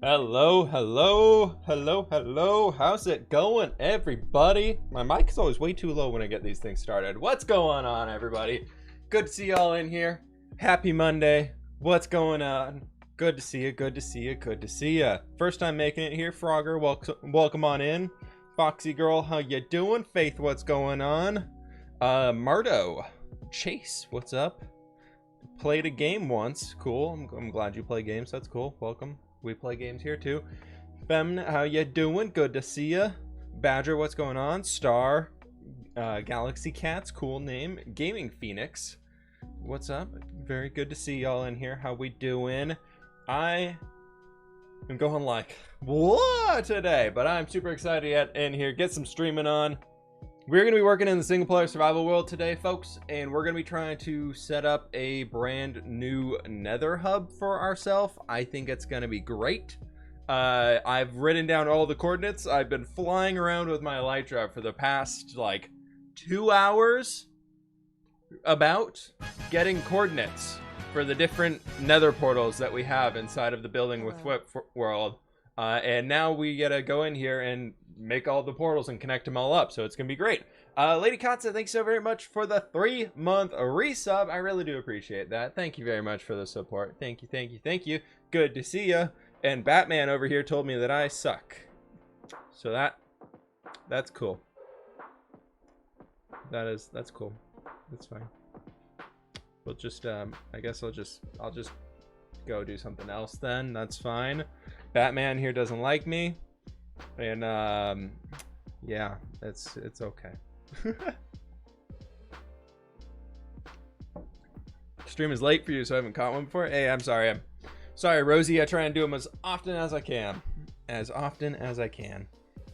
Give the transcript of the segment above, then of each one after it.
Hello, hello, hello, hello. How's it going, everybody? My mic is always way too low when I get these things started. What's going on, everybody? Good to see y'all in here. Happy Monday. What's going on? Good to see you, good to see you, good to see you. First time making it here, Frogger, welcome on in. Foxy Girl, how you doing? Faith, what's going on? Mardo. Chase, what's up? Played a game once. Cool. I'm glad you play games. That's cool. Welcome. We play games here too. Fem, how you doing? Good to see ya. Badger, what's going on? Star, Galaxy Cats, cool name. Gaming Phoenix, what's up? Very good to see y'all in here. How we doing? I am going like what today, but I'm super excited to get in here, get some streaming on. We're going to be working in the single player survival world today, folks, and we're going to be trying to set up a brand new Nether Hub for ourselves. I think it's going to be great. I've written down all the coordinates. I've been flying around with my Elytra for the past, like, 2 hours about getting coordinates for the different Nether portals that we have inside of the building with fWhip world. And now we got to go in here and make all the portals and connect them all up, so it's gonna be great. Lady Katza, thanks so very much for the 3-month resub. I really do appreciate that. Thank you very much for the support. Thank you, thank you, thank you. Good to see ya. And Batman over here told me that I suck, so that's cool. That's cool. That's fine. We'll just I guess I'll just go do something else then. That's fine. Batman here doesn't like me. And yeah, it's okay. Stream is late for you, so I haven't caught one before. Hey, I'm sorry, Rosie. I try and do them as often as I can.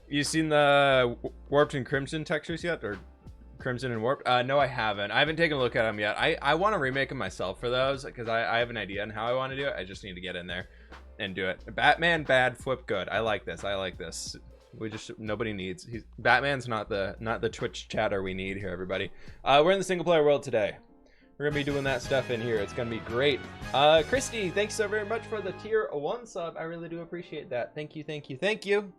You seen the warped and crimson textures yet, or crimson and warped? No, I haven't taken a look at them yet. I want to remake them myself for those, because I have an idea on how I want to do it. I just need to get in there and do it. Batman bad, fWhip good. I like this. We just, nobody needs, Batman's not the Twitch chatter we need here, everybody. We're in the single player world today. We're gonna be doing that stuff in here. It's gonna be great. Christy, thanks so very much for the tier 1 sub. I really do appreciate that. Thank you.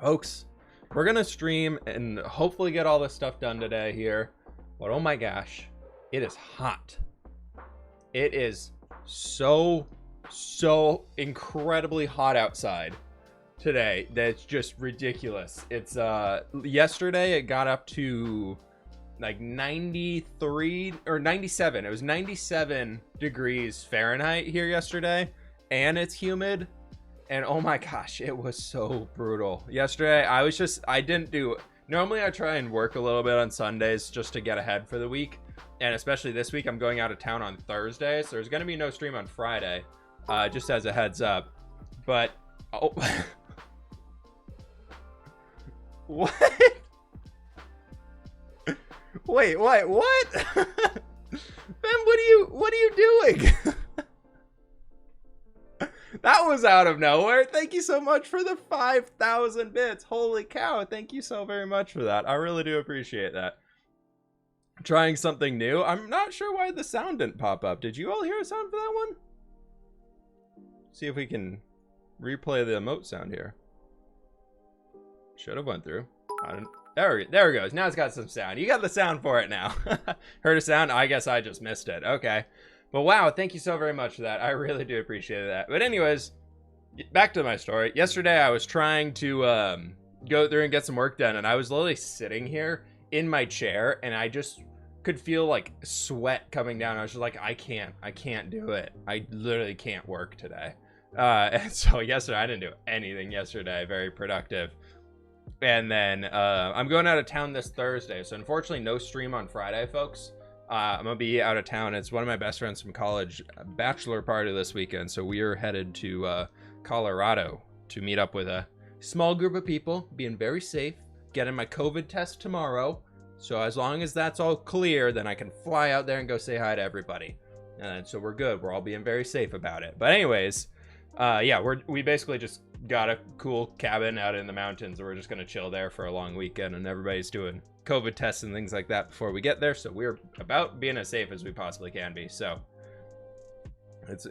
Folks, we're gonna stream and hopefully get all this stuff done today here. But oh my gosh, it is hot. It is so incredibly hot outside today that's just ridiculous. It's yesterday it got up to like 93 or 97. It was 97 degrees Fahrenheit here yesterday, and it's humid, and oh my gosh, it was so brutal yesterday. I didn't do, normally I try and work a little bit on Sundays just to get ahead for the week, and especially this week I'm going out of town on Thursday, so there's going to be no stream on Friday. Just as a heads up. But oh what? Wait, what? Ben, what are you doing? That was out of nowhere. Thank you so much for the 5,000 bits. Holy cow, thank you so very much for that. I really do appreciate that. Trying something new. I'm not sure why the sound didn't pop up. Did you all hear a sound for that one? See if we can replay the emote sound here. Should have went through. There it goes. Now it's got some sound. You got the sound for it now. Heard a sound? I guess I just missed it. Okay. But wow, thank you so very much for that. I really do appreciate that. But anyways, back to my story. Yesterday I was trying to go through and get some work done, and I was literally sitting here in my chair, and I just could feel like sweat coming down. I was just like, I can't do it. I literally can't work today. And so yesterday I didn't do anything yesterday. Very productive. And then I'm going out of town this Thursday, so unfortunately no stream on Friday, folks. I'm gonna be out of town. It's one of my best friends from college bachelor party this weekend, so we are headed to Colorado to meet up with a small group of people, being very safe, getting my COVID test tomorrow. So as long as that's all clear, then I can fly out there and go say hi to everybody. And so we're good. We're all being very safe about it. But anyways, yeah, we basically just got a cool cabin out in the mountains. We're just gonna chill there for a long weekend, and everybody's doing COVID tests and things like that before we get there. So we're about being as safe as we possibly can be. So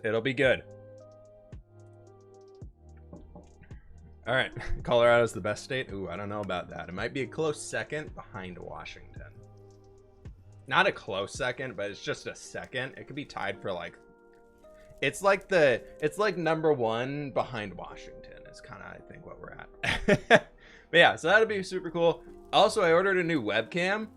it'll be good. All right, Colorado's the best state. Ooh, I don't know about that. It might be a close second behind Washington. Not a close second, but it's just a second. It could be tied for like, it's like number one behind Washington is kind of, I think, what we're at. But yeah, so that'll be super cool. Also, I ordered a new webcam,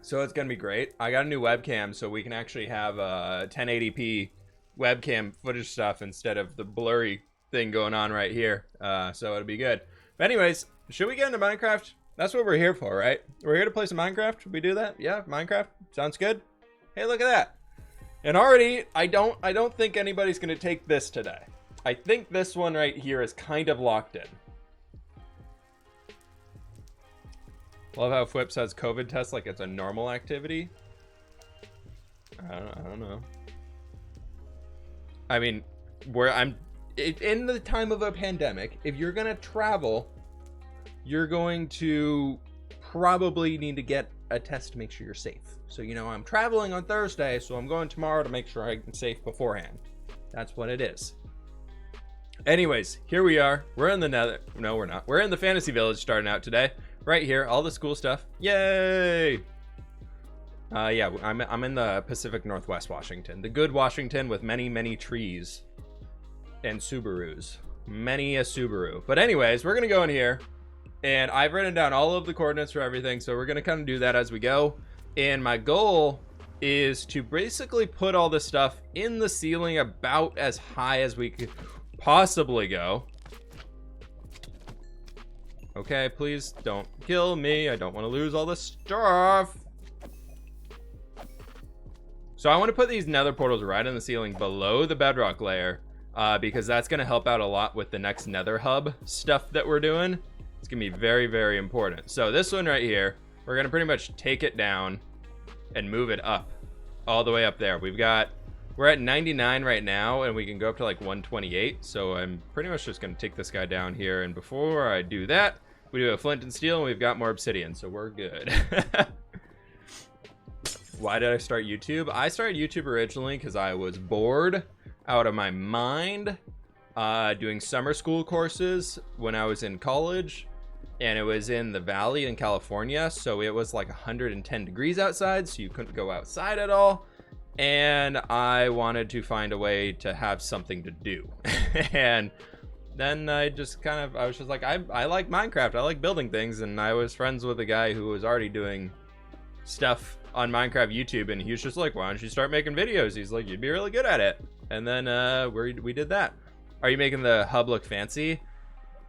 so it's gonna be great. I got a new webcam, so we can actually have 1080p webcam footage stuff instead of the blurry thing going on right here. So it'll be good. But anyways, should we get into Minecraft? That's what we're here for, right? We're here to play some Minecraft. Should we do that? Yeah, Minecraft sounds good. Hey, look at that. And already, I don't think anybody's gonna take this today. I think this one right here is kind of locked in. Love how fWhip says COVID test like it's a normal activity. I don't know. I mean, in the time of a pandemic, if you're gonna travel, you're going to probably need to get a test to make sure you're safe. So, you know, I'm traveling on Thursday, so I'm going tomorrow to make sure I'm safe beforehand. That's what it is. Anyways, here we are. We're in the Nether. No, we're not. We're in the Fantasy Village starting out today. Right here, all this cool stuff. Yay! Yeah, I'm in the Pacific Northwest Washington. The good Washington with many, many trees. And Subarus. Many a Subaru. But anyways, we're gonna go in here. And I've written down all of the coordinates for everything, so we're gonna kind of do that as we go. And my goal is to basically put all this stuff in the ceiling about as high as we could possibly go. Okay, please don't kill me. I don't want to lose all this stuff. So I want to put these nether portals right in the ceiling below the bedrock layer, because that's going to help out a lot with the next nether hub stuff that we're doing. It's going to be very, very important. So this one right here, we're going to pretty much take it down and move it up all the way up there. We're at 99 right now, and we can go up to like 128. So I'm pretty much just going to take this guy down here. And before I do that, we do a flint and steel, and we've got more obsidian, so we're good. Why did I start YouTube? I started YouTube originally because I was bored out of my mind doing summer school courses when I was in college, and it was in the valley in California, so it was like 110 degrees outside, so you couldn't go outside at all. And I wanted to find a way to have something to do. And then I was just like, I like Minecraft. I like building things. And I was friends with a guy who was already doing stuff on Minecraft YouTube. And he was just like, why don't you start making videos? He's like, you'd be really good at it. And then we did that. Are you making the hub look fancy?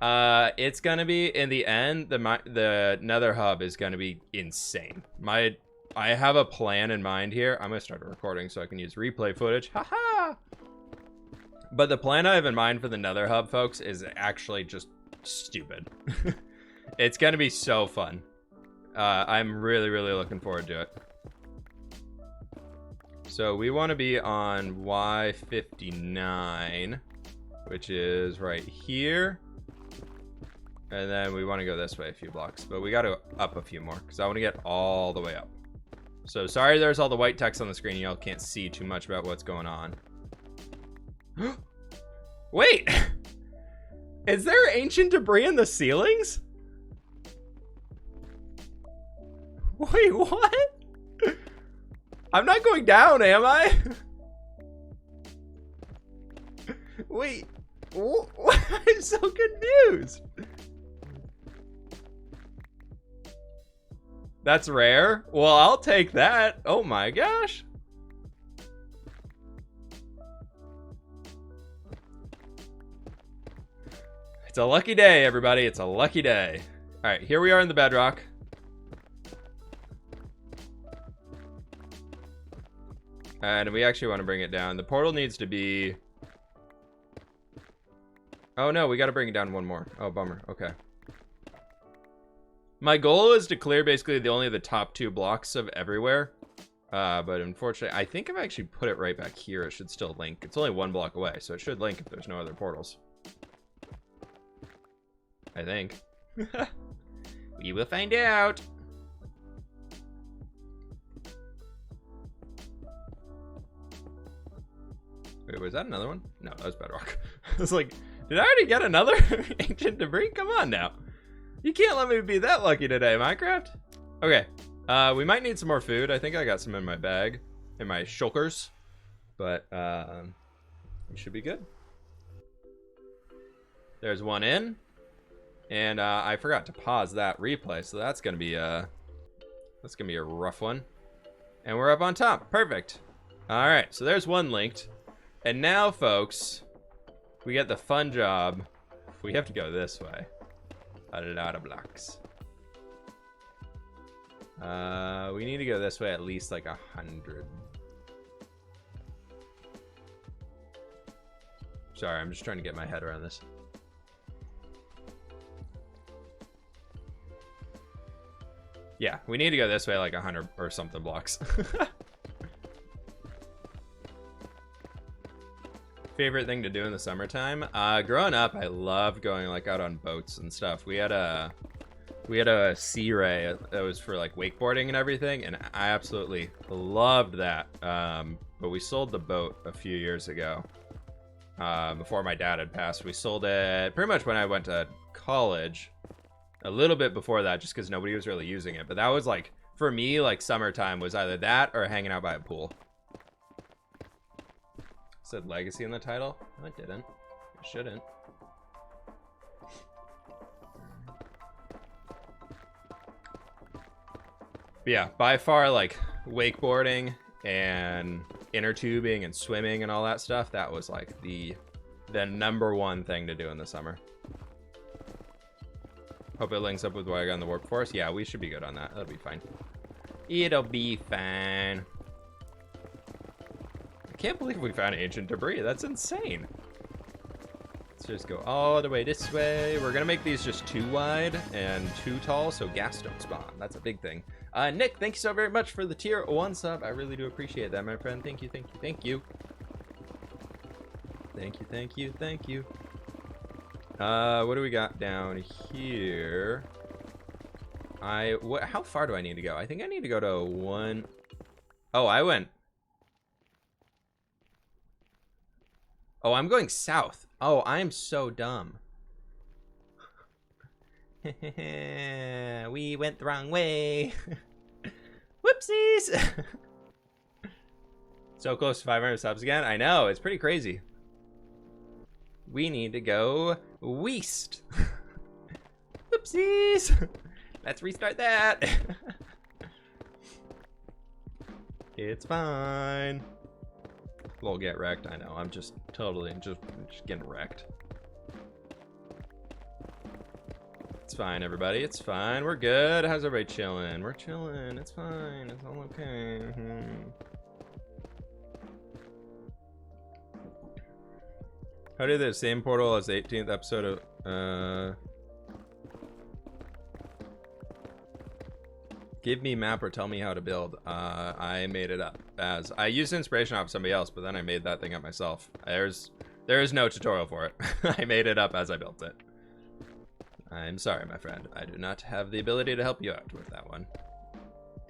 It's going to be, in the end, the Nether Hub is going to be insane. I have a plan in mind here. I'm going to start a recording so I can use replay footage. Haha! But the plan I have in mind for the Nether Hub, folks, is actually just stupid. It's going to be so fun. I'm really, really looking forward to it. So we want to be on Y59, which is right here. And then we want to go this way a few blocks. But we got to up a few more because I want to get all the way up. So sorry there's all the white text on the screen. Y'all can't see too much about what's going on. Wait! Is there ancient debris in the ceilings? Wait, what? I'm not going down, am I? Wait. I'm so confused. That's rare? Well, I'll take that. Oh my gosh. It's a lucky day, everybody. It's a lucky day. All right, here we are in the bedrock. And we actually want to bring it down. The portal needs to be... Oh no, we got to bring it down one more. Oh, bummer. Okay. My goal is to clear basically only the top 2 blocks of everywhere. But unfortunately, I think if I actually put it right back here, it should still link. It's only 1 block away, so it should link if there's no other portals. I think. We will find out. Wait, was that another one? No, that was bedrock. I was like, Did I already get another ancient debris? Come on now. You can't let me be that lucky today, Minecraft. Okay, we might need some more food. I think I got some in my bag, in my shulkers, but we should be good. There's one in, and I forgot to pause that replay, so that's gonna be a rough one. And we're up on top. Perfect. All right, so there's one linked, and now, folks, we get the fun job. We have to go this way. A lot of blocks. We need to go this way at least like 100. Sorry, I'm just trying to get my head around this. Yeah, we need to go this way like 100 or something blocks. Favorite thing to do in the summertime? Growing up, I loved going like out on boats and stuff. We had a sea ray that was for like wakeboarding and everything, and I absolutely loved that. But we sold the boat a few years ago. Before my dad had passed. We sold it pretty much when I went to college. A little bit before that, just because nobody was really using it. But that was like, for me, like summertime was either that or hanging out by a pool. Said legacy in the title? No, it didn't. It shouldn't. But yeah, by far, like wakeboarding and inner tubing and swimming and all that stuff, that was like the #1 thing to do in the summer. Hope it links up with what I got in the workforce. Yeah, we should be good on that. That'll be fine. It'll be fine. I can't believe we found ancient debris. That's insane. Let's just go all the way this way. We're gonna make these just 2 wide and 2 tall so gas don't spawn. That's a big thing. Nick, thank you so very much for the tier 1 sub. I really do appreciate that, my friend. Thank you, thank you, thank you. Thank you, thank you, thank you. What do we got down here? How far do I need to go? I think I need to go to 1. Oh, I went. Oh, I'm going south. Oh, I'm so dumb. We went the wrong way. Whoopsies. So close to 500 subs again. I know, it's pretty crazy. We need to go west. Whoopsies. Let's restart that. It's fine. Lol, get wrecked. I know. I'm just totally just getting wrecked. It's fine, everybody. It's fine. We're good. How's everybody chilling? We're chilling. It's fine. It's all okay. How did the same portal as the 18th episode of give me map or tell me how to build? I made it up as I used inspiration off somebody else, but then I made that thing up myself. There is no tutorial for it. I made it up as I built it. I'm sorry, my friend. I do not have the ability to help you out with that one.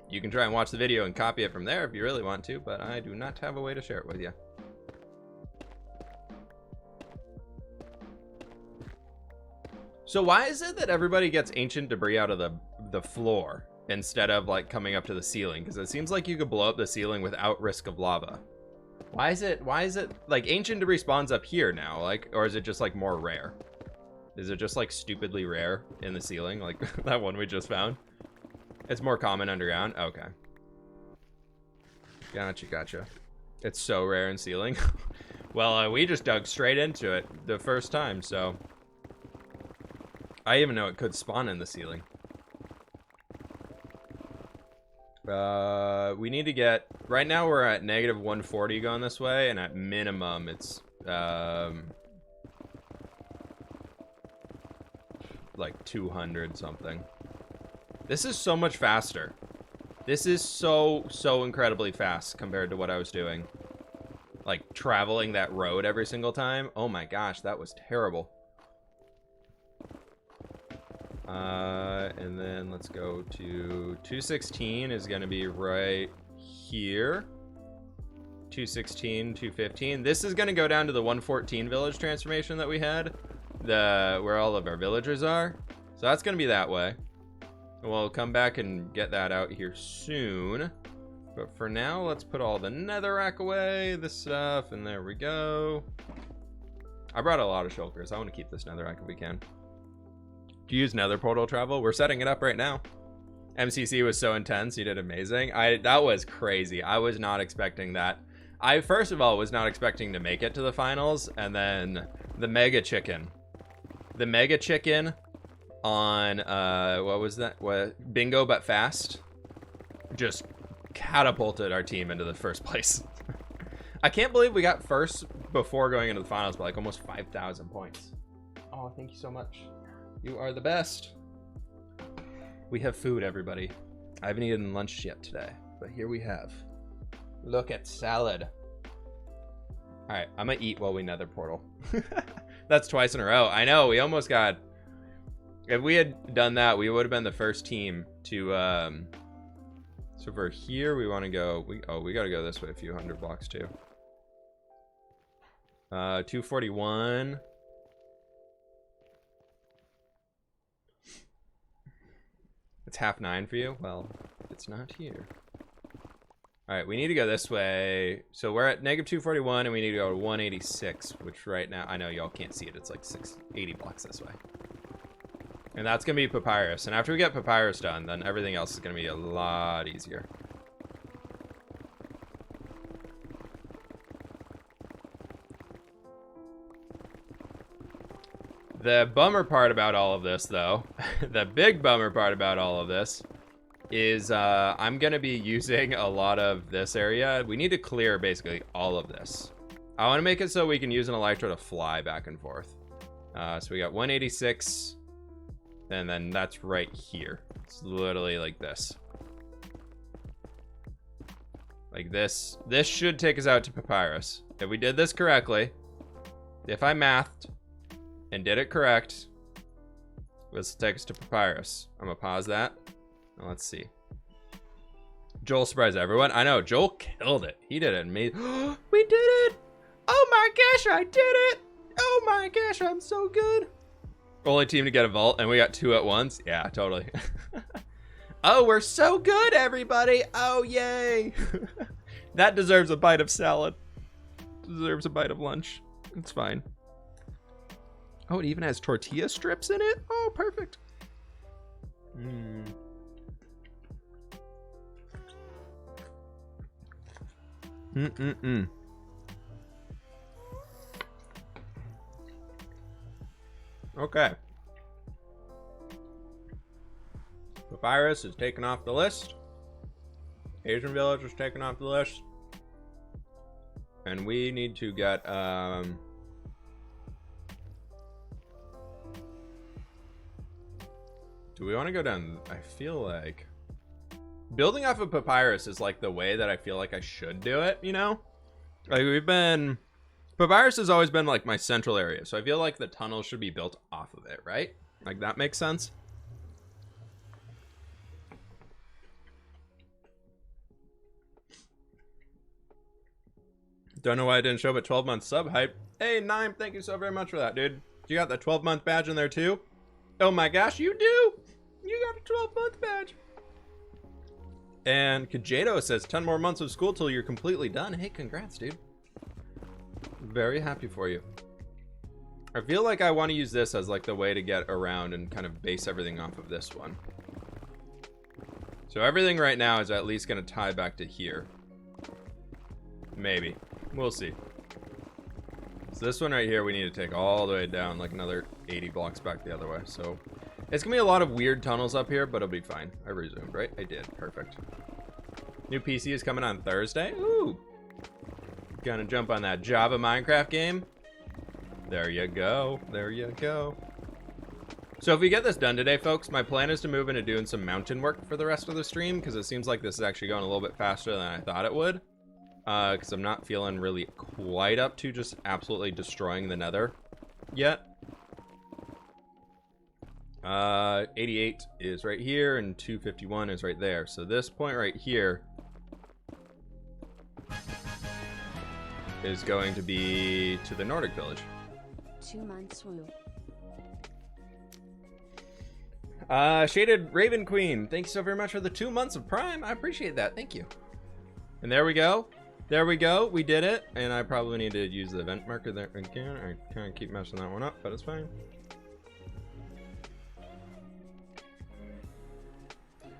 You can try and watch the video and copy it from there if you really want to, but I do not have a way to share it with you. So why is it that everybody gets ancient debris out of the floor instead of like coming up to the ceiling? Because it seems like you could blow up the ceiling without risk of lava. Why is it like ancient debris spawns up here now, like, or is it just like more rare? Is it just like stupidly rare in the ceiling, like that one we just found? It's more common underground. Okay, gotcha. It's so rare in ceiling. Well, we just dug straight into it the first time, so I even know it could spawn in the ceiling. We need to get, right now we're at -140 going this way, and at minimum it's like 200 something. This is so much faster. This is so incredibly fast compared to what I was doing. Like traveling that road every single time. Oh my gosh, that was terrible. And then let's go to 216 is gonna be right here. 216, 215. This is going to go down to the 114 village transformation that we had, where all of our villagers are. So that's going to be that way. We'll come back and get that out here soon. But for now, let's put all the netherrack away, this stuff, and there we go. I brought a lot of shulkers. I want to keep this netherrack if we can. Do you use nether portal travel? We're setting it up right now. MCC was so intense. You did amazing. That was crazy. I was not expecting that. I, first of all, was not expecting to make it to the finals. And then the mega chicken. The mega chicken on, what was that? What, bingo but fast. Just catapulted our team into the first place. I can't believe we got first before going into the finals by like almost 5,000 points. Oh, thank you so much. You are the best. We have food, everybody. I haven't eaten lunch yet today, but here we have. Look at salad. All right, I'm gonna eat while we nether portal. That's twice in a row. I know, we almost got... If we had done that, we would have been the first team to... So for here, we want to go... we got to go this way a few hundred blocks too. 241. It's 9:30 for you? Well, it's not here. All right, we need to go this way. So we're at negative 241 and we need to go to 186, which right now, I know y'all can't see it. It's like 680 blocks this way. And that's gonna be papyrus. And after we get papyrus done, then everything else is gonna be a lot easier. The bummer part about all of this, though, the big bummer part about all of this is I'm going to be using a lot of this area. We need to clear basically all of this. I want to make it so we can use an electro to fly back and forth. So we got 186, and then that's right here. It's literally like this. Like this. This should take us out to papyrus. If we did this correctly, if I mathed and did it correct, this will take us to papyrus. I'm gonna pause that. Now let's see. Joel surprised everyone. I know, Joel killed it. He did it. We did it! Oh my gosh, I did it! Oh my gosh, I'm so good. Only team to get a vault, and we got 2 at once. Yeah, totally. Oh, we're so good, everybody. Oh, yay. That deserves a bite of salad. Deserves a bite of lunch. It's fine. Oh, it even has tortilla strips in it? Oh, perfect. Okay. Papyrus is taken off the list. Asian village is taken off the list. And we need to get, do we want to go down? I feel like building off of papyrus is like the way that I feel like I should do it, you know? Like papyrus has always been like my central area. So I feel like the tunnel should be built off of it, right? Like that makes sense. Don't know why I didn't show up at 12-month sub hype. Hey, Nime, thank you so very much for that, dude. You got the 12-month badge in there too? Oh my gosh, you do! You got a 12-month badge. And Kajato says 10 more months of school till you're completely done. Hey, congrats, dude. Very happy for you. I feel like I want to use this as like the way to get around and kind of base everything off of this one. So everything right now is at least going to tie back to here. Maybe. We'll see. So this one right here, we need to take all the way down like another 80 blocks back the other way. So it's gonna be a lot of weird tunnels up here, but it'll be fine. I resumed, right? I did. Perfect. New PC is coming on Thursday. Ooh. Gonna jump on that Java Minecraft game. There you go. There you go. So if we get this done today, folks, my plan is to move into doing some mountain work for the rest of the stream, because it seems like this is actually going a little bit faster than I thought it would. Because I'm not feeling really quite up to just absolutely destroying the nether yet. 88 is right here and 251 is right there. So this point right here is going to be to the Nordic village. 2 months swoop. Shaded Raven Queen, thank you so very much for the 2 months of Prime. I appreciate that. Thank you. And there we go. There we go. We did it. And I probably need to use the event marker there again. I kind of keep messing that one up, but it's fine.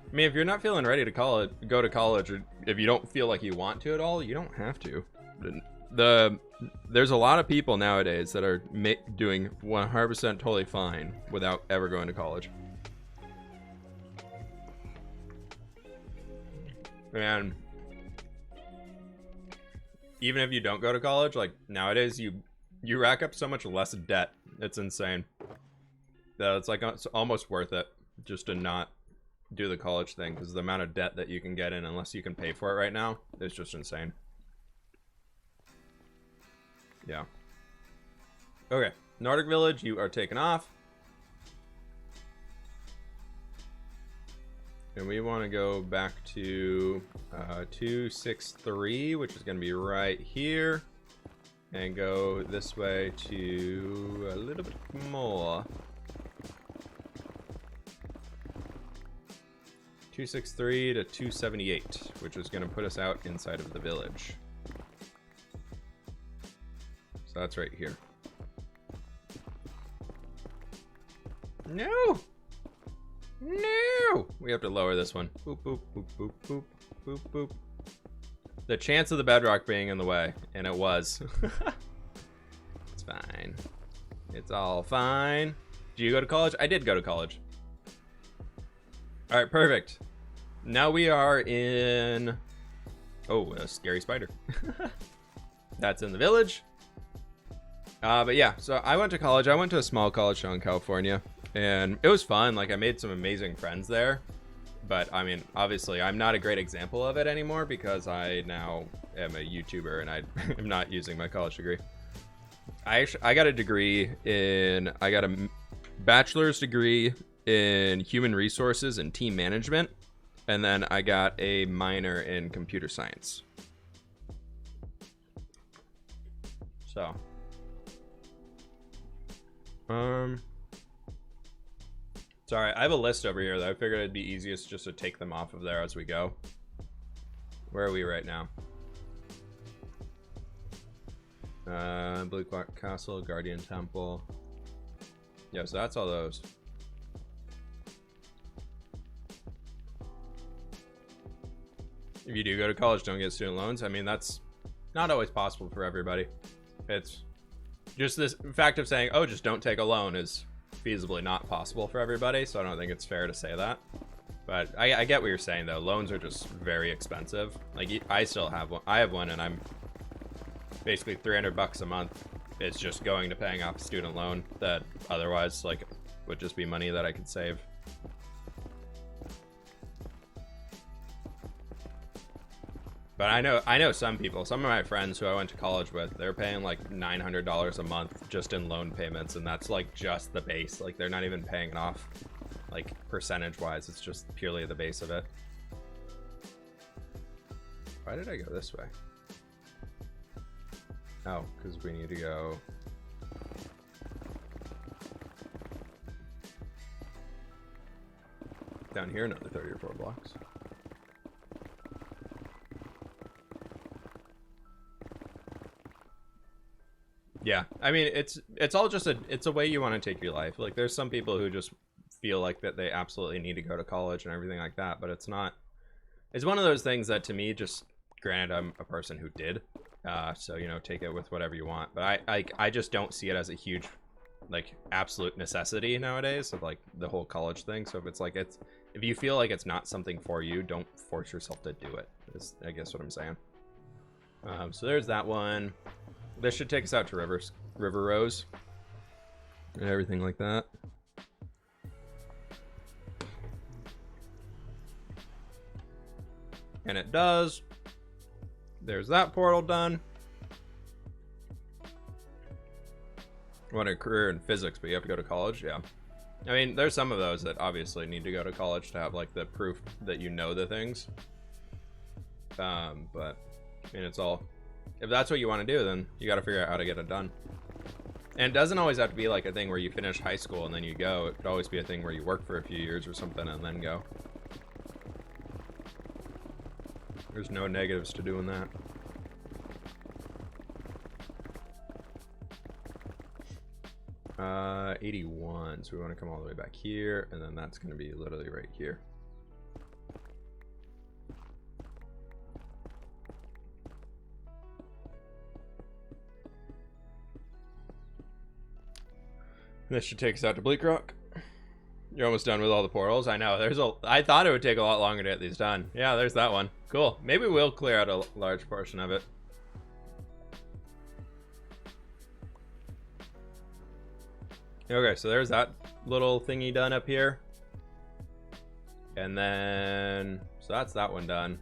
I mean, if you're not feeling ready to go to college, or if you don't feel like you want to at all, you don't have to. There's a lot of people nowadays that are doing 100% totally fine without ever going to college. And even if you don't go to college, like nowadays you rack up so much less debt. It's insane. That it's like it's almost worth it just to not do the college thing, because the amount of debt that you can get in unless you can pay for it right now is just insane. Yeah. Okay, Nordic Village, you are taken off. And we want to go back to 263, which is going to be right here. And go this way to a little bit more. 263 to 278, which is going to put us out inside of the village. So that's right here. No! No! We have to lower this one. Boop, boop, boop, boop, boop, boop, boop. The chance of the bedrock being in the way, and it was. It's fine. It's all fine. Did you go to college? I did go to college. All right, perfect. Now we are in... Oh, a scary spider. That's in the village. But yeah, so I went to college. I went to a small college show in California. And it was fun. Like, I made some amazing friends there. But, I mean, obviously, I'm not a great example of it anymore because I now am a YouTuber and I am not using my college degree. I got a degree in... I got a bachelor's degree in human resources and team management. And then I got a minor in computer science. So. Sorry, I have a list over here that I figured it'd be easiest just to take them off of there as we go. Where are we right now? Blue Clock Castle, Guardian Temple. Yeah, so that's all those. If you do go to college, don't get student loans. I mean, that's not always possible for everybody. It's just this fact of saying, oh, just don't take a loan is feasibly not possible for everybody. So I don't think it's fair to say that. But I get what you're saying, though. Loans are just very expensive. Like, I still have one. I have one, and I'm basically $300 a month. It's just going to paying off a student loan that otherwise, like, would just be money that I could save. But I know some people, some of my friends who I went to college with, they're paying like $900 a month just in loan payments, and that's like just the base. Like, they're not even paying it off, like, percentage wise. It's just purely the base of it. Why did I go this way? Oh, because we need to go down here another 30 or 40 blocks. Yeah, I mean, it's all just it's a way you want to take your life. Like, there's some people who just feel like that they absolutely need to go to college and everything like that, but it's not. It's one of those things that, to me, just, granted, I'm a person who did, so, you know, take it with whatever you want. But I just don't see it as a huge, like, absolute necessity nowadays of, like, the whole college thing. So if it's like if you feel like it's not something for you, don't force yourself to do it. Is, I guess, what I'm saying. So there's that one. This should take us out to River Rose and everything like that. And it does. There's that portal done. Want a career in physics, but you have to go to college? Yeah. I mean, there's some of those that obviously need to go to college to have, like, the proof that you know the things. But, I mean, it's all if that's what you want to do, then you got to figure out how to get it done. And it doesn't always have to be like a thing where you finish high school and then you go. It could always be a thing where you work for a few years or something and then go. There's no negatives to doing that. Uh, 81, so we want to come all the way back here, and then that's going to be literally right here. This should take us out to Bleak Rock. You're almost done with all the portals. I know, I thought it would take a lot longer to get these done. Yeah, there's that one. Cool. Maybe we'll clear out a large portion of it. Okay, so there's that little thingy done up here. And then, so that's that one done.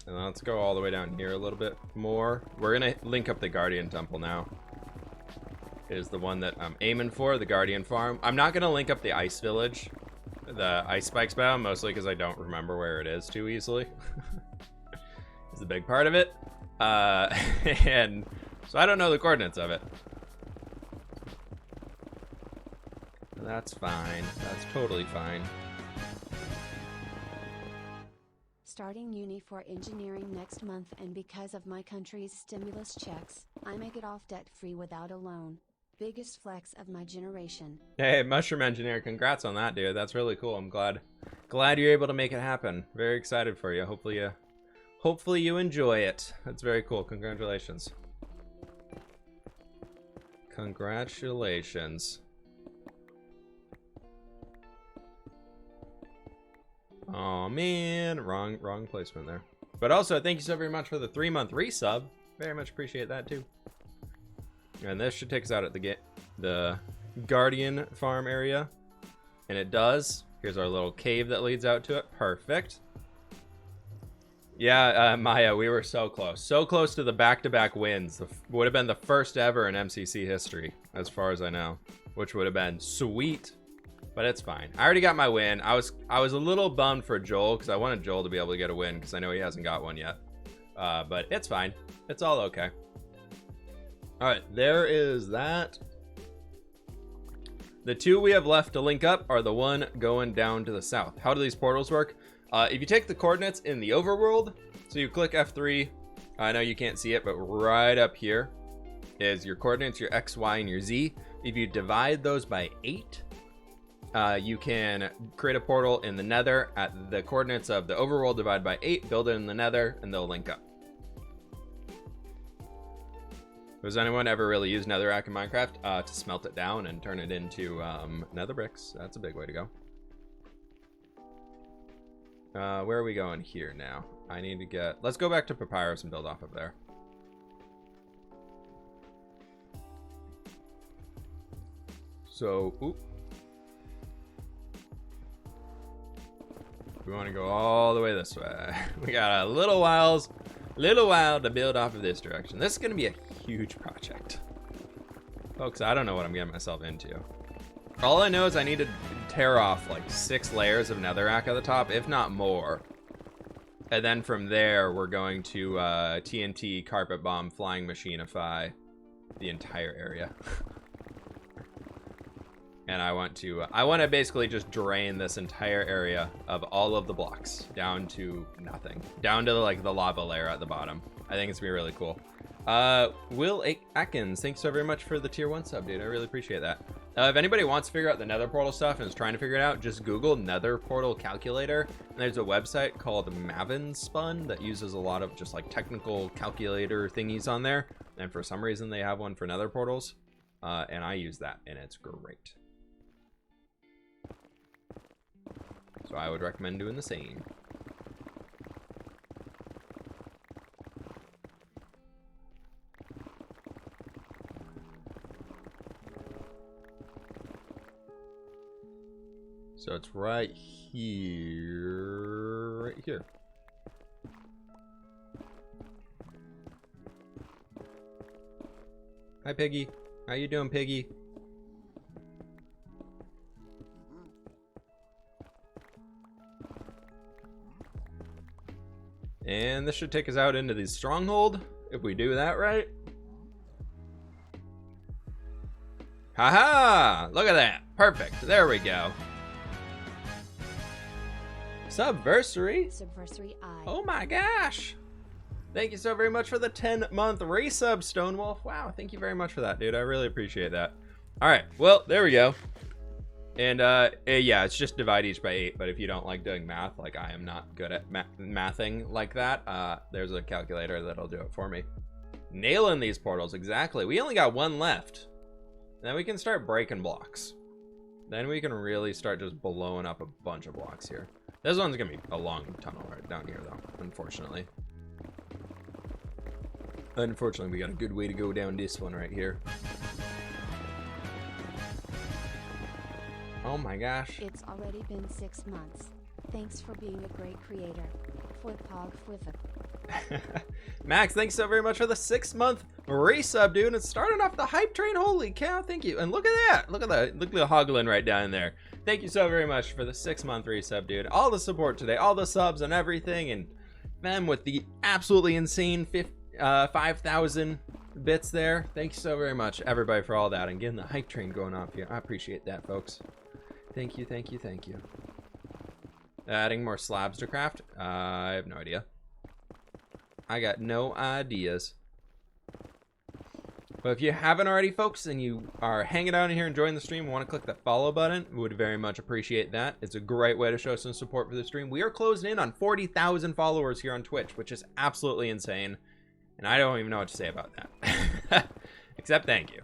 And then let's go all the way down here a little bit more. We're gonna link up the Guardian Temple now. Is the one that I'm aiming for, the Guardian Farm. I'm not gonna link up the Ice Village, the Ice Spikes bound, mostly because I don't remember where it is too easily. It's a big part of it. And so I don't know the coordinates of it. That's fine. That's totally fine. Starting uni for engineering next month, and because of my country's stimulus checks, I may get off debt-free without a loan. Biggest flex of my generation. Hey, Mushroom Engineer, congrats on that, dude. That's really cool. I'm glad you're able to make it happen. Very excited for you. Hopefully you enjoy it. That's very cool. Congratulations. Congratulations. Oh man, wrong placement there. But also, thank you so very much for the 3-month resub. Very much appreciate that too. And this should take us out at the Guardian Farm area. And it does. Here's our little cave that leads out to it. Perfect. Yeah, Maya, we were so close. So close to the back-to-back wins. Would have been the first ever in MCC history, as far as I know. Which would have been sweet. But it's fine. I already got my win. I was a little bummed for Joel, because I wanted Joel to be able to get a win, because I know he hasn't got one yet. But it's fine. It's all okay. Alright, there is that. The two we have left to link up are the one going down to the south. How do these portals work? If you take the coordinates in the overworld, so you click F3, I know you can't see it, but right up here is your coordinates, your X, Y, and your Z. If you divide those by 8, you can create a portal in the Nether at the coordinates of the overworld divided by 8, build it in the Nether, and they'll link up. Does anyone ever really use netherrack in Minecraft to smelt it down and turn it into nether bricks? That's a big way to go. Where are we going here now? I need to get... Let's go back to Papyrus and build off of there. So, oop. We want to go all the way this way. We got a little while to build off of this direction. This is going to be a huge project. Folks, I don't know what I'm getting myself into. All I know is I need to tear off like 6 layers of netherrack at the top, if not more. And then from there, we're going to TNT, carpet bomb, flying machinify the entire area. And I want to basically just drain this entire area of all of the blocks down to nothing. Down to like the lava layer at the bottom. I think it's gonna be really cool. Will Atkins, thanks so very much for the tier 1 sub, dude. I really appreciate that. If anybody wants to figure out the nether portal stuff and is trying to figure it out, just Google nether portal calculator. And there's a website called Mavenspun that uses a lot of just like technical calculator thingies on there. And for some reason they have one for nether portals. And I use that and it's great. So I would recommend doing the same. So it's right here, right here. Hi, Piggy. How you doing, Piggy? And this should take us out into the stronghold, if we do that right. Haha! Look at that. Perfect. There we go. Subversary? Subversary I. Oh my gosh! Thank you so very much for the 10-month resub, Stonewolf. Wow, thank you very much for that, dude. I really appreciate that. Alright, well, there we go. And, yeah, it's just divide each by 8, but if you don't like doing math, like I am not good at mathing like that, there's a calculator that'll do it for me. Nailing these portals, exactly. We only got one left. Then we can start breaking blocks. Then we can really start just blowing up a bunch of blocks here. This one's gonna be a long tunnel right down here, though, unfortunately. Unfortunately, we got a good way to go down this one right here. Oh my gosh. It's already been 6 months. Thanks for being a great creator. fWhip. Max, thanks so very much for the 6-month resub, dude. It's starting off the hype train. Holy cow, thank you. And look at that. Look at that. Look at the hoggling right down there. Thank you so very much for the 6-month resub, dude. All the support today, all the subs and everything. And man, with the absolutely insane 5,000 bits there. Thank you so very much, everybody, for all that. And getting the hype train going off here. I appreciate that, folks. Thank you, thank you, thank you. Adding more slabs to craft? I have no idea. I got no ideas. But if you haven't already, folks, and you are hanging out in here enjoying the stream and want to click the follow button, would very much appreciate that. It's a great way to show some support for the stream. We are closing in on 40,000 followers here on Twitch, which is absolutely insane. And I don't even know what to say about that. Except thank you.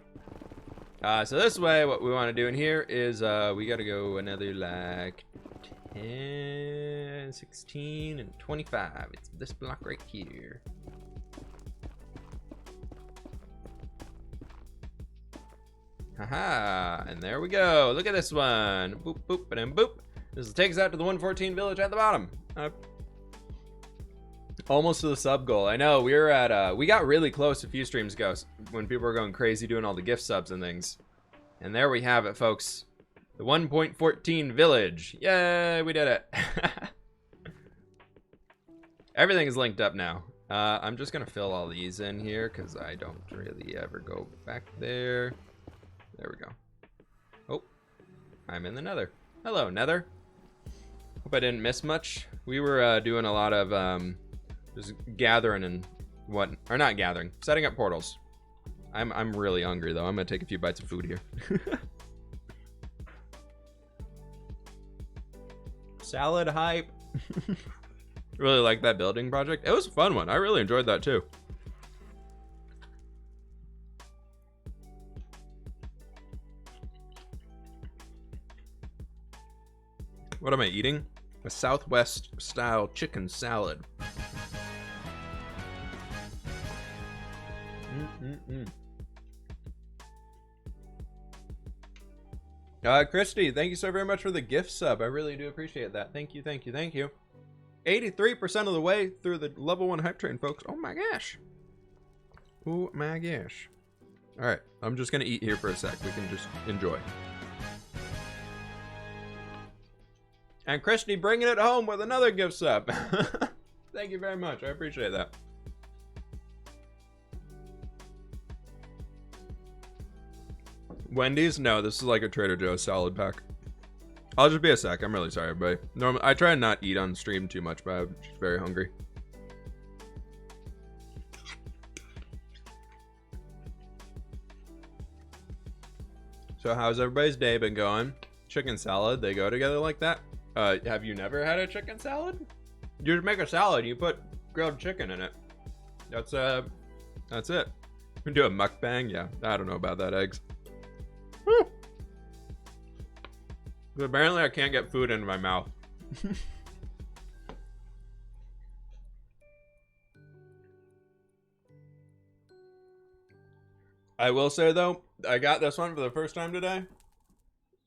So this way, what we want to do in here is we got to go another like 10, 16, and 25. It's this block right here. Haha, and there we go. Look at this one. Boop, boop, and boop. This will take us out to the 114 village at the bottom. Almost to the sub goal. I know, we were at, we got really close a few streams ago when people were going crazy doing all the gift subs and things. And there we have it, folks. The 1.14 village. Yay, we did it. Everything is linked up now. I'm just gonna fill all these in here because I don't really ever go back there. There we go. Oh, I'm in the Nether. Hello, Nether. Hope I didn't miss much. We were doing a lot of just gathering and what, or not gathering, setting up portals. I'm really hungry though. I'm gonna take a few bites of food here. Salad hype. Really like that building project. It was a fun one. I really enjoyed that too. What am I eating? A Southwest style chicken salad. Christy, thank you so very much for the gift sub. I really do appreciate that. Thank you, thank you, thank you. 83% of the way through the level 1 hype train, folks. Oh my gosh. Oh my gosh. All right, I'm just gonna eat here for a sec. We can just enjoy. And Christy bringing it home with another gift sub. Thank you very much. I appreciate that. Wendy's? No, this is like a Trader Joe's salad pack. I'll just be a sec. I'm really sorry, everybody. Normally, I try and not eat on stream too much, but I'm just very hungry. So how's everybody's day been going? Chicken salad, they go together like that? Have you never had a chicken salad? You just make a salad, you put grilled chicken in it. That's it. We do a mukbang? Yeah, I don't know about that, eggs. Woo. But apparently I can't get food into my mouth. I will say though, I got this one for the first time today.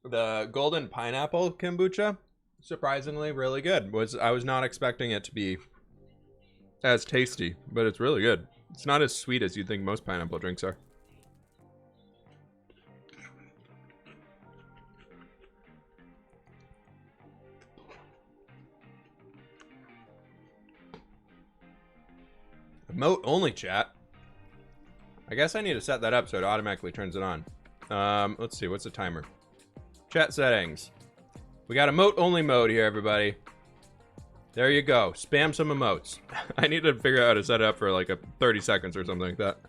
The golden pineapple kombucha, surprisingly really good. I was not expecting it to be as tasty, but it's really good. It's not as sweet as you'd think most pineapple drinks are. Moat only, chat. I guess I need to set that up so it automatically turns it on. Let's see, what's the timer? Chat settings. We got emote only mode here, everybody. There you go. Spam some emotes. I need to figure out how to set it up for like 30 seconds or something like that.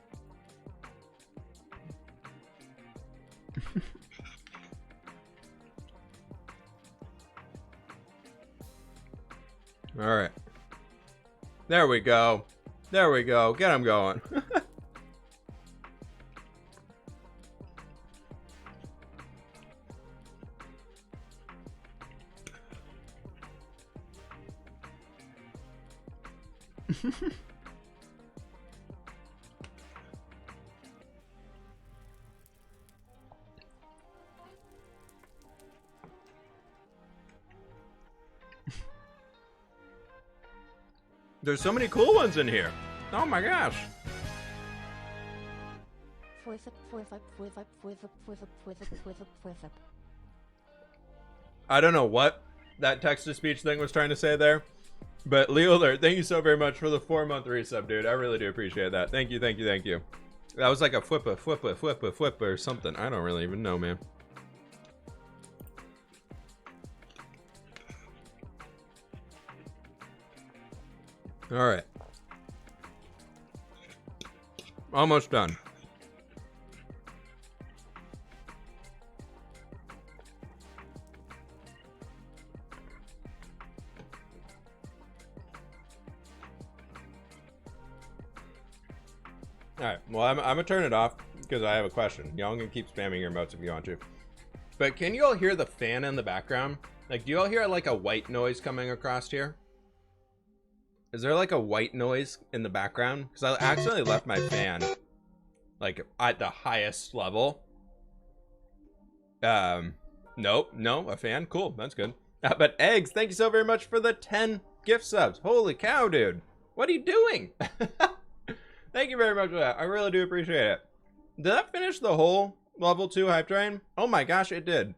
All right. There we go. There we go. Get them going. There's so many cool ones in here. Oh my gosh. I don't know what that text-to-speech thing was trying to say there, but Leoler, thank you so very much for the 4-month resub, dude. I really do appreciate that. Thank you, thank you, thank you. That was like a flip or something. I don't really even know, man. All right. Almost done. All right. Well, I'm gonna turn it off because I have a question. Y'all can keep spamming your emotes if you want to. But can you all hear the fan in the background? Like, do you all hear like a white noise coming across here? Is there like a white noise in the background? Because I accidentally left my fan like at the highest level. Nope, no, a fan. Cool, that's good. But Eggs, thank you so very much for the 10 gift subs. Holy cow, dude. What are you doing? Thank you very much for that. I really do appreciate it. Did that finish the whole level 2 hype train? Oh my gosh, it did.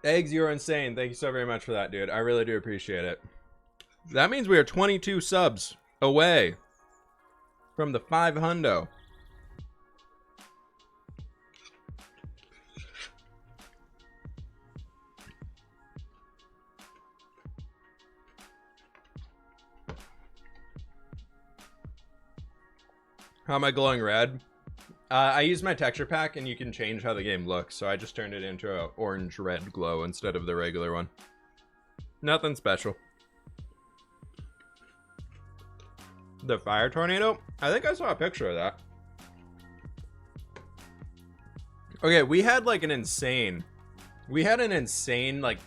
Eggs, you're insane. Thank you so very much for that, dude. I really do appreciate it. That means we are 22 subs away from the 500. How am I glowing red? I use my texture pack and you can change how the game looks. So I just turned it into an orange-red glow instead of the regular one. Nothing special. The fire tornado? I think I saw a picture of that. Okay, we had an insane like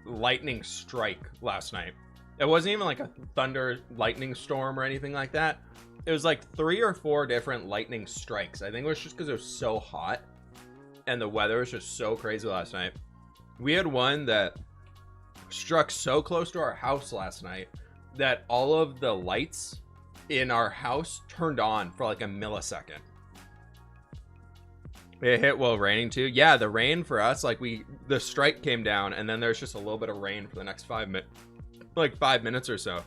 lightning strike last night. It wasn't even like a thunder lightning storm or anything like that. It was like 3 or 4 different lightning strikes. I think it was just because it was so hot and the weather was just so crazy last night. We had one that struck so close to our house last night that all of the lights in our house turned on for like a millisecond. It hit while raining too. Yeah, the rain for us, like the strike came down and then there's just a little bit of rain for the next 5 minutes or so.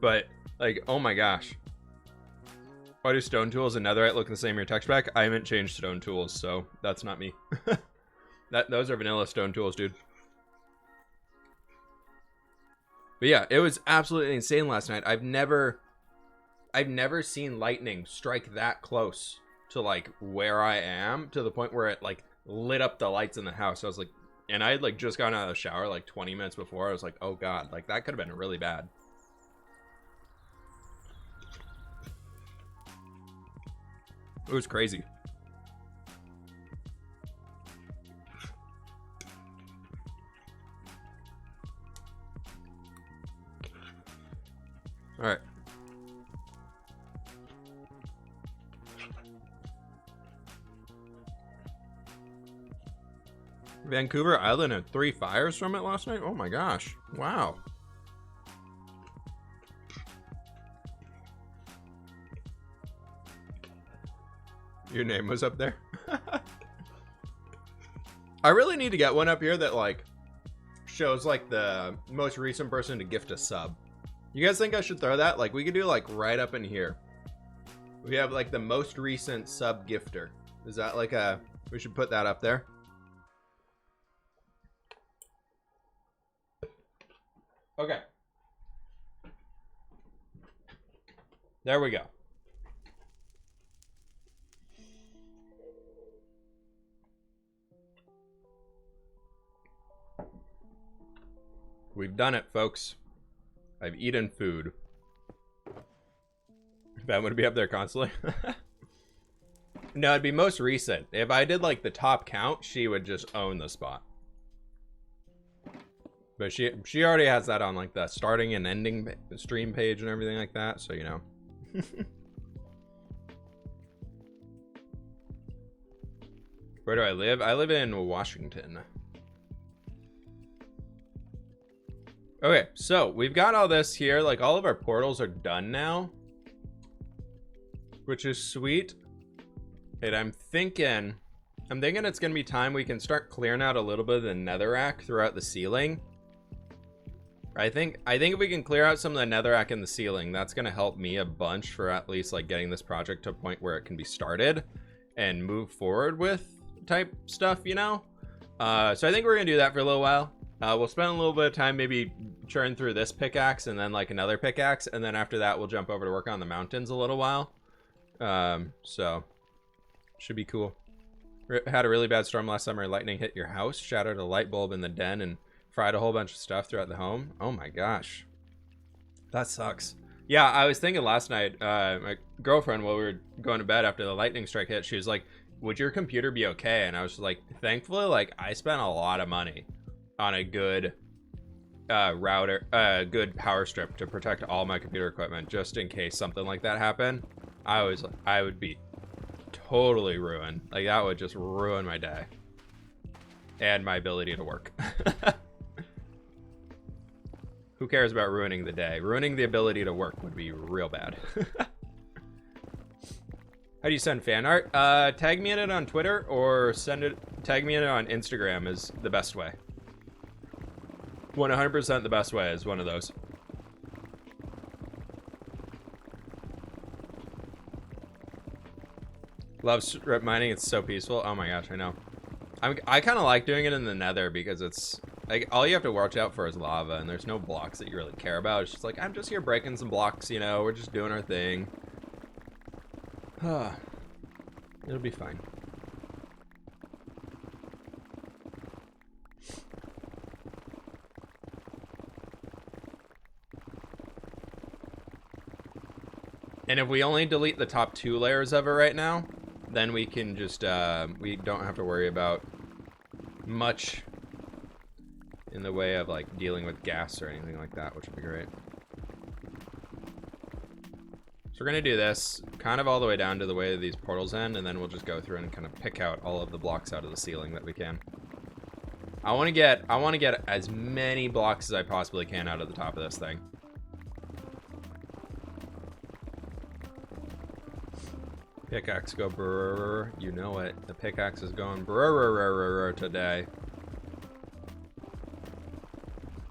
But like, oh my gosh. Why do stone tools and netherite look the same in your text pack? I haven't changed stone tools, so that's not me. Those are vanilla stone tools, dude. But yeah, it was absolutely insane last night. I've never seen lightning strike that close to like where I am, to the point where it like lit up the lights in the house. I was like, and I had like just gotten out of the shower like 20 minutes before. I was like, oh god, like that could have been really bad. It was crazy. All right. Vancouver Island had 3 fires from it last night? Oh my gosh. Wow. Your name was up there. I really need to get one up here that like shows like the most recent person to gift a sub. You guys think I should throw that? Like, we could do like right up in here. We have like the most recent sub gifter. Is that like a, we should put that up there. Okay. There we go. We've done it, folks. I've eaten food. That would be up there constantly. No, it'd be most recent. If I did like the top count, she would just own the spot. But she already has that on like the starting and ending stream page and everything like that, so you know. Where do I live? I live in Washington. Okay, so we've got all this here. Like all of our portals are done now, which is sweet. And I'm thinking it's gonna be time we can start clearing out a little bit of the netherrack throughout the ceiling. I think if we can clear out some of the netherrack in the ceiling, that's gonna help me a bunch for at least like getting this project to a point where it can be started and move forward with type stuff, you know. So I think we're gonna do that for a little while. We'll spend a little bit of time maybe churn through this pickaxe and then like another pickaxe, and then after that we'll jump over to work on the mountains a little while. So should be cool. Had a really bad storm last summer. Lightning hit your house, shattered a light bulb in the den, and fried a whole bunch of stuff throughout the home. Oh my gosh, that sucks. Yeah, I was thinking last night, my girlfriend, while we were going to bed after the lightning strike hit, she was like, would your computer be okay? And I was like, thankfully, like I spent a lot of money on a good router, good power strip to protect all my computer equipment, just in case something like that happened. I would be totally ruined. Like that would just ruin my day and my ability to work. Who cares about ruining the day? Ruining the ability to work would be real bad. How do you send fan art? Tag me in it on Twitter or tag me in it on Instagram is the best way. 100% the best way is one of those. Love strip mining. It's so peaceful. Oh my gosh, I know. I kind of like doing it in the nether because it's like all you have to watch out for is lava, and there's no blocks that you really care about. It's just like, I'm just here breaking some blocks, you know, we're just doing our thing. It'll be fine. And if we only delete the top 2 layers of it right now, then we can just, we don't have to worry about much in the way of like dealing with gas or anything like that, which would be great. So we're gonna do this kind of all the way down to the way these portals end, and then we'll just go through and kind of pick out all of the blocks out of the ceiling that we can. I want to get as many blocks as I possibly can out of the top of this thing. Pickaxe go brrrr, you know it. The pickaxe is going brrrr today.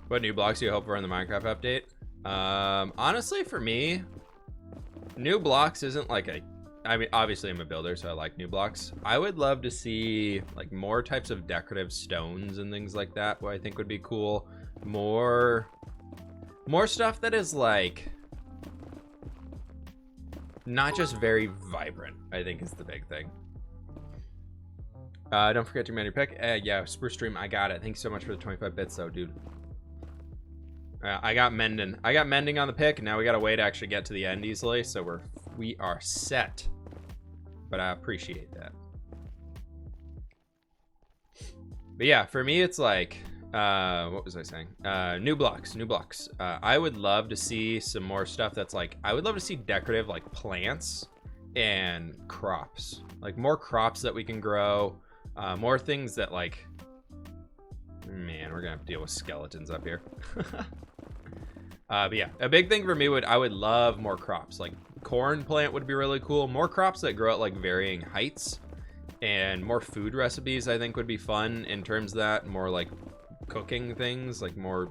What new blocks do you hope for in the Minecraft update? Honestly, for me, new blocks isn't like a, I mean, obviously I'm a builder, so I like new blocks. I would love to see like more types of decorative stones and things like that, what I think would be cool. More stuff that is like not just very vibrant, I think is the big thing. Don't forget to man your pick. Yeah, Spruce Stream, I got it. Thanks so much for the 25 bits though, dude. I got mending on the pick, and now we gotta wait to actually get to the end easily, so we are set. But I appreciate that. But yeah, for me it's like what was I saying? New blocks. I would love to see some more stuff that's like, I would love to see decorative like plants and crops, like more crops that we can grow, more things that like, man, we're gonna have to deal with skeletons up here. But yeah, a big thing for me I would love more crops. Like corn plant would be really cool. More crops that grow at like varying heights, and more food recipes I think would be fun in terms of that. More like cooking things, like more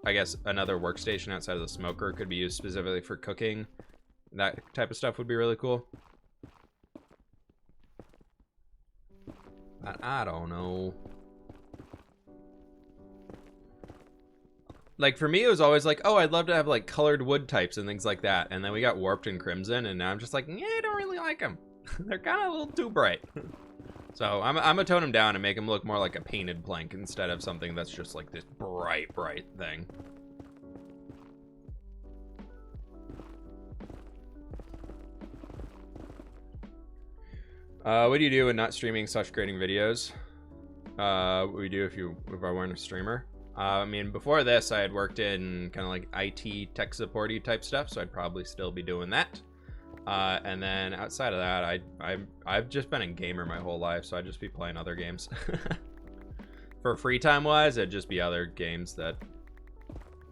I guess another workstation outside of the smoker could be used specifically for cooking. That type of stuff would be really cool. But I don't know. Like, for me, it was always like, oh, I'd love to have, like, colored wood types and things like that. And then we got warped and crimson, and now I'm just like, yeah, I don't really like them. They're kind of a little too bright. So I'm gonna tone them down and make them look more like a painted plank instead of something that's just like this bright thing. What do you do when not streaming / creating videos? What do you do if I weren't a streamer? I mean, before this, I had worked in kind of like IT tech supporty type stuff, so I'd probably still be doing that. And then outside of that, I've just been a gamer my whole life, so I'd just be playing other games. For free time wise, it'd just be other games that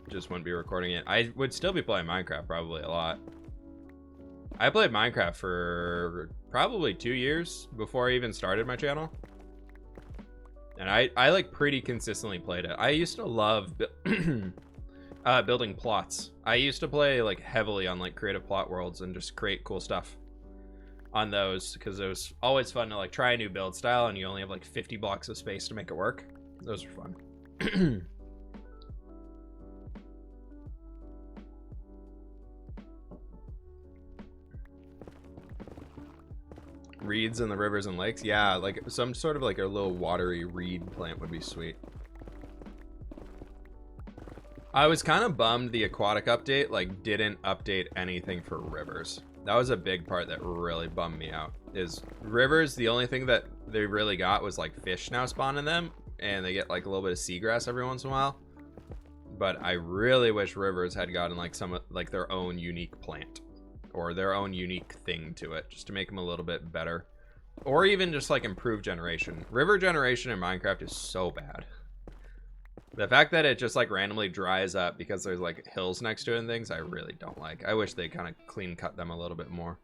just wouldn't be recording it. I would still be playing Minecraft probably a lot. I played Minecraft for probably 2 years before I even started my channel. And I like pretty consistently played it. I used to love building plots. I used to play like heavily on like creative plot worlds and just create cool stuff on those, because it was always fun to like try a new build style and you only have like 50 blocks of space to make it work. Those are fun. Reeds in the rivers and lakes. Yeah, like some sort of like a little watery reed plant would be sweet. I was kind of bummed the aquatic update like didn't update anything for rivers. That was a big part that really bummed me out. Is rivers, the only thing that they really got was like fish now spawn in them, and they get like a little bit of seagrass every once in a while. But I really wish rivers had gotten like some like their own unique plant or their own unique thing to it, just to make them a little bit better, or even just like improve generation. River generation in Minecraft is so bad. The fact that it just like randomly dries up because there's like hills next to it and things, I really don't like. I wish they kind of clean cut them a little bit more.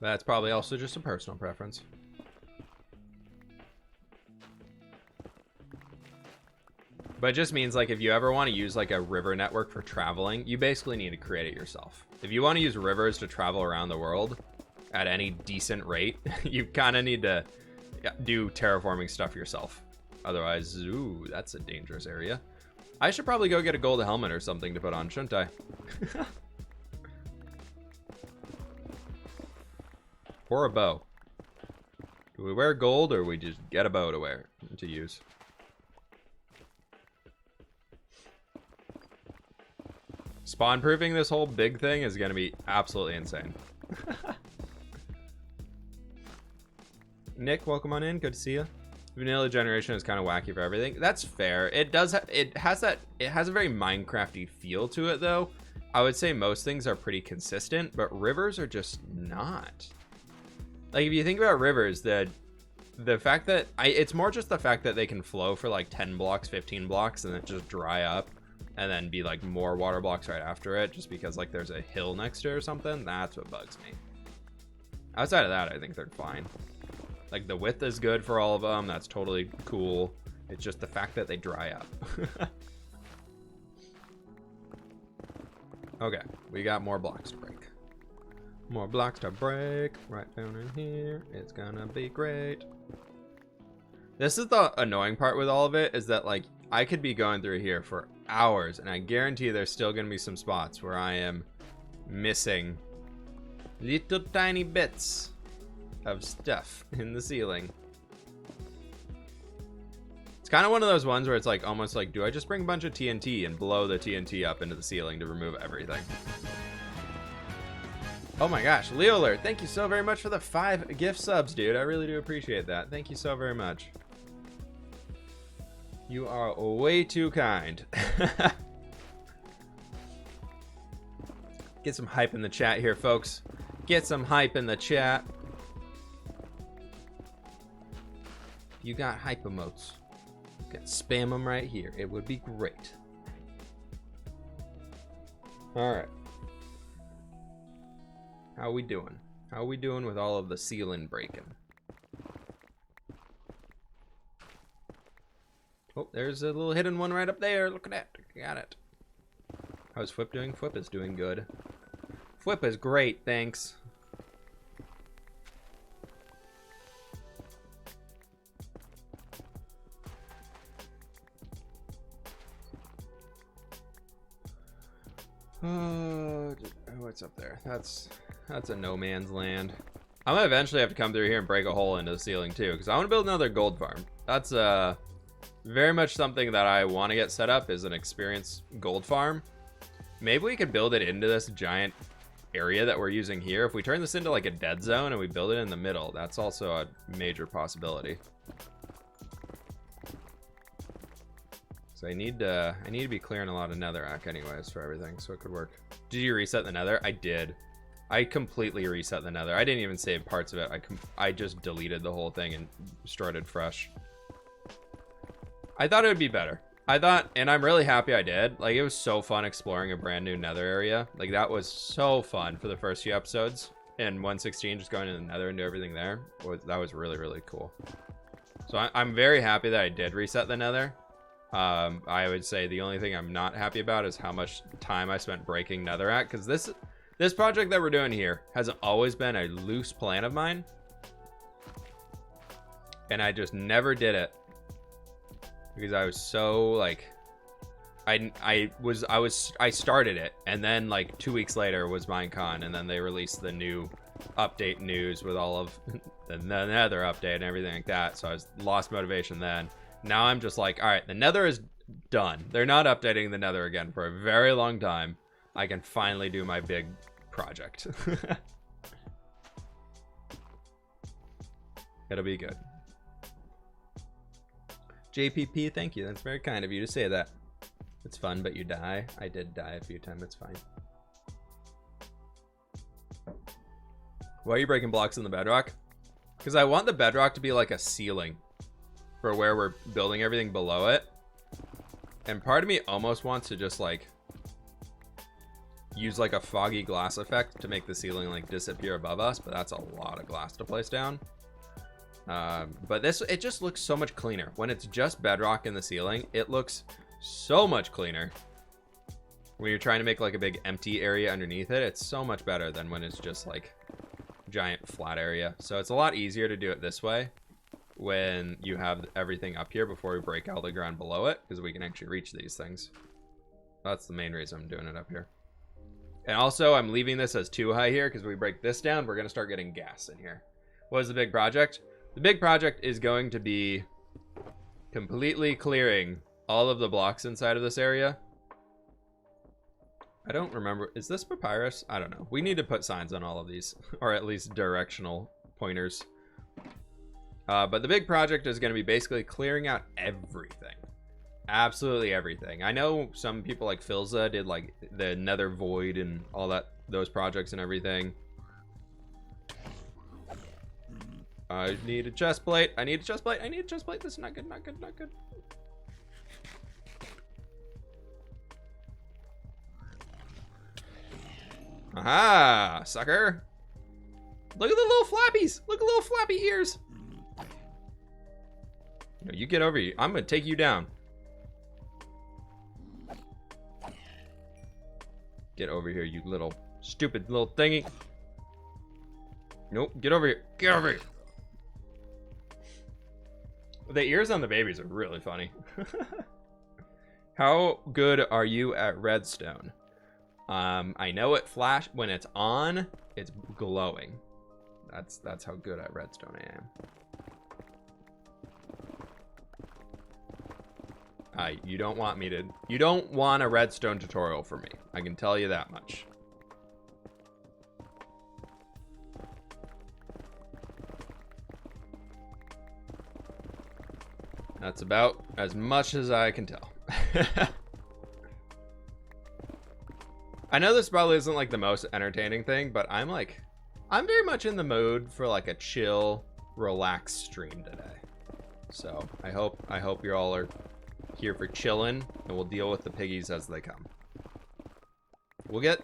That's probably also just a personal preference. But it just means like if you ever want to use like a river network for traveling, you basically need to create it yourself. If you want to use rivers to travel around the world at any decent rate, you kind of need to do terraforming stuff yourself. Otherwise, ooh, that's a dangerous area. I should probably go get a gold helmet or something to put on, shouldn't I? Or a bow. Do we wear gold or we just get a bow to wear, to use? Spawn proofing this whole big thing is going to be absolutely insane. Nick, welcome on in. Good to see you. Vanilla generation is kind of wacky for everything. That's fair. It does. It has a very Minecrafty feel to it, though. I would say most things are pretty consistent, but rivers are just not. Like if you think about rivers, the fact that it's more just the fact that they can flow for like 10 blocks, 15 blocks, and then just dry up, and then be like more water blocks right after it, just because like there's a hill next to it or something. That's what bugs me. Outside of that, I think they're fine. Like the width is good for all of them. That's totally cool. It's just the fact that they dry up. Okay, we got more blocks to break. More blocks to break right down in here. It's gonna be great. This is the annoying part with all of it, is that like I could be going through here for hours and I guarantee there's still gonna be some spots where I am missing little tiny bits of stuff in the ceiling. It's kind of one of those ones where it's like almost like, do I just bring a bunch of TNT and blow the TNT up into the ceiling to remove everything? Oh my gosh, Leo Alert, thank you so very much for the 5 gift subs, dude. I really do appreciate that. Thank you so very much. You are way too kind. Get some hype in the chat here, folks. Get some hype in the chat. You got hype emotes. You can spam them right here. It would be great. All right. How we doing? How we doing with all of the ceiling breaking? Oh, there's a little hidden one right up there. Look at that. Got it. How's fWhip doing? fWhip is doing good. fWhip is great, thanks. What's up there? That's a no man's land. I'm gonna eventually have to come through here and break a hole into the ceiling too, because I want to build another gold farm. That's very much something that I want to get set up, is an experienced gold farm. Maybe we could build it into this giant area that we're using here. If we turn this into like a dead zone and we build it in the middle, that's also a major possibility. So I need to be clearing a lot of netherrack anyways for everything, so it could work. Did you reset the nether? I did. I completely reset the nether. I didn't even save parts of it. I just deleted the whole thing and started fresh. I thought it would be better. I thought, and I'm really happy I did. Like, it was so fun exploring a brand new nether area. Like, that was so fun for the first few episodes. And 1.16, just going to the nether and do everything there. That was really, really cool. So I'm very happy that I did reset the nether. I would say the only thing I'm not happy about is how much time I spent breaking netherrack, because this project that we're doing here has always been a loose plan of mine, and I just never did it because I was so like, I started it, and then like 2 weeks later was Minecon, and then they released the new update news with all of the nether update and everything like that, so I lost motivation then. Now I'm just like, all right, the nether is done. They're not updating the nether again for a very long time. I can finally do my big project. It'll be good. JPP, thank you. That's very kind of you to say that. It's fun, but you die. I did die a few times. It's fine. Why are you breaking blocks in the bedrock? Because I want the bedrock to be like a ceiling for where we're building everything below it. And part of me almost wants to just like use like a foggy glass effect to make the ceiling like disappear above us, but that's a lot of glass to place down. But it just looks so much cleaner when it's just bedrock in the ceiling. It looks so much cleaner when you're trying to make like a big empty area underneath it. It's so much better than when it's just like giant flat area. So it's a lot easier to do it this way when you have everything up here before we break out the ground below it, because we can actually reach these things. That's the main reason I'm doing it up here. And also I'm leaving this as too high here, because we break this down, we're going to start getting gas in here. What is the big project? The big project is going to be completely clearing all of the blocks inside of this area. I don't remember. Is this papyrus? I don't know. We need to put signs on all of these, or at least directional pointers. But the big project is going to be basically clearing out everything. Absolutely everything. I know some people like Filza did like the Nether Void and all that, those projects and everything. I need a chest plate. I need a chest plate. I need a chest plate. This is not good, not good, not good. Aha, sucker. Look at the little flappies. Look at the little flappy ears. No, you get over here. I'm going to take you down. Get over here, you little stupid little thingy. Nope, get over here. Get over here. The ears on the babies are really funny. How good are you at redstone? I know it flash when it's on, it's glowing. That's how good at redstone I am. You don't want a redstone tutorial from me. I can tell you that much. That's about as much as I can tell. I know this probably isn't like the most entertaining thing, but I'm very much in the mood for like a chill, relaxed stream today. So I hope you all are here for chilling, and we'll deal with the piggies as they come.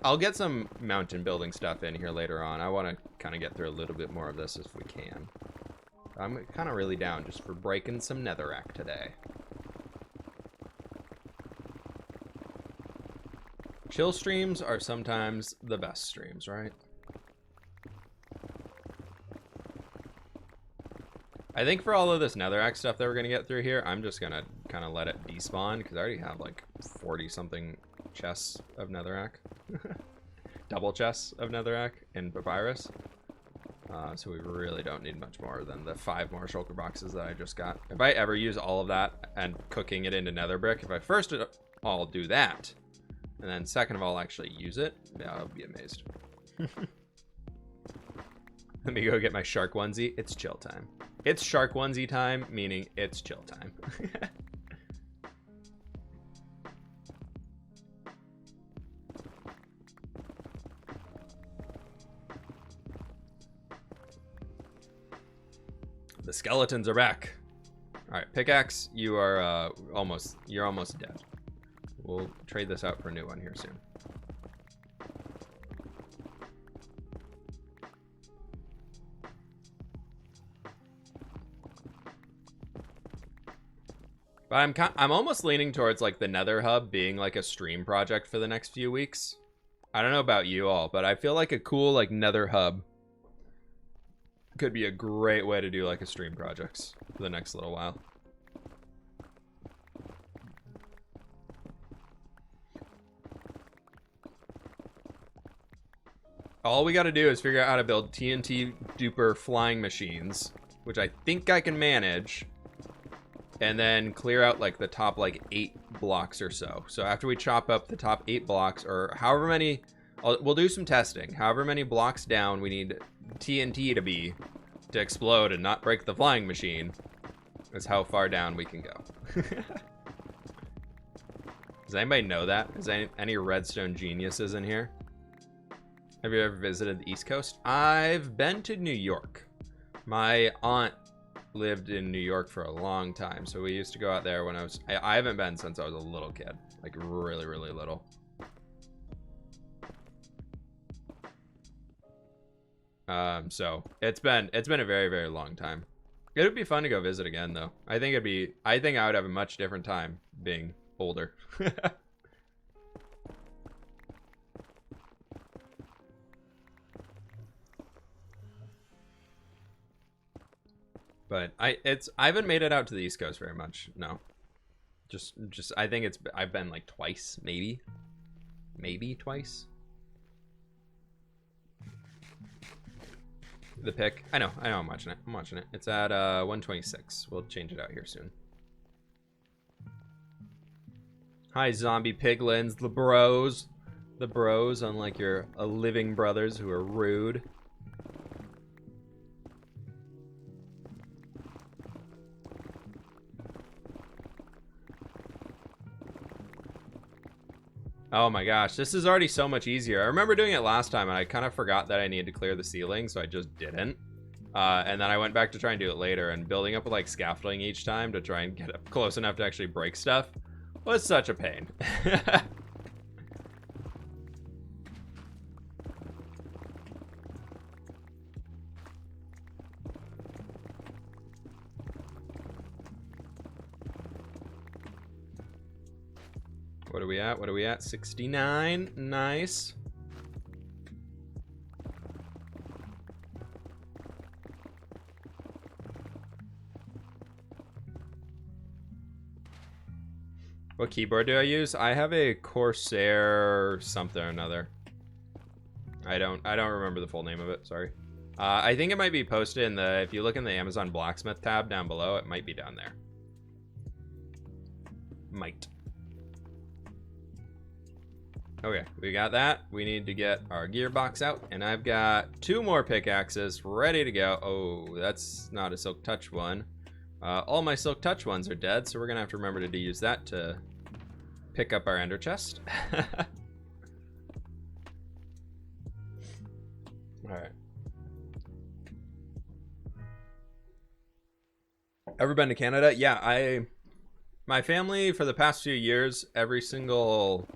I'll get some mountain building stuff in here later on. I want to kind of get through a little bit more of this if we can. I'm kind of really down just for breaking some netherrack today. Chill streams are sometimes the best streams, right? I think for all of this netherrack stuff that we're gonna get through here, I'm just gonna kind of let it despawn because I already have like 40 something chests of netherrack. Double chests of netherrack and papyrus. So we really don't need much more than the 5 more shulker boxes that I just got. If I ever use all of that and cooking it into nether brick, if I first of all do that, and then second of all actually use it, yeah, I'll be amazed. Let me go get my shark onesie. It's chill time. It's shark onesie time, meaning it's chill time. The skeletons are back. All right, pickaxe, you are you're almost dead. We'll trade this out for a new one here soon. But I'm almost leaning towards like the Nether Hub being like a stream project for the next few weeks. I don't know about you all, but I feel like a cool like Nether Hub could be a great way to do like a stream projects for the next little while. All we got to do is figure out how to build TNT duper flying machines, which I think I can manage. And then clear out like the top like 8 blocks or so. So after we chop up the top 8 blocks or however many, we'll do some testing. However many blocks down we need TNT to be to explode and not break the flying machine is how far down we can go. Does anybody know that? Is any redstone geniuses in here? Have you ever visited the East Coast? I've been to New York. My aunt lived in New York for a long time, so we used to go out there when I haven't been since I was a little kid, like really little. So it's been a very long time. It would be fun to go visit again though. I think I would have a much different time being older. But I haven't made it out to the East Coast very much. No, just I think I've been like twice, maybe twice. The pick, I know I'm watching it. It's at 126. We'll change it out here soon. Hi zombie piglins, the bros, unlike your living brothers who are rude. Oh my gosh, this is already so much easier. I remember doing it last time and I kind of forgot that I needed to clear the ceiling, so I just didn't. And then I went back to try and do it later, and building up with like scaffolding each time to try and get up close enough to actually break stuff was such a pain. What are we at? 69. Nice. What keyboard do I use? I have a Corsair something or another. I don't remember the full name of it, sorry. I think it might be posted in the, if you look in the Amazon Blacksmith tab down below, it might be down there. Might. Okay, we got that. We need to get our gearbox out, and I've got 2 more pickaxes ready to go. Oh, that's not a Silk Touch one. All my Silk Touch ones are dead, so we're gonna have to remember to use that to pick up our ender chest. All right. Ever been to Canada? Yeah, my family for the past few years, every single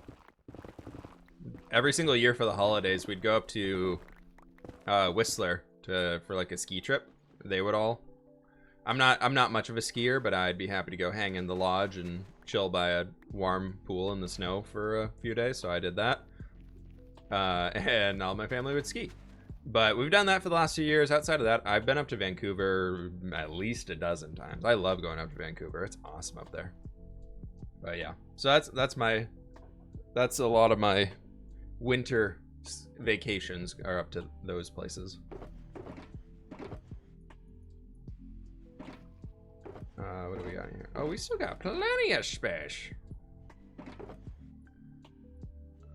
year for the holidays, we'd go up to Whistler for like a ski trip. They would all. I'm not much of a skier, but I'd be happy to go hang in the lodge and chill by a warm pool in the snow for a few days, so I did that. And all my family would ski. But we've done that for the last 2 years. Outside of that, I've been up to Vancouver at least a dozen times. I love going up to Vancouver. It's awesome up there. But yeah, so that's a lot of my winter vacations are up to those places. What do we got here? Oh, we still got plenty of space.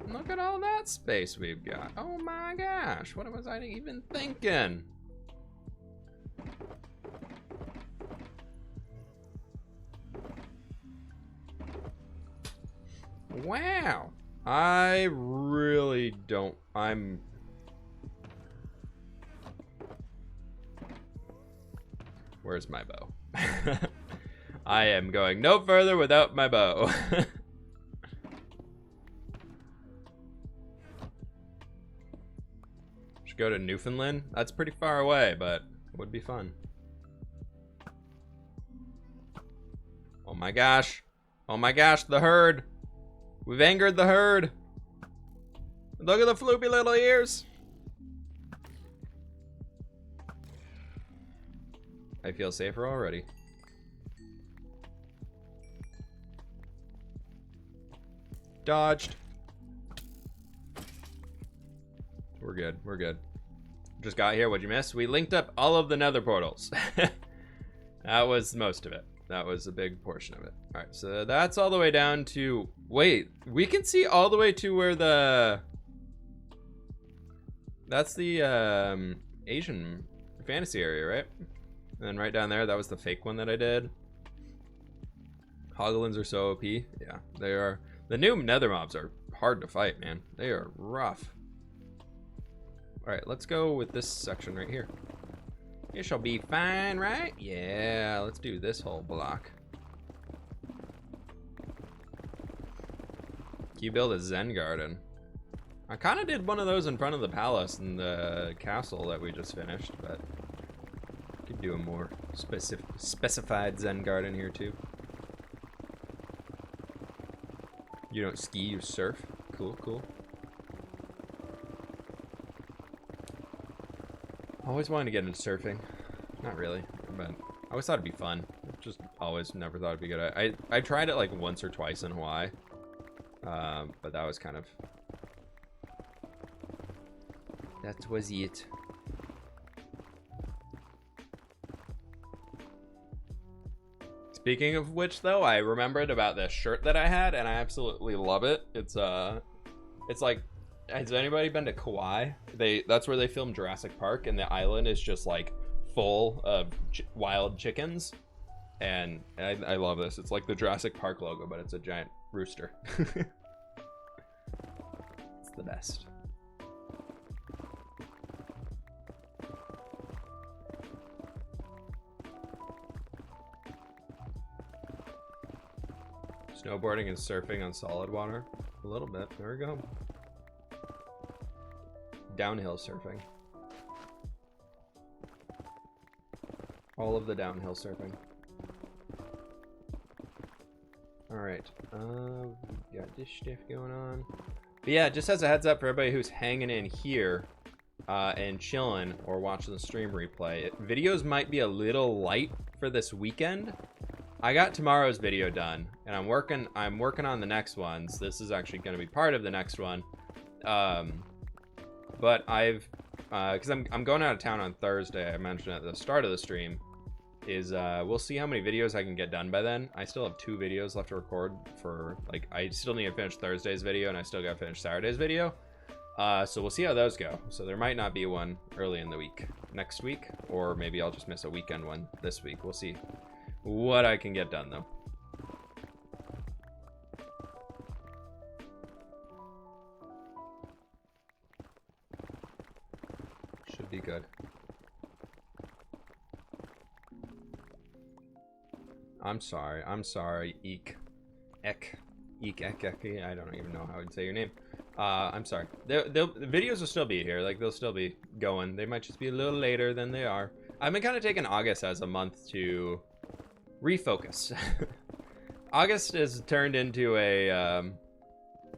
Look at all that space we've got. Oh my gosh, what was I even thinking? Wow. I really don't. Where's my bow? I am going no further without my bow. Should go to Newfoundland. That's pretty far away, but it would be fun. Oh my gosh. Oh my gosh, the herd. We've angered the herd. Look at the floopy little ears. I feel safer already. Dodged. We're good. We're good. Just got here. What'd you miss? We linked up all of the nether portals. That was most of it. That was a big portion of it. All right, so that's all the way down to... Wait, we can see all the way to where the... That's the Asian fantasy area, right? And then right down there, that was the fake one that I did. Hoglins are so OP. Yeah, they are. The new nether mobs are hard to fight, man. They are rough. All right, let's go with this section right here. It shall be fine, right? Yeah, let's do this whole block. Can you build a Zen garden? I kind of did one of those in front of the palace and the castle that we just finished, but could do a more specified Zen garden here too. You don't ski, you surf. Cool, cool. Always wanted to get into surfing. Not really, but I always thought it'd be fun. Just always never thought it'd be good. I tried it like once or twice in Hawaii, but that was kind of... That was it. Speaking of which, though, I remembered about this shirt that I had, and I absolutely love it. It's like, has anybody been to Kauai? That's where they filmed Jurassic Park, and the island is just like full of wild chickens, and I love this. It's like the Jurassic Park logo, but it's a giant rooster. It's the best. Snowboarding and surfing on solid water. A little bit. There we go. Downhill surfing. All of the downhill surfing. Alright. Got this stuff going on. But yeah, just as a heads up for everybody who's hanging in here and chilling or watching the stream replay, videos might be a little light for this weekend. I got tomorrow's video done, and I'm working on the next ones. This is actually going to be part of the next one. But because I'm going out of town on Thursday, I mentioned at the start of the stream, we'll see how many videos I can get done by then. I still have 2 videos left to record for, like, I still need to finish Thursday's video, and I still got to finish Saturday's video. So we'll see how those go. So there might not be one early in the week next week, or maybe I'll just miss a weekend one this week. We'll see what I can get done, though. Should be good. I'm sorry, Eek. Ek. Eek, ek, ek. I don't even know how I'd say your name. I'm sorry. The videos will still be here. Like, they'll still be going. They might just be a little later than they are. I've been kind of taking August as a month to refocus. August has turned into a,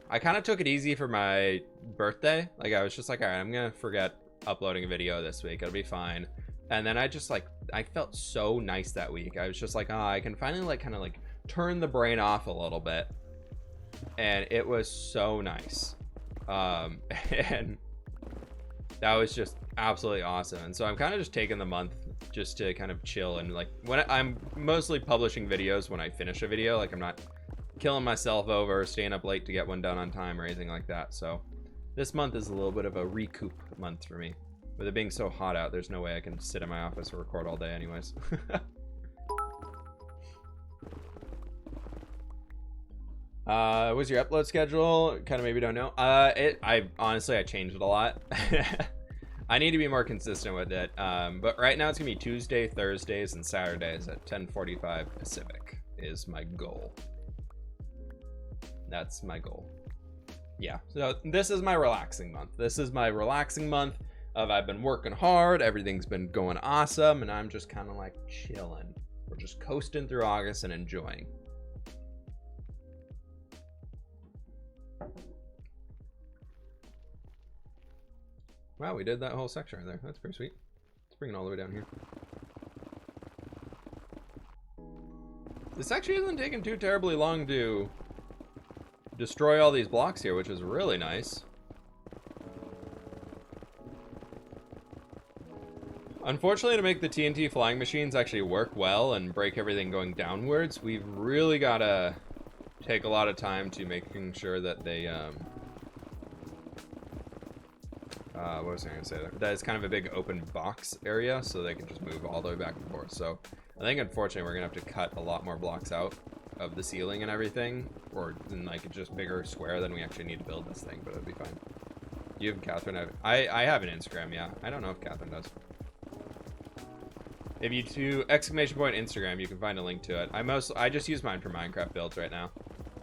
I kind of took it easy for my birthday. Like, I was just like, all right, I'm gonna forget uploading a video this week. It'll be fine. And then I just like, I felt so nice that week. I was just like, oh, I can finally like kind of like turn the brain off a little bit. And it was so nice. And that was just absolutely awesome. And so I'm kind of just taking the month just to kind of chill. And like, when I'm mostly publishing videos when I finish a video, like I'm not killing myself over staying up late to get one done on time or anything like that. So this month is a little bit of a recoup month for me. With it being so hot out, there's no way I can sit in my office and record all day anyways. What's your upload schedule? Kind of maybe don't know. I honestly changed it a lot. I need to be more consistent with it. But right now it's gonna be Tuesday, Thursdays, and Saturdays at 10:45 Pacific is my goal. That's my goal. Yeah, so this is my relaxing month. This is my relaxing month of I've been working hard, everything's been going awesome, and I'm just kind of like chilling. We're just coasting through August and enjoying. Wow, we did that whole section right there. That's pretty sweet. Let's bring it all the way down here. This actually isn't taking too terribly long to destroy all these blocks here, which is really nice. Unfortunately, to make the TNT flying machines actually work well and break everything going downwards, we've really got to take a lot of time to making sure that they, what was I going to say there? That is kind of a big open box area, so they can just move all the way back and forth. So I think, unfortunately, we're going to have to cut a lot more blocks out of the ceiling and everything, or in like a just bigger square than we actually need to build this thing, but it'll be fine. You have Catherine? I have an Instagram, yeah. I don't know if Catherine does. If you do !Instagram, you can find a link to it. I just use mine for Minecraft builds right now.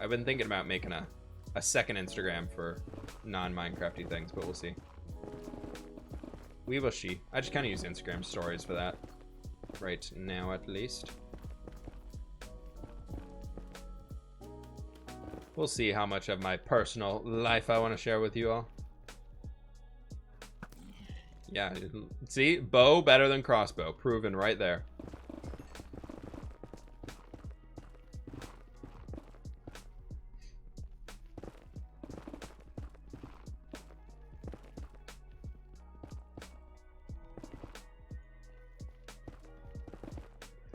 I've been thinking about making a second Instagram for non-Minecrafty things, but we'll see. We will see. I just kind of use Instagram stories for that. Right now, at least. We'll see how much of my personal life I want to share with you all. Yeah, see? Bow better than crossbow. Proven right there.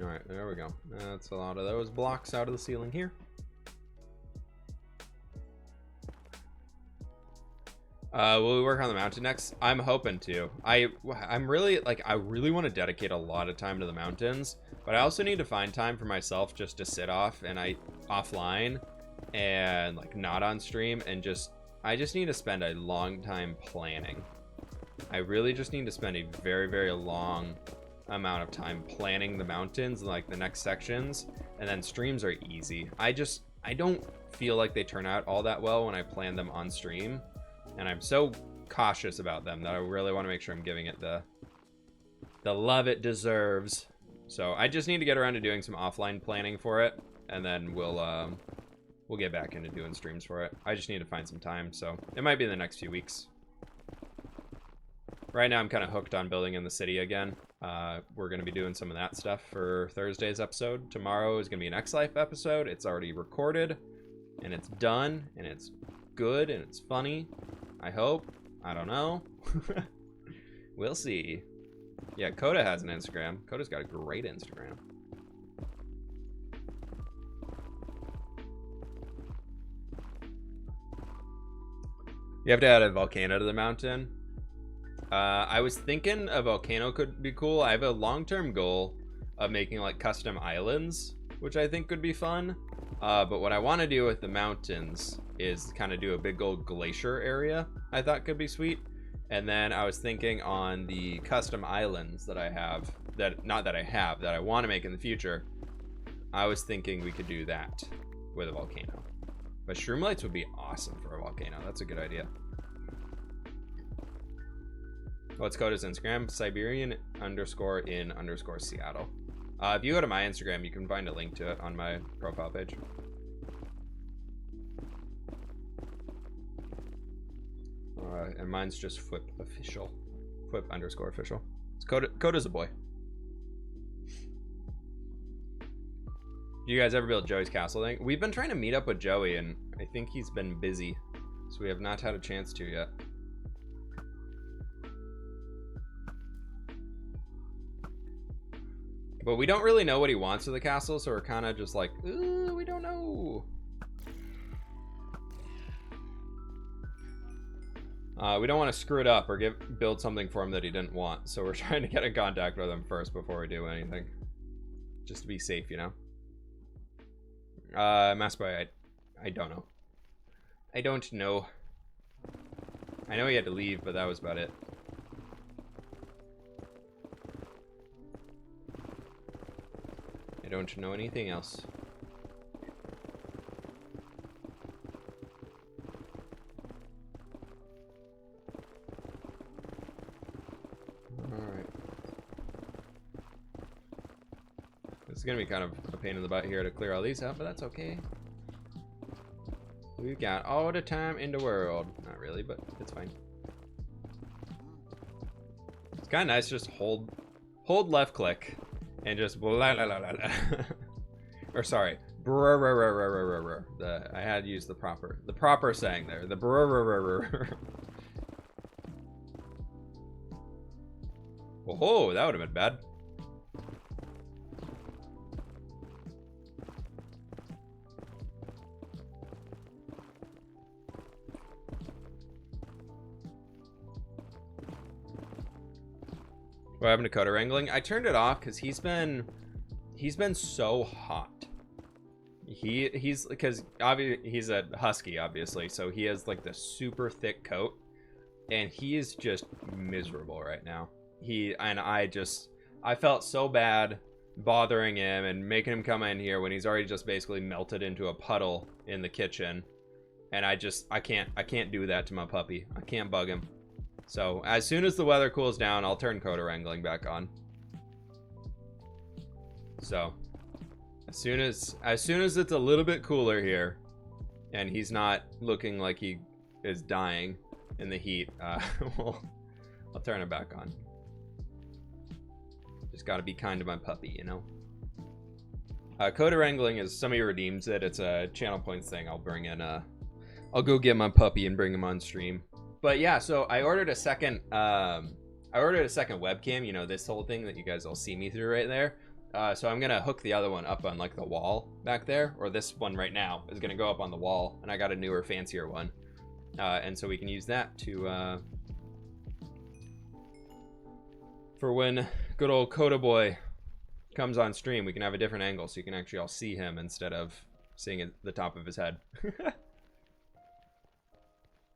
Alright, there we go. That's a lot of those blocks out of the ceiling here. Will we work on the mountain next? I'm hoping to. I'm really, like, I really want to dedicate a lot of time to the mountains, but I also need to find time for myself just to sit offline and like not on stream and I just need to spend a long time planning. I really just need to spend a very, very long amount of time planning the mountains and like the next sections, and then streams are easy. I don't feel like they turn out all that well when I plan them on stream. And I'm so cautious about them that I really want to make sure I'm giving it the love it deserves. So I just need to get around to doing some offline planning for it, and then we'll get back into doing streams for it. I just need to find some time, so it might be in the next few weeks. Right now I'm kind of hooked on building in the city again. We're going to be doing some of that stuff for Thursday's episode. Tomorrow is going to be an X-Life episode. It's already recorded, and it's done, and it's good, and it's funny. I hope. I don't know. We'll see. Yeah, Coda has an Instagram. Coda's got a great Instagram. You have to add a volcano to the mountain. I was thinking a volcano could be cool. I have a long-term goal of making like custom islands, which I think could be fun. But what I want to do with the mountains is kind of do a big old glacier area. I thought could be sweet. And then I was thinking on the custom islands that I have, that I want to make in the future. I was thinking we could do that with a volcano. But shroomlights would be awesome for a volcano. That's a good idea. What's Coda's Instagram? Siberian_in_Seattle. If you go to my Instagram, you can find a link to it on my profile page. and mine's just fWhip official. fWhip underscore official. It's Coda's a boy. Do you guys ever build Joey's castle thing? We've been trying to meet up with Joey, and I think he's been busy, so we have not had a chance to yet. But we don't really know what he wants with the castle, so we're kind of just like, ooh, we don't know. We don't want to screw it up or build something for him that he didn't want, so we're trying to get in contact with him first before we do anything. Just to be safe, you know? Mass Boy, I don't know. I don't know. I know he had to leave, but that was about it. I don't know anything else. Alright. This is gonna be kind of a pain in the butt here to clear all these out, but that's okay. We've got all the time in the world. Not really, but it's fine. It's kind of nice just hold left click and just blah, blah, blah, blah, blah. Or sorry, brr, brr, brr, brr, brr, brr. I had to use the proper saying there. The brr, brr, brr, brr. Oh, that would have been bad. What happened to Coda wrangling? I turned it off because he's been so hot. He's because obviously he's a husky, obviously, so he has like the super thick coat, and he is just miserable right now. I felt so bad bothering him and making him come in here when he's already just basically melted into a puddle in the kitchen, and I can't do that to my puppy. I can't bug him. So as soon as the weather cools down, I'll turn Coda wrangling back on. So as soon as it's a little bit cooler here and he's not looking like he is dying in the heat, I'll turn it back on. Just got to be kind to my puppy, you know. Coda wrangling is, somebody redeems it. It's a channel points thing. I'll bring in I'll go get my puppy and bring him on stream. But yeah, so I ordered a second webcam, you know, this whole thing that you guys all see me through right there. So I'm gonna hook the other one up on like the wall back there, or this one right now is gonna go up on the wall, and I got a newer, fancier one. And so we can use that to for when good old Coda boy comes on stream, we can have a different angle so you can actually all see him instead of seeing the top of his head.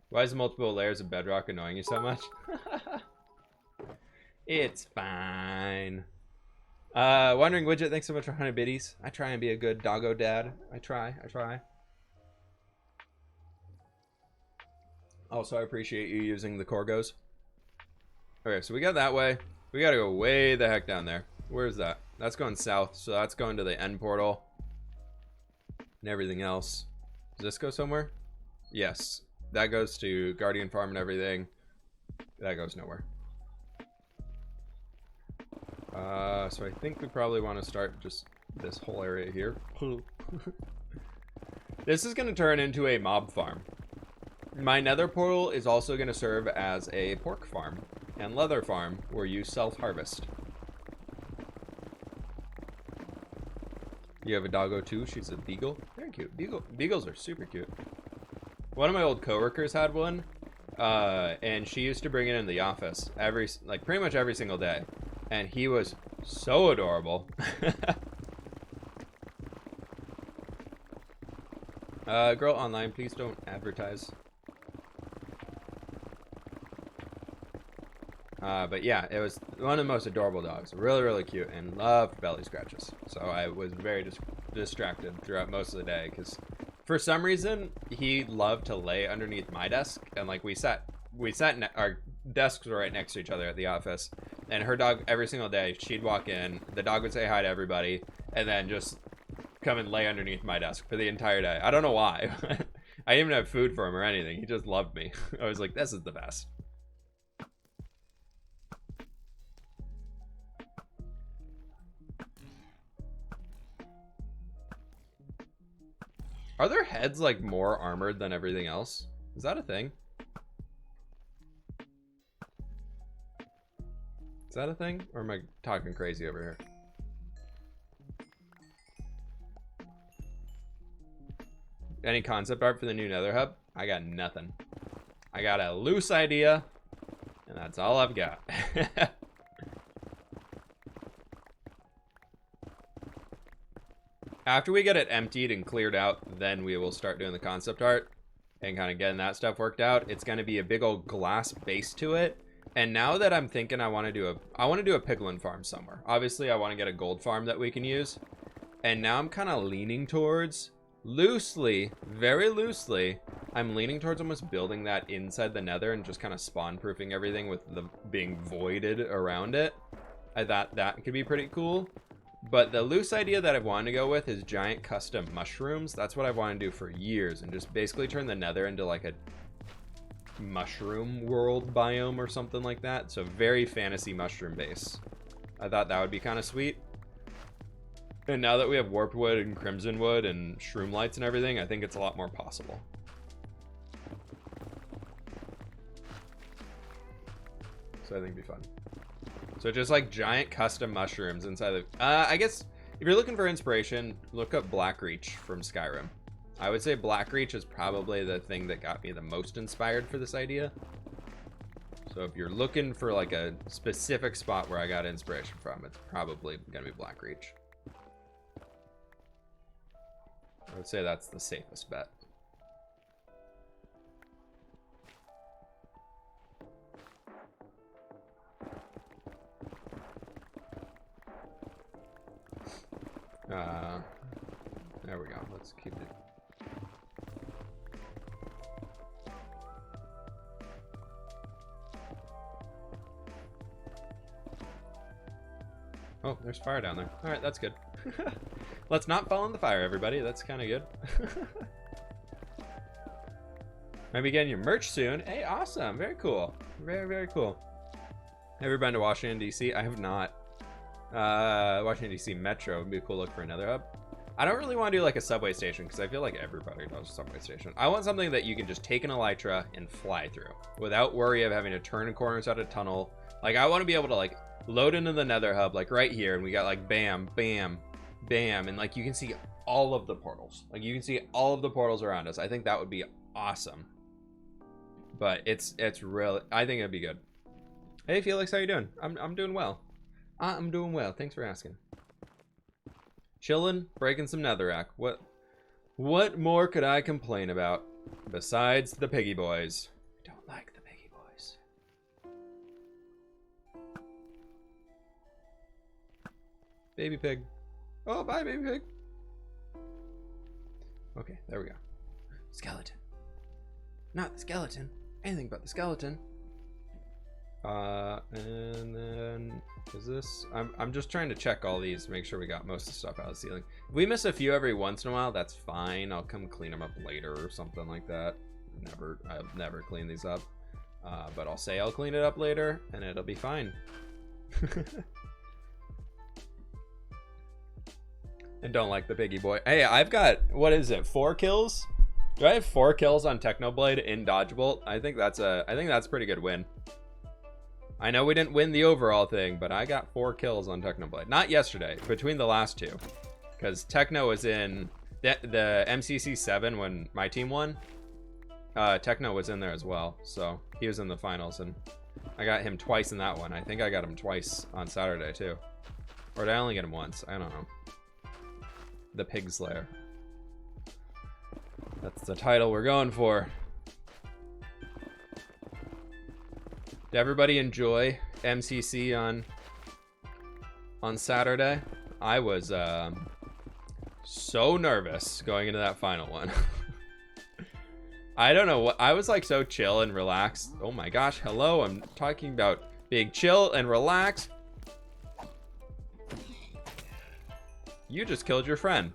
Why is the multiple layers of bedrock annoying you so much? It's fine. Wandering Widget, thanks so much for 100 biddies. I try and be a good doggo dad. I try. Also, I appreciate you using the Corgos. Okay, so we got that way. We gotta go way the heck down there. Where's that? That's going south, so that's going to the end portal. And everything else. Does this go somewhere? Yes. That goes to Guardian Farm and everything. That goes nowhere. So I think we probably want to start just this whole area here. This is going to turn into a mob farm. My nether portal is also going to serve as a pork farm and leather farm where you self-harvest. You have a doggo too. She's a beagle. Very cute. Beagles are super cute. One of my old coworkers had one, and she used to bring it in the office pretty much every single day, and he was so adorable. Girl online, please don't advertise. But yeah, it was one of the most adorable dogs. Really, really cute, and loved belly scratches. So I was very distracted throughout most of the day because for some reason he loved to lay underneath my desk, and like our desks were right next to each other at the office, and her dog every single day she'd walk in, the dog would say hi to everybody, and then just come and lay underneath my desk for the entire day. I don't know why. I didn't even have food for him or anything. He just loved me. I was like, this is the best. Are their heads like more armored than everything else? Is that a thing? Is that a thing? Or am I talking crazy over here? Any concept art for the new Nether Hub? I got nothing. I got a loose idea, and that's all I've got. After we get it emptied and cleared out, then we will start doing the concept art and kind of getting that stuff worked out. It's going to be a big old glass base to it. And now that I'm thinking I want to do a piglin farm somewhere. Obviously, I want to get a gold farm that we can use. And now I'm kind of leaning towards, loosely, very loosely, I'm leaning towards almost building that inside the nether and just kind of spawn proofing everything with the being voided around it. I thought that could be pretty cool. But the loose idea that I've wanted to go with is giant custom mushrooms. That's what I've wanted to do for years, and just basically turn the nether into like a mushroom world biome or something like that. So very fantasy mushroom base. I thought that would be kind of sweet. And now that we have warped wood and crimson wood and shroom lights and everything, I think it's a lot more possible. So I think it'd be fun. So just like giant custom mushrooms inside the... I guess if you're looking for inspiration, look up Blackreach from Skyrim. I would say Blackreach is probably the thing that got me the most inspired for this idea. So if you're looking for like a specific spot where I got inspiration from, it's probably going to be Blackreach. I would say that's the safest bet. There we go. Let's keep it. Oh, there's fire down there. All right, that's good. Let's not fall in the fire, everybody. That's kind of good. Maybe getting your merch soon. Hey, awesome. Very cool. Very, very cool. Ever been to Washington, D.C.? I have not. Washington, D.C. Metro would be a cool look for another hub. I don't really want to do like a subway station because I feel like everybody does a subway station. I want something that you can just take an elytra and fly through without worry of having to turn corners out of tunnel. Like I want to be able to like load into the Nether Hub like right here, and we got like bam, bam, bam, and like you can see all of the portals. Like you can see all of the portals around us. I think that would be awesome. But it's really, I think it'd be good. Hey Felix, how you doing? I'm doing well. I'm doing well. Thanks for asking. Chilling, breaking some netherrack. What more could I complain about besides the piggy boys? I don't like the piggy boys. Baby pig. Oh, bye, baby pig. Okay, there we go. Skeleton. Not the skeleton. Anything but the skeleton. And then is this? I'm just trying to check all these, make sure we got most of the stuff out of the ceiling. If we miss a few every once in a while, that's fine. I'll come clean them up later or something like that. I've never cleaned these up, but I'll say I'll clean it up later, and it'll be fine. And don't like the piggy boy. Hey, I've got, what is it, 4 kills? Do I have 4 kills on Technoblade in Dodgebolt? I think that's a pretty good win. I know we didn't win the overall thing, but I got 4 kills on Technoblade. Not yesterday, between the last 2. Because Techno was in the MCC 7 when my team won. Techno was in there as well, so he was in the finals, and I got him twice in that one. I think I got him twice on Saturday too. Or did I only get him once? I don't know. The Pig Slayer. That's the title we're going for. Did everybody enjoy MCC on Saturday? I was so nervous going into that final one. I don't know what, I was like so chill and relaxed. Oh my gosh, hello, I'm talking about being chill and relaxed. You just killed your friend.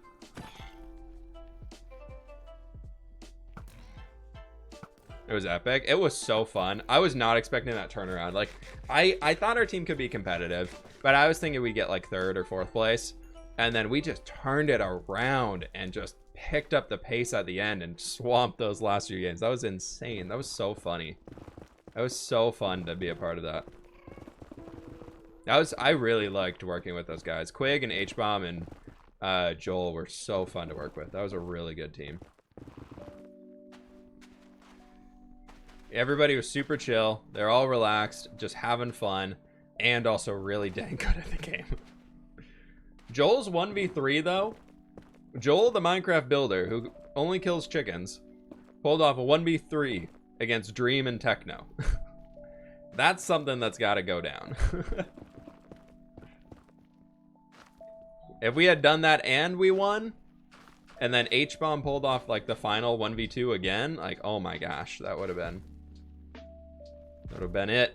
It was epic. It was so fun. I was not expecting that turnaround. Like, I thought our team could be competitive, but I was thinking we'd get like 3rd or 4th place. And then we just turned it around and just picked up the pace at the end and swamped those last few games. That was insane. That was so funny. That was so fun to be a part of that. I really liked working with those guys. Quig and H-Bomb and Joel were so fun to work with. That was a really good team. Everybody was super chill. They're all relaxed, just having fun, and also really dang good at the game. Joel's 1v3 though. Joel, the Minecraft builder who only kills chickens, pulled off a 1v3 against Dream and Techno. That's something that's got to go down. If we had done that and we won, and then H-Bomb pulled off like the final 1v2 again, like, oh my gosh, that would have been it.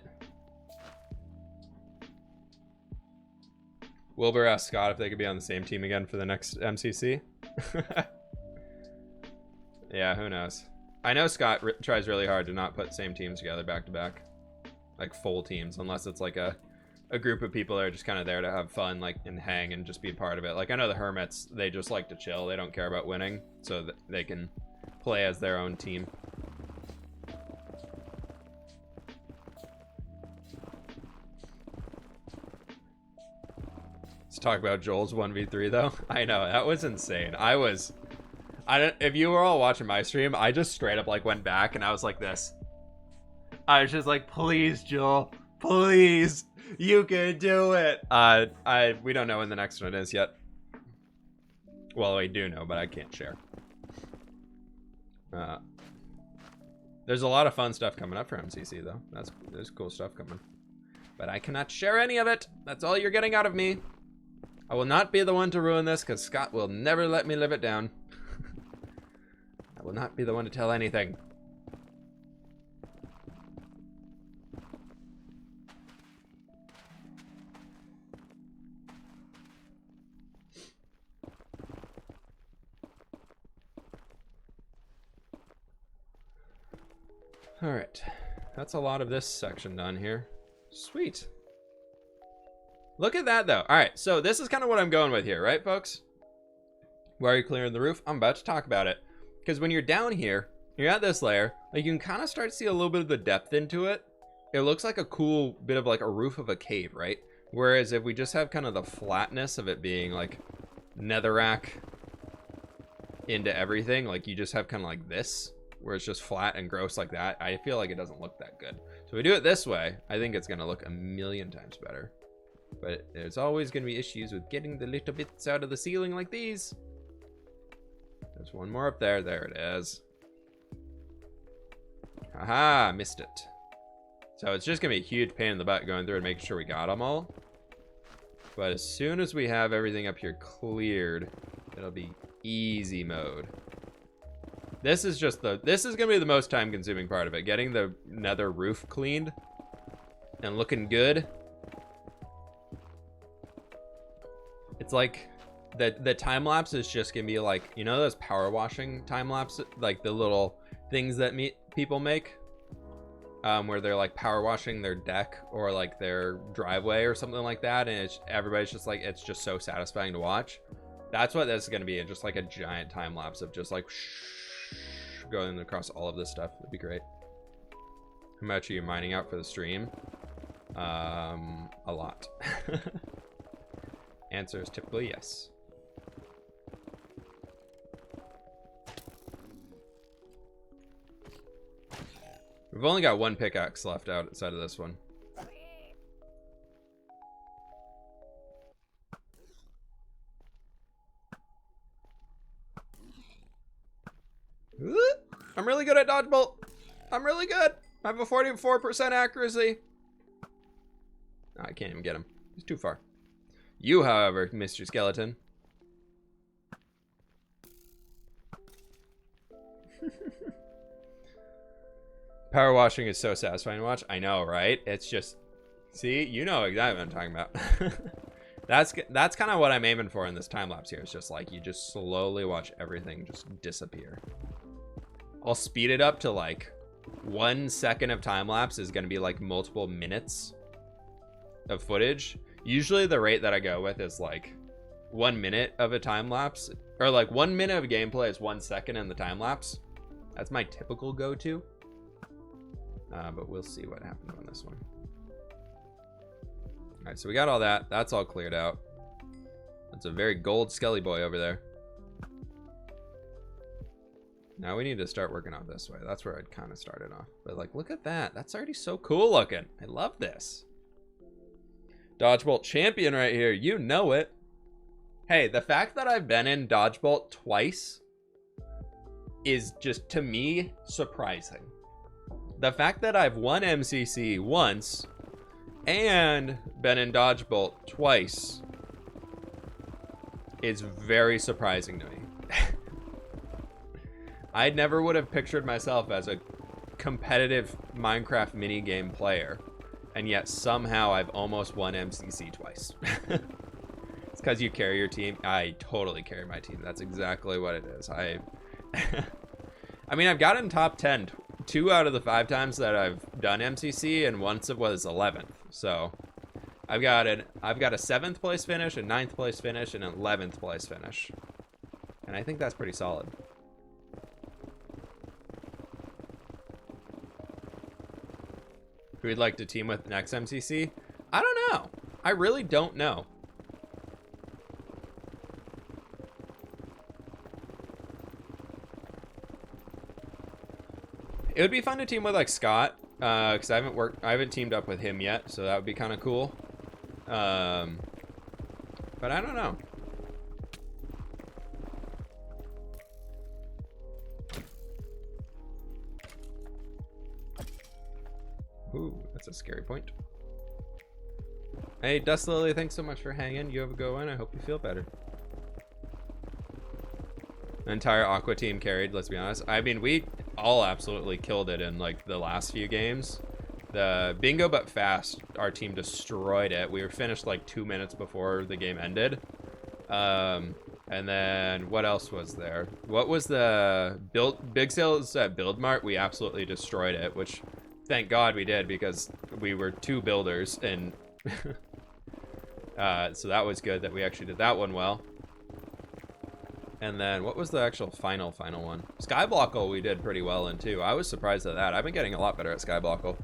Wilbur asked Scott if they could be on the same team again for the next MCC. Yeah, who knows? I know Scott tries really hard to not put same teams together back to back, like full teams, unless it's like a group of people that are just kind of there to have fun, like, and hang and just be part of it. Like, I know the Hermits, they just like to chill. They don't care about winning, so that they can play as their own team. Let's talk about Joel's 1v3 though. I know, that was insane. If you were all watching my stream, I just straight up like went back and I was like this. I was just like, please, Joel, please, you can do it. We don't know when the next one is yet. Well, we do know, but I can't share. There's a lot of fun stuff coming up for MCC though. There's cool stuff coming, but I cannot share any of it. That's all you're getting out of me. I will not be the one to ruin this because Scott will never let me live it down. I will not be the one to tell anything. All right, that's a lot of this section done here. Sweet. Look at that though. All right, so this is kind of what I'm going with here, right, folks? Why are you clearing the roof? I'm about to talk about it. Because when you're down here, you're at this layer, like you can kind of start to see a little bit of the depth into it. It looks like a cool bit of like a roof of a cave, right? Whereas if we just have kind of the flatness of it being like netherrack into everything, like you just have kind of like this, where it's just flat and gross like that, I feel like it doesn't look that good. So if we do it this way, I think it's gonna look a million times better. But there's always gonna be issues with getting the little bits out of the ceiling like these. There's one more up there. There it is. Haha, missed it. So it's just gonna be a huge pain in the butt going through and making sure we got them all. But as soon as we have everything up here cleared, it'll be easy mode. This is gonna be the most time consuming part of it. Getting the nether roof cleaned and looking good. It's like the time lapse is just gonna be like, you know those power washing time lapse, like the little things that people make, where they're like power washing their deck or like their driveway or something like that, and everybody's just like, it's just so satisfying to watch. That's what this is gonna be, just like a giant time lapse of just like going across all of this stuff. It'd be great. How much are you mining out for the stream? A lot. Answer is typically yes. We've only got one pickaxe left outside of this one. I'm really good at dodge bolt. I'm really good. I have a 44% accuracy. Oh, I can't even get him. He's too far. You, however, Mr. Skeleton. Power washing is so satisfying to watch. I know, right? It's just, see, you know exactly what I'm talking about. That's kind of what I'm aiming for in this time lapse here. It's just like you just slowly watch everything just disappear. I'll speed it up to like 1 second of time lapse is going to be like multiple minutes of footage. Usually the rate that I go with is like 1 minute of a time lapse, or like 1 minute of gameplay is 1 second in the time lapse. That's my typical go-to. But we'll see what happens on this one. All right, so we got all that. That's all cleared out. That's a very gold skelly boy over there. Now we need to start working out this way. That's where I'd kind of started off. But like, look at that. That's already so cool looking. I love this. Dodgebolt champion right here. You know it. Hey, the fact that I've been in Dodgebolt twice is just, to me, surprising. The fact that I've won MCC once and been in Dodgebolt twice is very surprising to me. I never would have pictured myself as a competitive Minecraft minigame player, and yet somehow I've almost won MCC twice. It's because you carry your team. I totally carry my team. That's exactly what it is. I mean, I've gotten top 10 2 out of the 5 times that I've done MCC, and once it was 11th. So I've got a 7th place finish, a 9th place finish, and an 11th place finish, and I think that's pretty solid. Who we'd like to team with next MCC? I don't know. I really don't know. It would be fun to team with like Scott, because I haven't teamed up with him yet, so that would be kind of cool. But I don't know. Ooh, that's a scary point. Hey, Dust Lily, thanks so much for hanging. You have a good one. I hope you feel better. The entire Aqua team carried, let's be honest. I mean, we all absolutely killed it in like the last few games. The Bingo But Fast, our team destroyed it. We were finished like 2 minutes before the game ended. And then what else was there? What was the Big Sales at Build Mart? We absolutely destroyed it, which thank God we did, because we were 2 builders, and so that was good that we actually did that one well. And then what was the actual final one? Skyblockle we did pretty well in too. I was surprised at that. I've been getting a lot better at Skyblockle.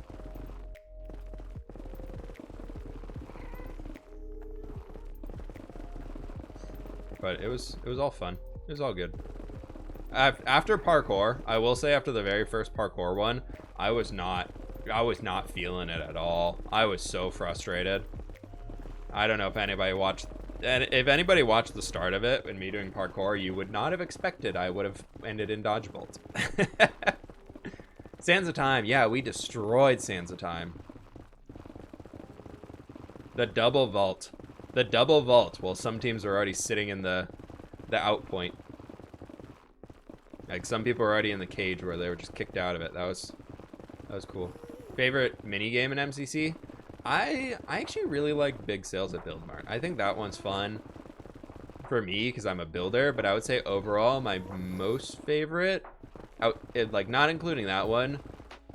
But it was all fun. It was all good. After parkour, I will say, after the very first parkour one, I was not feeling it at all. I was so frustrated. I don't know if anybody watched, and if anybody watched the start of it and me doing parkour, you would not have expected I would have ended in Dodgebolt. Sands of Time, yeah, we destroyed Sands of Time. The double vault. The double vault. Well, some teams are already sitting in the out point. Like, some people were already in the cage where they were just kicked out of it. That was cool. Favorite mini game in MCC? I actually really like Big Sales at Build Mart. I think that one's fun for me because I'm a builder, but I would say overall my most favorite, like not including that one,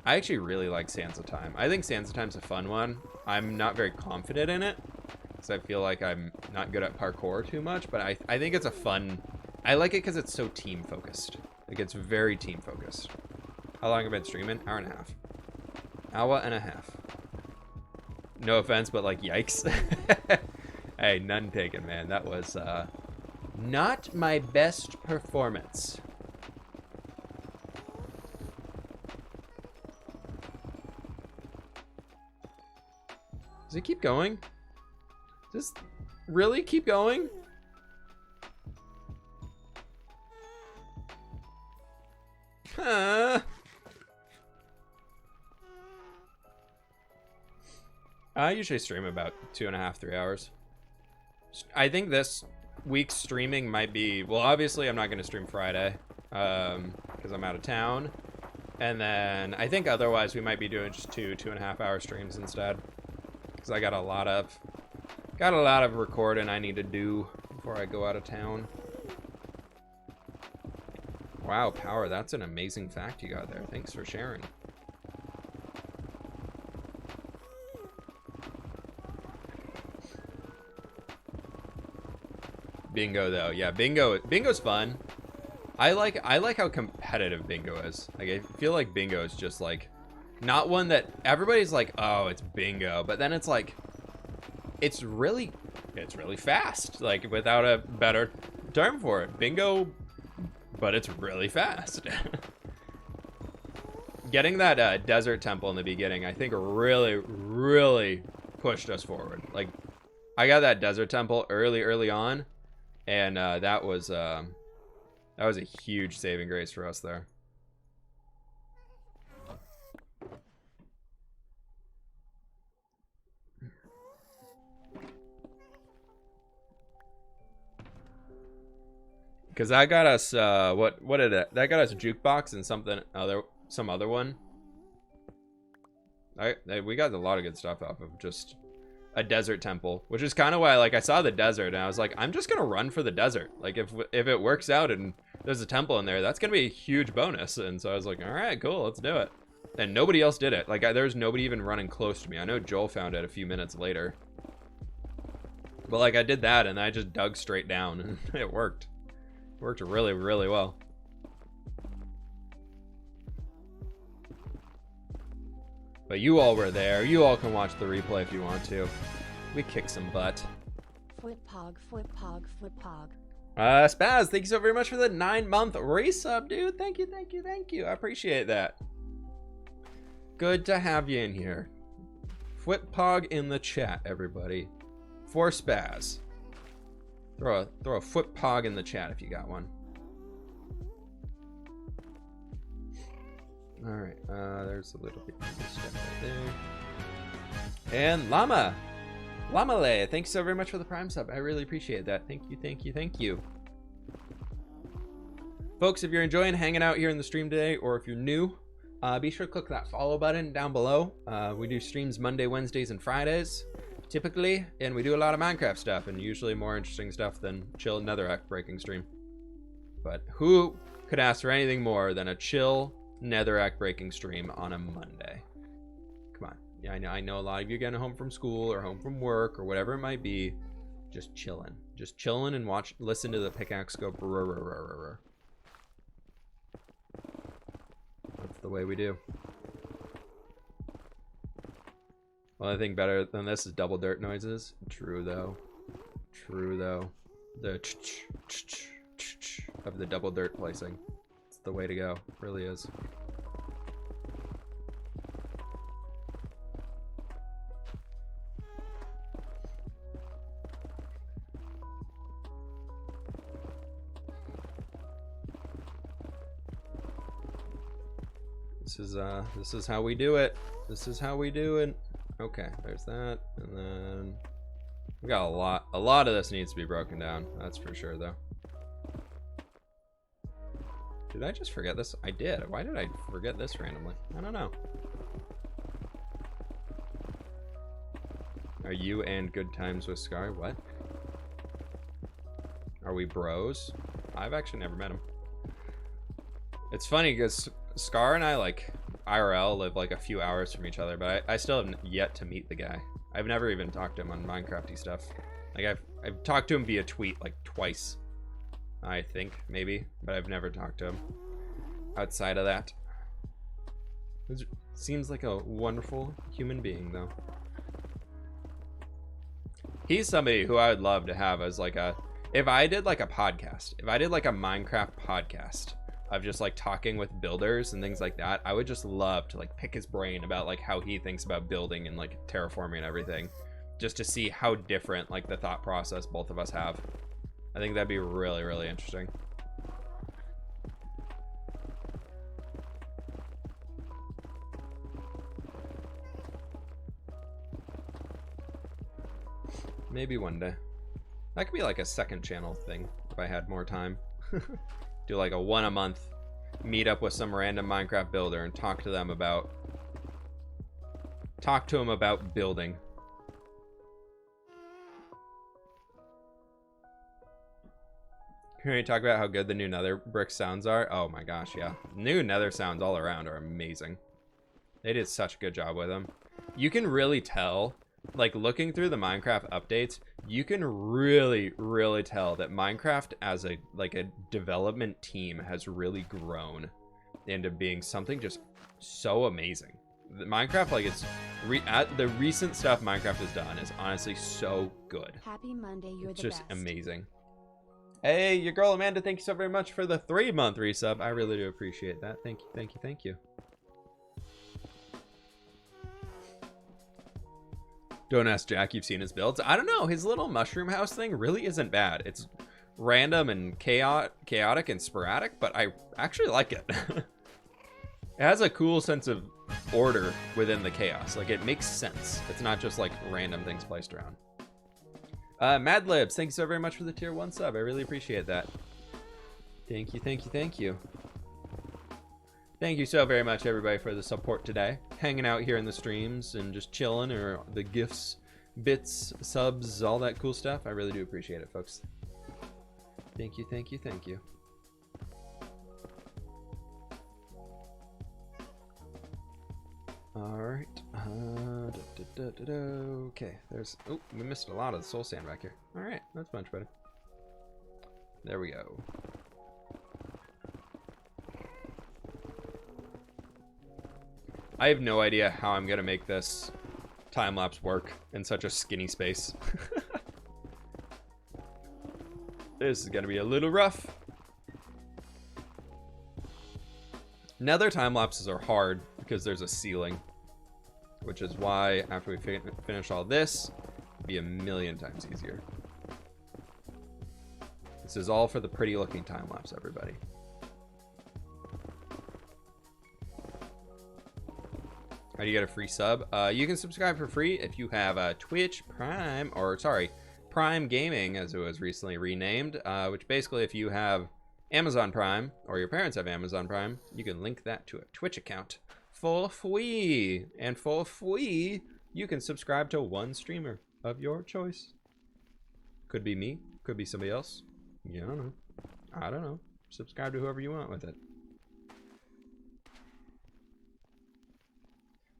I actually really like Sands of Time. I think Sands of Time's a fun one. I'm not very confident in it because I feel like I'm not good at parkour too much, but I think it's a fun, I like it because it's so team focused. Like, it's very team focused. How long have I been streaming? Hour and a half. Hour and a half. No offense, but like, yikes. Hey, none taken, man. That was not my best performance. Does it keep going? Does this really keep going? Huh. I usually stream about 2.5, 3 hours. I think this week's streaming might be, well, obviously I'm not going to stream Friday because I'm out of town. And then I think otherwise we might be doing just 2.5 hour streams instead. Because I got a lot of recording I need to do before I go out of town. Wow, Power, that's an amazing fact you got there. Thanks for sharing. bingo though. Yeah, bingo's fun. I like how competitive bingo is. Like I feel like bingo is just like not one that everybody's like, oh, it's bingo, but then it's like it's really fast, like without a better term for it. Bingo, but it's really fast. Getting that desert temple in the beginning, I think really pushed us forward. Like I got that desert temple early on, and that was a huge saving grace for us there. Because that got us, what did it? That got us a jukebox and some other one. We got a lot of good stuff off of just a desert temple, which is kind of why, like, I saw the desert and I was like, I'm just gonna run for the desert. Like, if it works out and there's a temple in there, that's gonna be a huge bonus. And so I was like, all right, cool, let's do it. And nobody else did it. Like, there was nobody even running close to me. I know Joel found it a few minutes later. But like, I did that and I just dug straight down and it worked. Worked really well. But you all were there. You all can watch the replay if you want to. We kicked some butt. fWhip pog, fWhip pog, fWhip pog. Spaz, thank you so very much for the 9-month resub, dude. Thank you. I appreciate that. Good to have you in here. fWhip pog in the chat, everybody. For Spaz. Throw a fWhip pog in the chat if you got one. All right, there's a little bit of stuff right there. And Lamale, thanks so very much for the Prime sub. I really appreciate that. Thank you. Folks, if you're enjoying hanging out here in the stream today, or if you're new, be sure to click that follow button down below. We do streams Monday, Wednesdays, and Fridays, typically, and we do a lot of Minecraft stuff, and usually more interesting stuff than chill netherrack breaking stream. But who could ask for anything more than a chill netherrack breaking stream on a Monday? Come on. Yeah, I know a lot of you getting home from school or home from work or whatever it might be, just chilling and listen to the pickaxe go brr. That's the way we do. Well, I think better than this is double dirt noises. True though. The of the double dirt placing. It's the way to go. It really is. This is how we do it. Okay, there's that, and then we got a lot of this needs to be broken down. That's for sure, though. Did I just forget this? I did. Why did I forget this randomly? I don't know. Are you and Good Times with Scar? What? Are we bros? I've actually never met him. It's funny because Scar and I, like, IRL live like a few hours from each other, but I still haven't yet to meet the guy. I've never even talked to him on Minecrafty stuff. Like, I've talked to him via tweet like twice, I think, maybe, but I've never talked to him outside of that. It seems like a wonderful human being, though. He's somebody who I would love to have as like if I did like a podcast, if I did like a Minecraft podcast of just like talking with builders and things like that, I would just love to like pick his brain about like how he thinks about building and like terraforming and everything, just to see how different like the thought process both of us have. I think that'd be really interesting. Maybe one day. That could be like a second channel thing if I had more time. Do like a one a month meet up with some random Minecraft builder and talk to him about building. Can we talk about how good the new nether brick sounds are? Oh my gosh, yeah. New nether sounds all around are amazing. They did such a good job with them. You can really tell, like looking through the Minecraft updates, you can really, really tell that Minecraft as a development team has really grown into being something just so amazing. The Minecraft, like, it's the recent stuff Minecraft has done is honestly so good. Happy Monday, you're it's the just best. amazing. Hey, your girl Amanda, thank you so very much for the 3-month resub. I really do appreciate that. Thank you, thank you, thank you. Don't ask Jack, you've seen his builds. I don't know, his little mushroom house thing really isn't bad. It's random and chaotic and sporadic, but I actually like it. It has a cool sense of order within the chaos. Like, it makes sense. It's not just like random things placed around. Madlibs, thank you so very much for the tier 1 sub. I really appreciate that. Thank you, thank you, thank you. Thank you so very much, everybody, for the support today. Hanging out here in the streams and just chilling, or the gifts, bits, subs, all that cool stuff. I really do appreciate it, folks. Thank you, thank you, thank you. All right. Okay, there's... Oh, we missed a lot of the soul sand back here. All right, that's much better. There we go. I have no idea how I'm gonna make this time-lapse work in such a skinny space. This is gonna be a little rough. Nether time-lapses are hard because there's a ceiling, which is why after we finish all this, it'll be a million times easier. This is all for the pretty looking time-lapse, everybody. How do you get a free sub? You can subscribe for free if you have Twitch Prime, or sorry, Prime Gaming, as it was recently renamed, which basically if you have Amazon Prime, or your parents have Amazon Prime, you can link that to a Twitch account for free. And for free, you can subscribe to one streamer of your choice. Could be me, could be somebody else. You don't know. I don't know. Subscribe to whoever you want with it.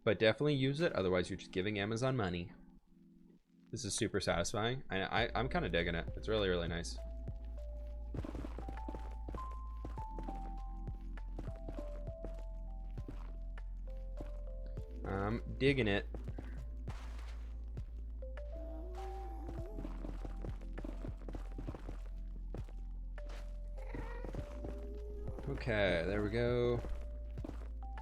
But definitely use it, otherwise you're just giving Amazon money. This is super satisfying. I'm kind of digging it. It's really, really nice. I'm digging it. Okay, there we go.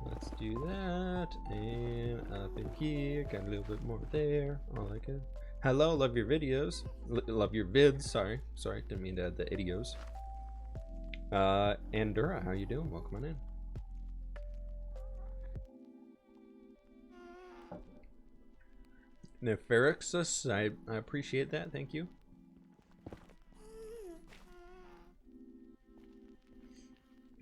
Let's do that. And up in here, got a little bit more there. All that good. Hello, love your videos. Love your vids. Sorry, didn't mean to add the idios. Andura, how you doing? Welcome on in. Nefarixus, I appreciate that. Thank you.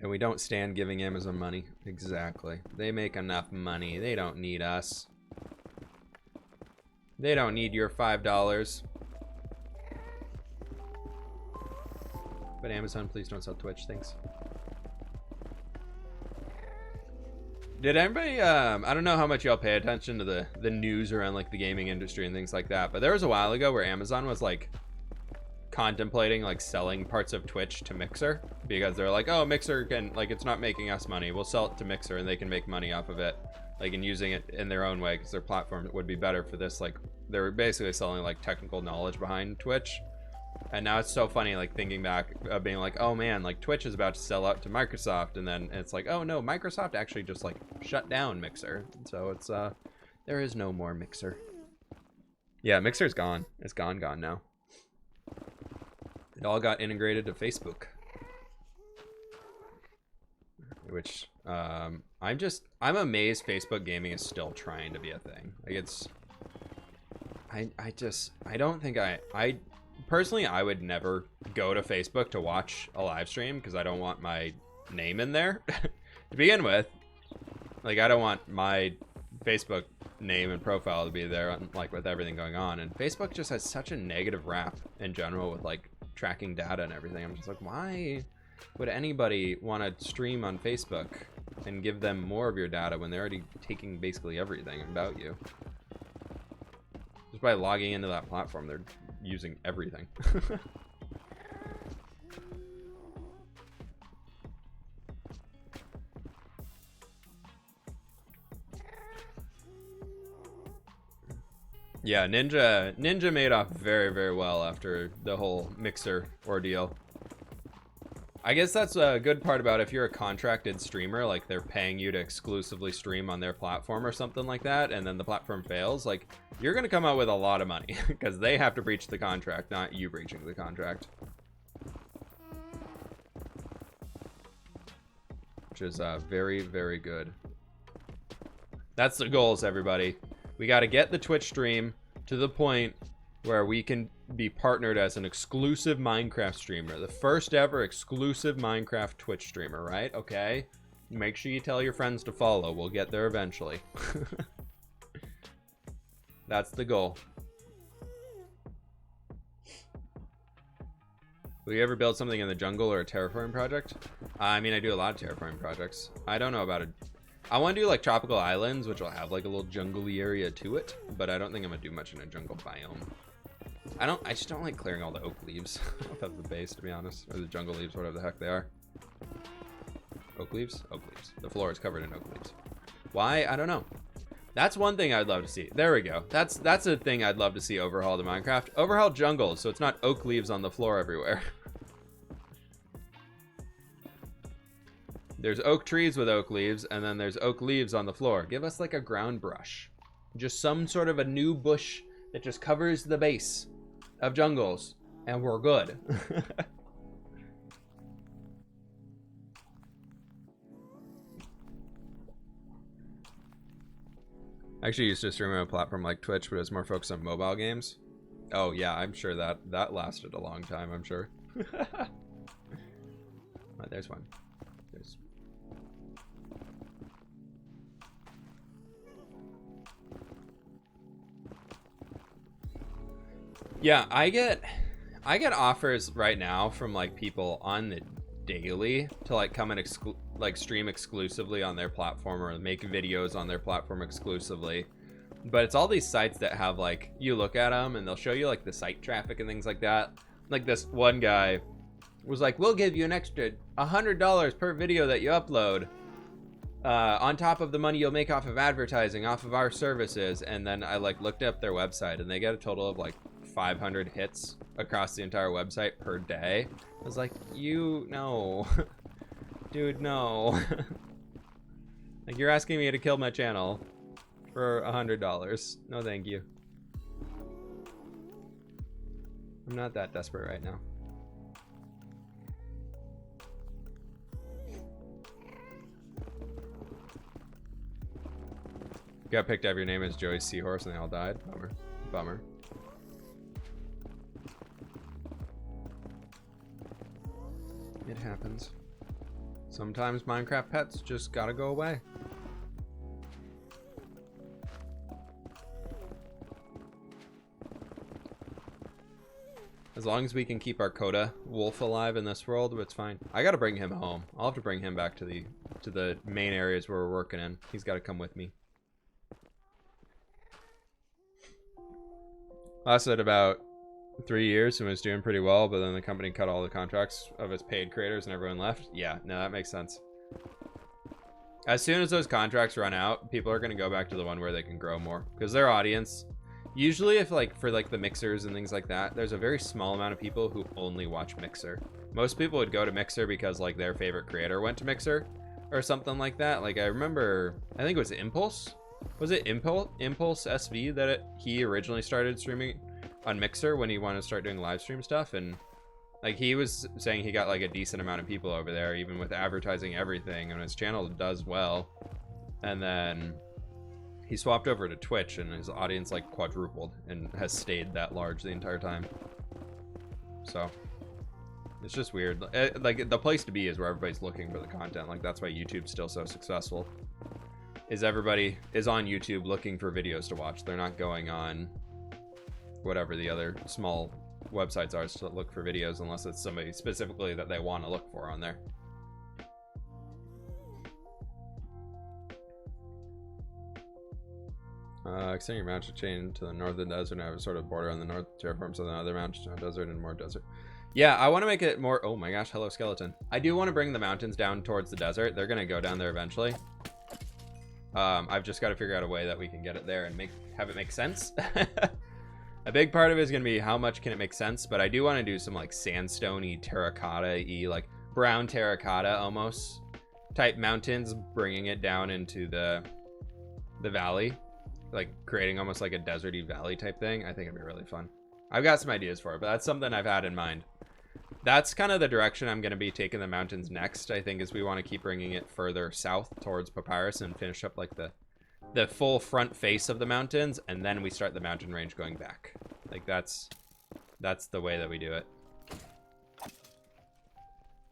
And we don't stand giving Amazon money. Exactly. They make enough money. They don't need us. They don't need your $5. But Amazon, please don't sell Twitch. Thanks. Did anybody, I don't know how much y'all pay attention to the news around like the gaming industry and things like that, but there was a while ago where Amazon was like contemplating like selling parts of Twitch to Mixer, because they're like, oh, Mixer can, like, it's not making us money, we'll sell it to Mixer and they can make money off of it, like, and using it in their own way because their platform would be better for this. Like, they were basically selling like technical knowledge behind Twitch. And now it's so funny, like, thinking back, being like, oh man, like Twitch is about to sell out to Microsoft, and then it's like, oh no, Microsoft actually just like shut down Mixer, so it's there is no more Mixer. Yeah, Mixer's gone. It's gone now. It all got integrated to Facebook, which I'm amazed Facebook gaming is still trying to be a thing. Like, it's I don't think I personally, I would never go to Facebook to watch a live stream because I don't want my name in there to begin with. Like, I don't want my Facebook name and profile to be there, like, with everything going on. And Facebook just has such a negative rap in general with like tracking data and everything. I'm just like, why would anybody want to stream on Facebook and give them more of your data when they're already taking basically everything about you? Just by logging into that platform, they're using everything. Yeah, Ninja made off very, very well after the whole Mixer ordeal. I guess that's a good part about if you're a contracted streamer, like they're paying you to exclusively stream on their platform or something like that, and then the platform fails, like you're gonna come out with a lot of money because they have to breach the contract, not you breaching the contract. Which is very, very good. That's the goals, everybody. We got to get the Twitch stream to the point where we can be partnered as an exclusive Minecraft streamer. The first ever exclusive Minecraft Twitch streamer, right? Okay. Make sure you tell your friends to follow. We'll get there eventually. That's the goal. Will you ever build something in the jungle or a terraforming project? I mean, I do a lot of terraforming projects. I don't know about it. I want to do like tropical islands, which will have like a little jungly area to it, but I don't think I'm gonna do much in a jungle biome. I just don't like clearing all the oak leaves off of the base, to be honest, or the jungle leaves, whatever the heck they are. Oak leaves? Oak leaves. The floor is covered in oak leaves. Why? I don't know. That's one thing I'd love to see. There we go. That's a thing I'd love to see overhauled in Minecraft. Overhaul jungles, so it's not oak leaves on the floor everywhere. There's oak trees with oak leaves, and then there's oak leaves on the floor. Give us like a ground brush. Just some sort of a new bush that just covers the base of jungles, and we're good. I actually used to stream on a platform like Twitch, but it was more focused on mobile games. Oh yeah, I'm sure that lasted a long time, I'm sure. Oh, there's one. There's... Yeah, I get offers right now from like people on the daily to like come and like stream exclusively on their platform or make videos on their platform exclusively. But it's all these sites that have like, you look at them and they'll show you like the site traffic and things like that. Like this one guy was like, we'll give you an extra $100 per video that you upload on top of the money you'll make off of advertising off of our services. And then I like looked up their website and they get a total of like 500 hits across the entire website per day. I was like, no. Dude, no. Like, you're asking me to kill my channel for $100. No thank you. I'm not that desperate right now. Got picked up, your name is Joey Seahorse and they all died. Bummer. It happens. Sometimes Minecraft pets just gotta go away. As long as we can keep our Coda wolf alive in this world, it's fine. I gotta bring him home. I'll have to bring him back to the main areas where we're working in. He's gotta come with me. Lasted about 3 years and was doing pretty well, but then the company cut all the contracts of its paid creators and everyone left. Yeah, no, that makes sense. As soon as those contracts run out, people are going to go back to the one where they can grow more, because their audience, usually if like for like the mixers and things like that, there's a very small amount of people who only watch Mixer. Most people would go to Mixer because like their favorite creator went to Mixer or something like that. Like I remember, I think it was Impulse. Was it Impulse SV that he originally started streaming on Mixer when he wanted to start doing live stream stuff? And like he was saying he got like a decent amount of people over there, even with advertising everything, and his channel does well. And then he swapped over to Twitch and his audience like quadrupled and has stayed that large the entire time. So it's just weird. Like the place to be is where everybody's looking for the content. Like that's why YouTube's still so successful, is everybody is on YouTube looking for videos to watch. They're not going on whatever the other small websites are to look for videos, unless it's somebody specifically that they want to look for on there. Extending your mountain chain to the north of the desert and have a sort of border on the north terraforms of the other mountain desert and more desert. Yeah, I want to make it more... Oh my gosh, hello skeleton. I do want to bring the mountains down towards the desert. They're going to go down there eventually. I've just got to figure out a way that we can get it there and have it make sense. A big part of it is going to be how much can it make sense, but I do want to do some like sandstone-y, terracotta-y, like brown terracotta almost type mountains, bringing it down into the valley, like creating almost like a deserty valley type thing. I think it'd be really fun. I've got some ideas for it, but that's something I've had in mind. That's kind of the direction I'm going to be taking the mountains next, I think, is we want to keep bringing it further south towards Papyrus and finish up like the full front face of the mountains, and then we start the mountain range going back. Like that's the way that we do it.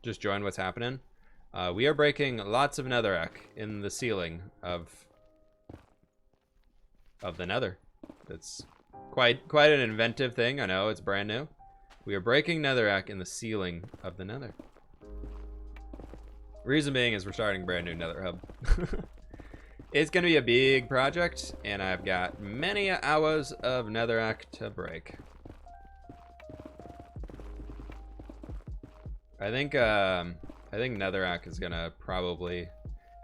Just join what's happening. We are breaking lots of netherrack in the ceiling of the nether. It's quite an inventive thing. I know, it's brand new. We are breaking netherrack in the ceiling of the nether. Reason being is we're starting a brand new nether hub. It's gonna be a big project, and I've got many hours of netherrack to break. I think netherrack is gonna probably,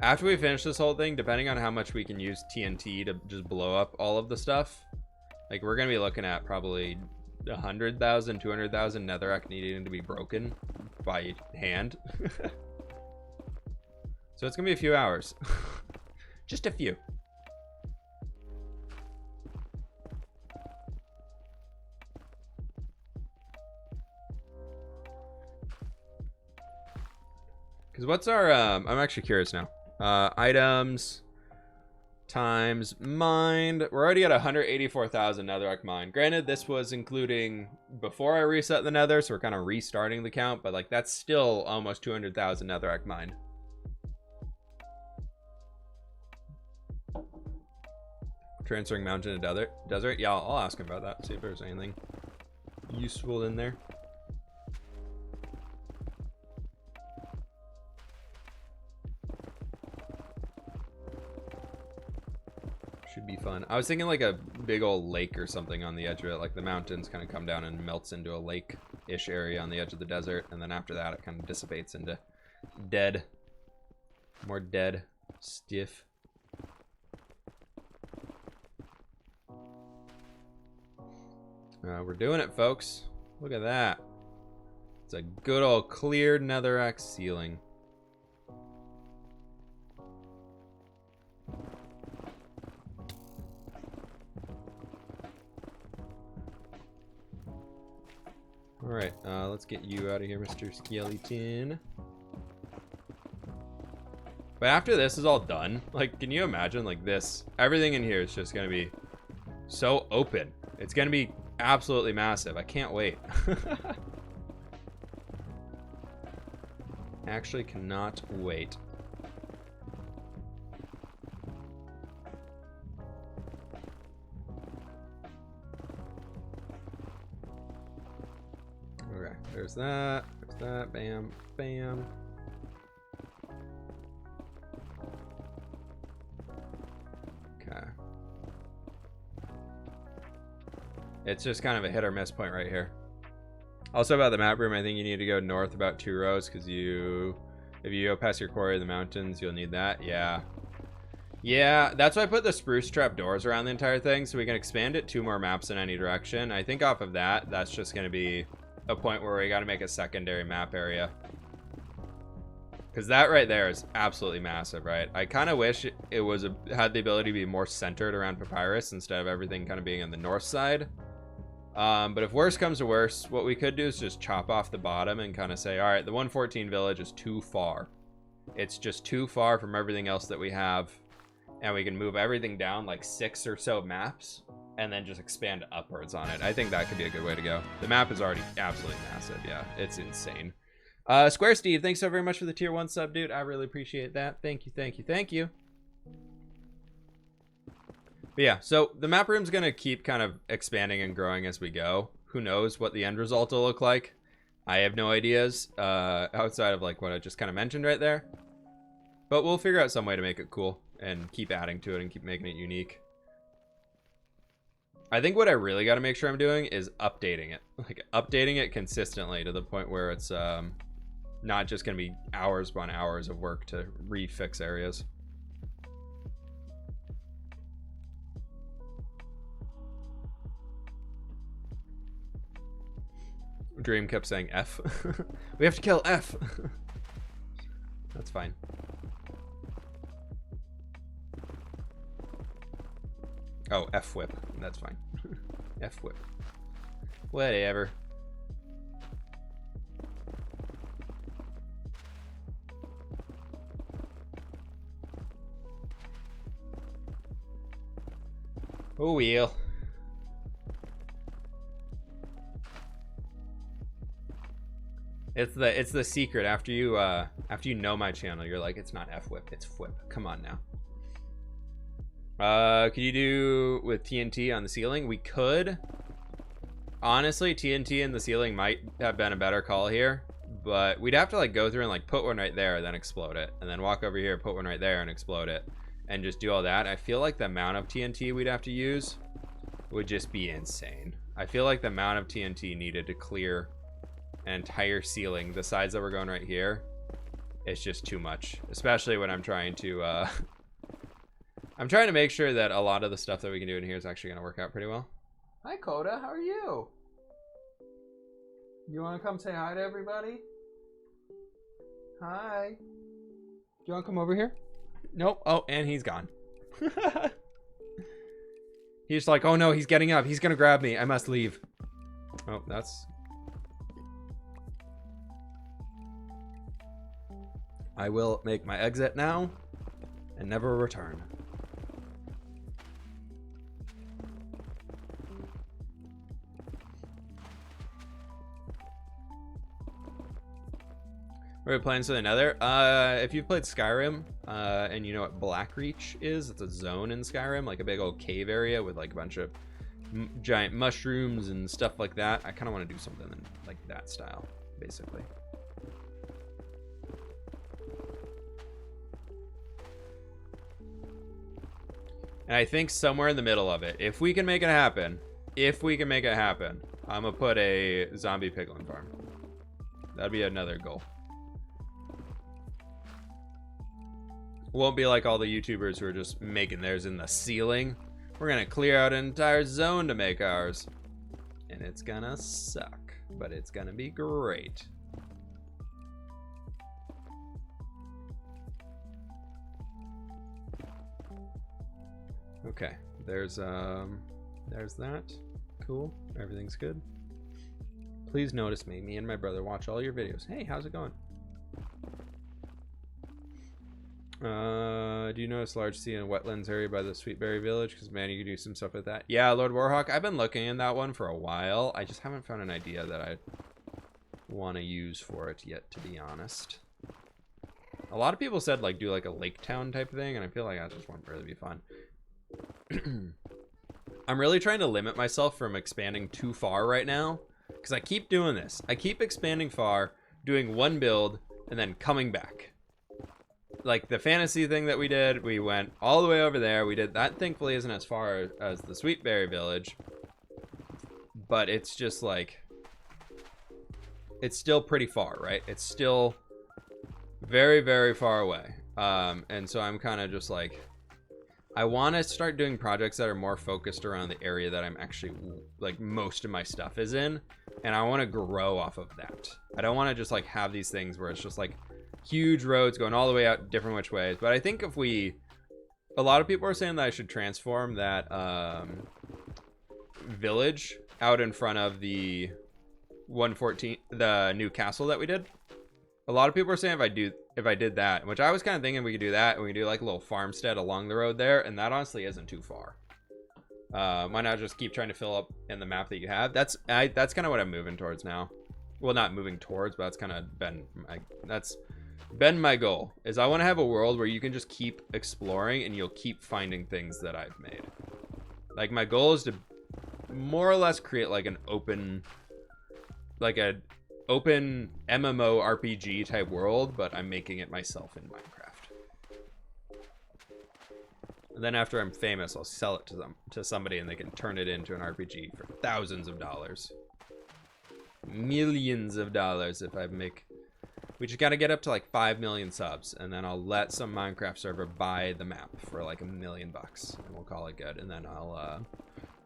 after we finish this whole thing, depending on how much we can use TNT to just blow up all of the stuff, like we're gonna be looking at probably 100,000, 200,000 netherrack needing to be broken by hand. So it's gonna be a few hours. Just a few. Because what's our, I'm actually curious now. Items times mined. We're already at 184,000 netherrack mined. Granted, this was including before I reset the nether, so we're kind of restarting the count, but like that's still almost 200,000 netherrack mined. Transferring mountain to desert. Yeah, I'll ask him about that. See if there's anything useful in there. Should be fun. I was thinking like a big old lake or something on the edge of it, like the mountains kind of come down and melts into a lake-ish area on the edge of the desert, and then after that it kind of dissipates into more dead stiff. We're doing it, folks. Look at that. It's a good old cleared netherrack ceiling. Alright, let's get you out of here, Mr. Skeleton. But after this is all done, like, can you imagine, like, this? Everything in here is just gonna be so open. It's gonna be absolutely massive. I can't wait. Actually cannot wait. Okay, there's that, bam, bam. Okay. It's just kind of a hit or miss point right here. Also about the map room, I think you need to go north about 2 rows, because if you go past your quarry in the mountains, you'll need that. Yeah, that's why I put the spruce trap doors around the entire thing, so we can expand it 2 more maps in any direction. I think off of that, that's just going to be a point where we got to make a secondary map area. Because that right there is absolutely massive, right? I kind of wish it was had the ability to be more centered around Papyrus instead of everything kind of being on the north side. But if worse comes to worse, what we could do is just chop off the bottom and kind of say, all right, the 114 village is too far. It's just too far from everything else that we have. And we can move everything down like 6 or so maps and then just expand upwards on it. I think that could be a good way to go. The map is already absolutely massive. Yeah, it's insane. Square Steve, thanks so very much for the tier 1 sub, dude. I really appreciate that. Thank you, thank you, thank you. But yeah, so the map room's gonna keep kind of expanding and growing as we go. Who knows what the end result will look like? I have no ideas outside of like what I just kind of mentioned right there. But we'll figure out some way to make it cool and keep adding to it and keep making it unique. I think what I really got to make sure I'm doing is updating it. Like, updating it consistently to the point where it's not just going to be hours upon hours of work to refix areas. Dream kept saying F. We have to kill F. That's fine. Oh, fWhip. That's fine. fWhip. Whatever. Oh, wheel. It's the secret. After you know my channel, you're like, it's not fWhip, it's fWhip. Come on now. Could you do with TNT on the ceiling? We could. Honestly, TNT in the ceiling might have been a better call here, but we'd have to like go through and like put one right there, then explode it, and then walk over here, put one right there, and explode it, and just do all that. I feel like the amount of TNT we'd have to use would just be insane. I feel like the amount of TNT needed to clear an entire ceiling, the sides that we're going right here, it's just too much, especially when I'm trying to I'm trying to make sure that a lot of the stuff that we can do in here is actually going to work out pretty well. Hi Coda, how are you? You want to come say hi to everybody? Hi. Do you want to come over here? Nope. Oh, and he's gone. He's like, oh no, he's getting up, he's gonna grab me, I must leave. Oh, that's... I will make my exit now and never return. What are we playing for the Nether? If you've played Skyrim and you know what Blackreach is, it's a zone in Skyrim, like a big old cave area with like a bunch of giant mushrooms and stuff like that. I kind of want to do something in like that style, basically. And I think somewhere in the middle of it, if we can make it happen, I'm gonna put a zombie piglin farm. That'd be another goal. Won't be like all the YouTubers who are just making theirs in the ceiling. We're gonna clear out an entire zone to make ours. And it's gonna suck, but it's gonna be great. Okay, there's that. Cool, everything's good. Please notice me. Me and my brother watch all your videos. Hey, how's it going? Do you notice large sea and wetlands area by the Sweetberry Village? Because man, you could do some stuff with that. Yeah, Lord Warhawk, I've been looking in that one for a while. I just haven't found an idea that I want to use for it yet, to be honest. A lot of people said like do like a lake town type thing, and I feel like that just wouldn't really be fun. I'm really trying to limit myself from expanding too far right now, because I keep doing this. I keep expanding far, doing one build, and then coming back. Like the fantasy thing that we did, we went all the way over there. We did that, thankfully isn't as far as the Sweetberry Village, but it's just like, it's still pretty far, right? It's still very, very far away. And so I'm kind of just like, I want to start doing projects that are more focused around the area that I'm actually, like, most of my stuff is in, and I want to grow off of that. I don't want to just like have these things where it's just like huge roads going all the way out different which ways. But I think if we, a lot of people are saying that I should transform that village out in front of the 114, the new castle that we did. A lot of people are saying if I did that, which I was kind of thinking we could do that, and we could do like a little farmstead along the road there, and that honestly isn't too far. Why not just keep trying to fill up in the map that you have? That's kind of what I'm moving towards now. Well, not moving towards, but that's kind of been my goal. Is I want to have a world where you can just keep exploring and you'll keep finding things that I've made. Like my goal is to more or less create like an open, like a open MMO RPG type world, but I'm making it myself in Minecraft. And then after I'm famous, I'll sell it to them, to somebody, and they can turn it into an RPG for thousands of dollars. Millions of dollars if I make... We just gotta get up to like 5 million subs, and then I'll let some Minecraft server buy the map for like $1 million, and we'll call it good. And then I'll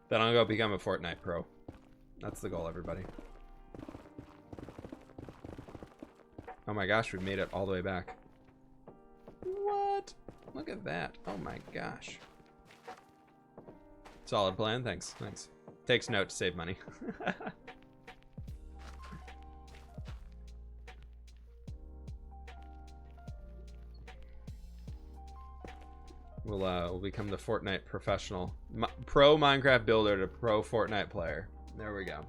go become a Fortnite pro. That's the goal, everybody. Oh my gosh, we made it all the way back. What? Look at that. Oh my gosh. Solid plan. Thanks. Thanks. Takes note to save money. We'll become the Fortnite professional. Pro Minecraft builder to pro Fortnite player. There we go.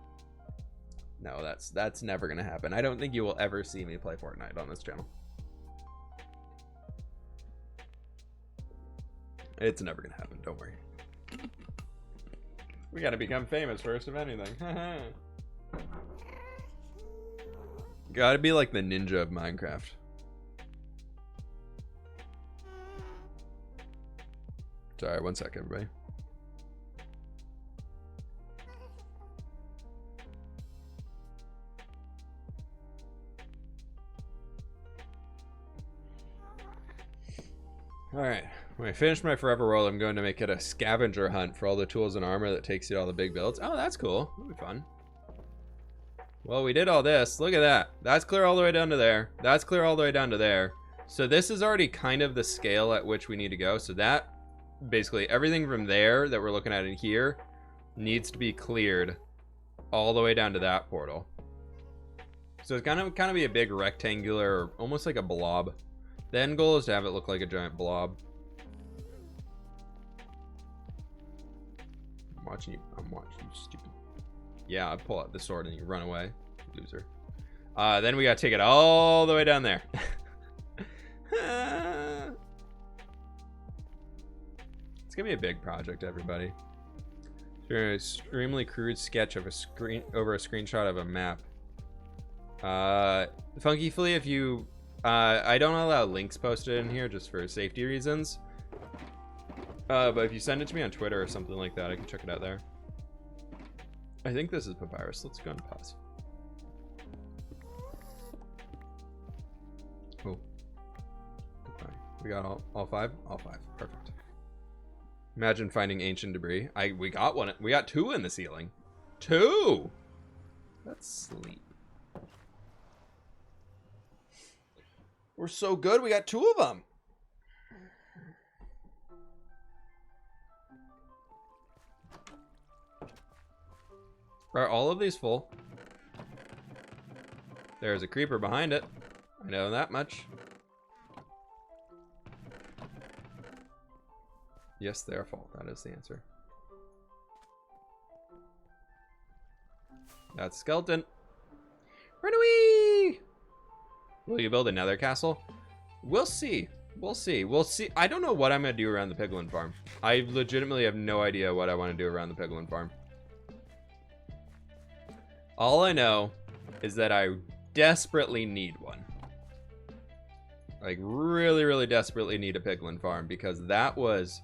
No, that's never gonna happen. I don't think you will ever see me play Fortnite on this channel. It's never gonna happen, don't worry. We gotta become famous first, if anything. Gotta be like the ninja of Minecraft. Sorry, one sec, everybody. Alright, when I finish my forever world, I'm going to make it a scavenger hunt for all the tools and armor that takes you to all the big builds. Oh, that's cool. That'll be fun. Well, we did all this. Look at that. That's clear all the way down to there. That's clear all the way down to there. So this is already kind of the scale at which we need to go. So that, basically, everything from there that we're looking at in here needs to be cleared all the way down to that portal. So it's kind of be a big rectangular, almost like a blob. The end goal is to have it look like a giant blob. I'm watching you, stupid. Yeah, I pull out the sword and you run away, loser. Then we gotta take it all the way down there. It's gonna be a big project, everybody. An extremely crude sketch of a screenshot of a map. Funky Flea, if you I don't allow links posted in here just for safety reasons. But if you send it to me on Twitter or something like that, I can check it out there. I think this is Papyrus. Let's go and pause. Oh. Okay. We got all five? All five. Perfect. Imagine finding ancient debris. We got one. We got 2 in the ceiling. 2! Let's sleep. We're so good, we got 2 of them. Are all of these full? There's a creeper behind it. I know that much. Yes, they are full. That is the answer. That's a skeleton. Run away! Will you build another castle? We'll see. We'll see. We'll see. I don't know what I'm going to do around the piglin farm. I legitimately have no idea what I want to do around the piglin farm. All I know is that I desperately need one. Like, really, really desperately need a piglin farm because that was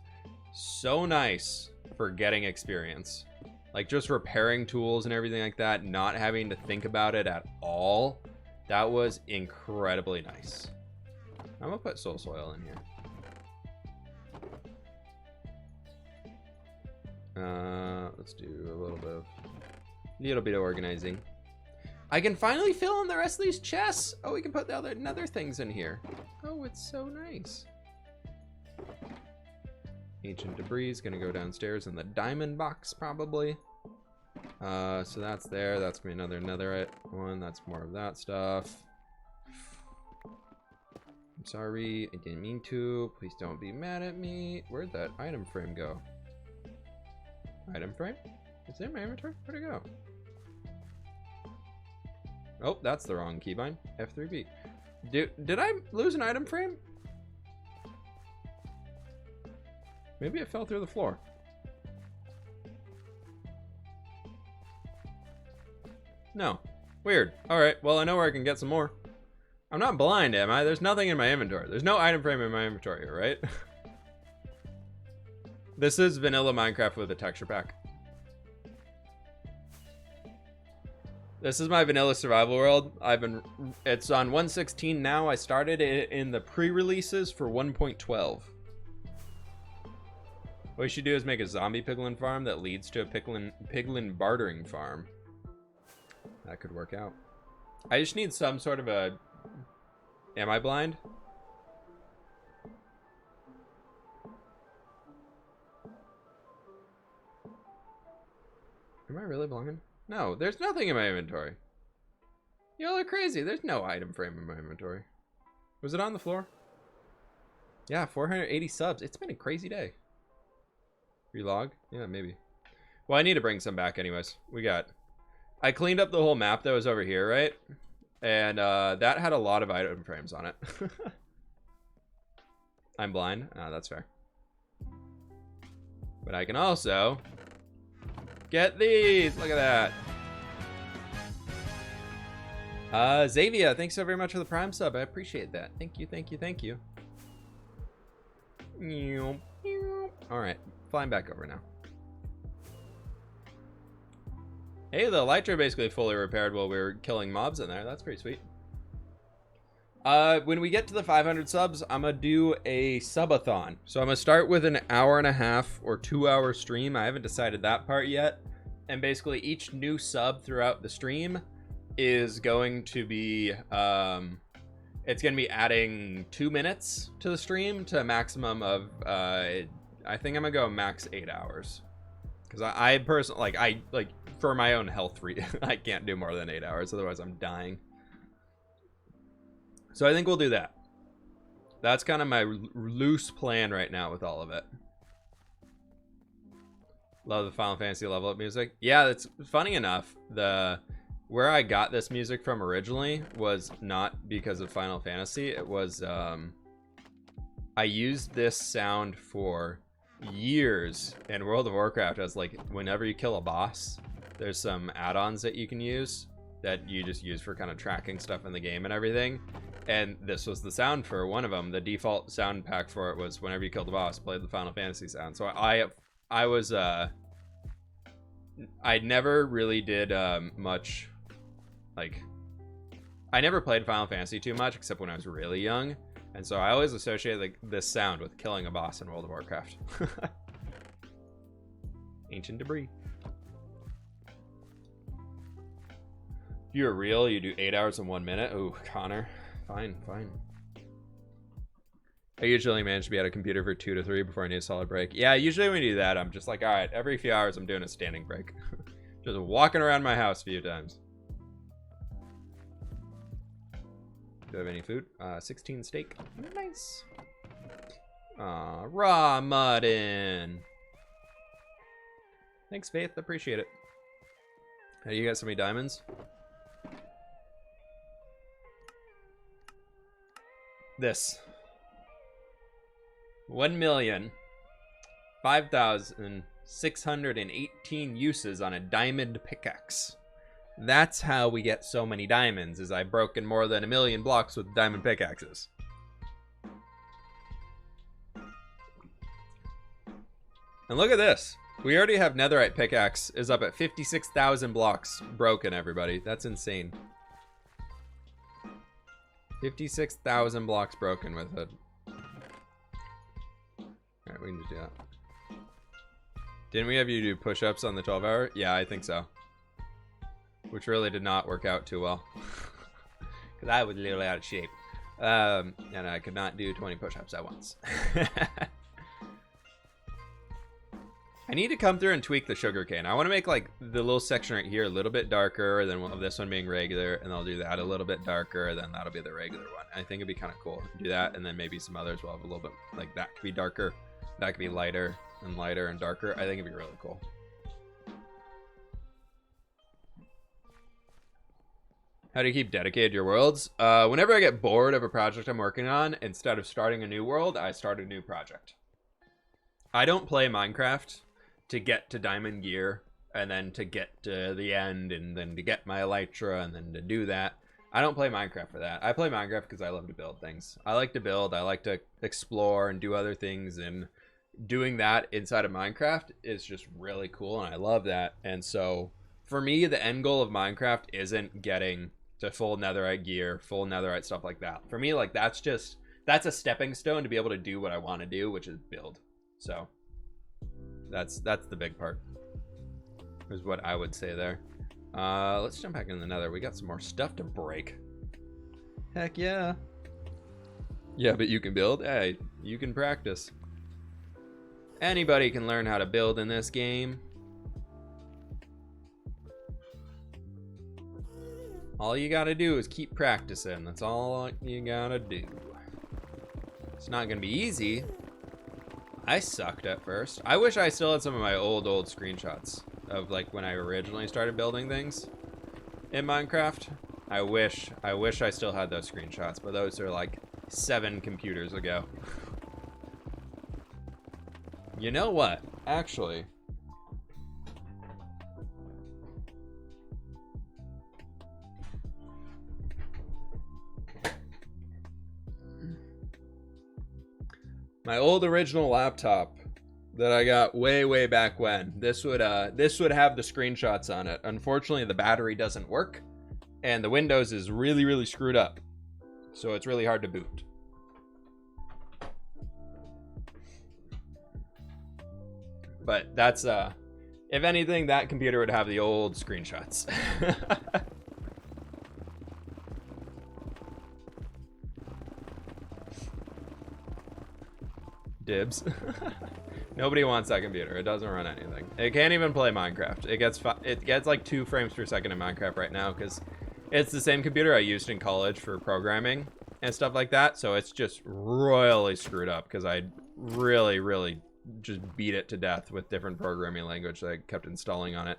so nice for getting experience. Like, just repairing tools and everything like that, not having to think about it at all. That was incredibly nice. I'm gonna put soul soil in here. Let's do a little bit of organizing. I can finally fill in the rest of these chests. Oh, we can put the other nether things in here. Oh, it's so nice. Ancient debris is gonna go downstairs in the diamond box probably. So that's there. That's gonna be another netherite one. That's more of that stuff. I'm sorry, I didn't mean to. Please don't be mad at me. Where'd that item frame go? Item frame? Is it in my inventory? Where'd it go? Oh, that's the wrong keybind. F3B. Did I lose an item frame? Maybe it fell through the floor. No. Weird. Alright, well I know where I can get some more. I'm not blind, am I? There's nothing in my inventory. There's no item frame in my inventory, right? This is vanilla Minecraft with a texture pack. This is my vanilla survival world. It's on 1.16 now. I started it in the pre-releases for 1.12. What we should do is make a zombie piglin farm that leads to a piglin bartering farm. That could work out. I just need some sort of a... Am I blind? Am I really blind? No, there's nothing in my inventory. Y'all are crazy. There's no item frame in my inventory. Was it on the floor? Yeah, 480 subs. It's been a crazy day. Relog? Yeah, maybe. Well, I need to bring some back anyways. I cleaned up the whole map that was over here, right? And that had a lot of item frames on it. I'm blind. That's fair. But I can also get these. Look at that. Xavier, thanks so very much for the Prime sub. I appreciate that. Thank you, thank you, thank you. All right, flying back over now. Hey, the elytra basically fully repaired while we were killing mobs in there. That's pretty sweet. When we get to the 500 subs, I'm gonna do a subathon. So I'm gonna start with an 1.5 or 2 hour stream. I haven't decided that part yet. And basically each new sub throughout the stream is going to be, it's gonna be adding 2 minutes to the stream to a maximum of, I think I'm gonna go max 8 hours. Cause I personally, for my own health I can't do more than 8 hours. Otherwise I'm dying. So I think we'll do that. That's kind of my loose plan right now with all of it. Love the Final Fantasy level up music. Yeah, that's funny enough. Where I got this music from originally was not because of Final Fantasy. It was, I used this sound for years in World of Warcraft as like, whenever you kill a boss, there's some add-ons that you can use that you just use for kind of tracking stuff in the game and everything. And this was the sound for one of them. The default sound pack for it was whenever you killed the boss, played the Final Fantasy sound. So I was, I never really did much, like, I never played Final Fantasy too much except when I was really young. And so I always associate like this sound with killing a boss in World of Warcraft. Ancient debris. If you're real, you do 8 hours and 1 minute. Ooh, Connor. Fine. I usually manage to be at a computer for 2 to 3 before I need a solid break. Yeah, usually when you do that, I'm just like, all right, every few hours I'm doing a standing break. Just walking around my house a few times. Do I have any food? 16 steak. Nice. Raw muddin. Thanks, Faith. Appreciate it. Hey, you got so many diamonds? This 1,005,618 uses on a diamond pickaxe. That's how we get so many diamonds, is I've broken more than 1 million blocks with diamond pickaxes. And look at this. We already have netherite pickaxe is up at 56,000 blocks broken, everybody. That's insane. 56,000 blocks broken with it. Alright, we can just do that. Didn't we have you do push-ups on the 12 hour? Yeah, I think so. Which really did not work out too well. Because I was literally out of shape. And I could not do 20 push-ups at once. I need to come through and tweak the sugarcane. I want to make like the little section right here a little bit darker, then we'll have this one being regular, and I'll do that a little bit darker, then that'll be the regular one. I think it'd be kind of cool. Do that, and then maybe some others will have a little bit, like that could be darker, that could be lighter and darker. I think it'd be really cool. How do you keep dedicated to your worlds? Whenever I get bored of a project I'm working on, instead of starting a new world, I start a new project. I don't play Minecraft to get to diamond gear and then to get to the end and then to get my elytra and then to do that. I don't play Minecraft for that. I play Minecraft because I love to build things. I like to build. I like to explore and do other things and doing that inside of Minecraft is just really cool, and I love that. And so for me, the end goal of Minecraft isn't getting to full netherite gear, full netherite stuff like that. For me, like that's a stepping stone to be able to do what I want to do, which is build. So that's the big part, is what I would say there. Let's jump back in the nether. We got some more stuff to break. Heck yeah. Yeah, but you can build. Hey, you can practice. Anybody can learn how to build in this game. All you gotta do is keep practicing. That's all you gotta do. It's not gonna be easy. I sucked at first. I wish I still had some of my old screenshots of like when I originally started building things in Minecraft. I wish I still had those screenshots, but those are like 7 computers ago. You know what? Actually, my old original laptop that I got way back when, this would have the screenshots on it. Unfortunately, the battery doesn't work and the Windows is really screwed up. So it's really hard to boot. But that's if anything, that computer would have the old screenshots. Dibs. Nobody wants that computer. It doesn't run anything. It can't even play Minecraft. It gets like 2 frames per second in Minecraft right now because it's the same computer I used in college for programming and stuff like that. So it's just royally screwed up because I really just beat it to death with different programming language that I kept installing on it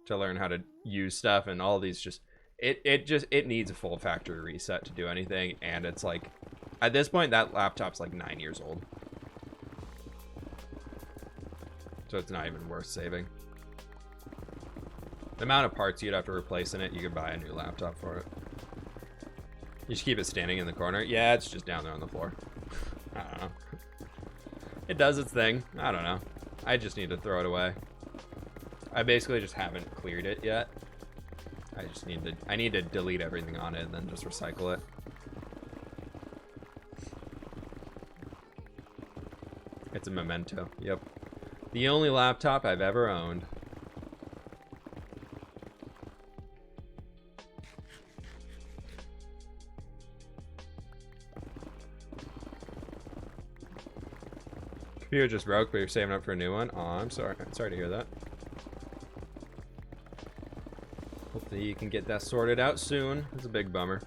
to learn how to use stuff, and all these just it needs a full factory reset to do anything. And it's like at this point that laptop's like 9 years old, so it's not even worth saving. The amount of parts you'd have to replace in it, you could buy a new laptop for it. You just keep it standing in the corner. Yeah, it's just down there on the floor. I don't know. It does its thing. I don't know. I just need to throw it away. I basically just haven't cleared it yet. I need to delete everything on it and then just recycle it. It's a memento. Yep. The only laptop I've ever owned. Computer just broke, but you're saving up for a new one. Oh, I'm sorry. I'm sorry to hear that. Hopefully you can get that sorted out soon. It's a big bummer.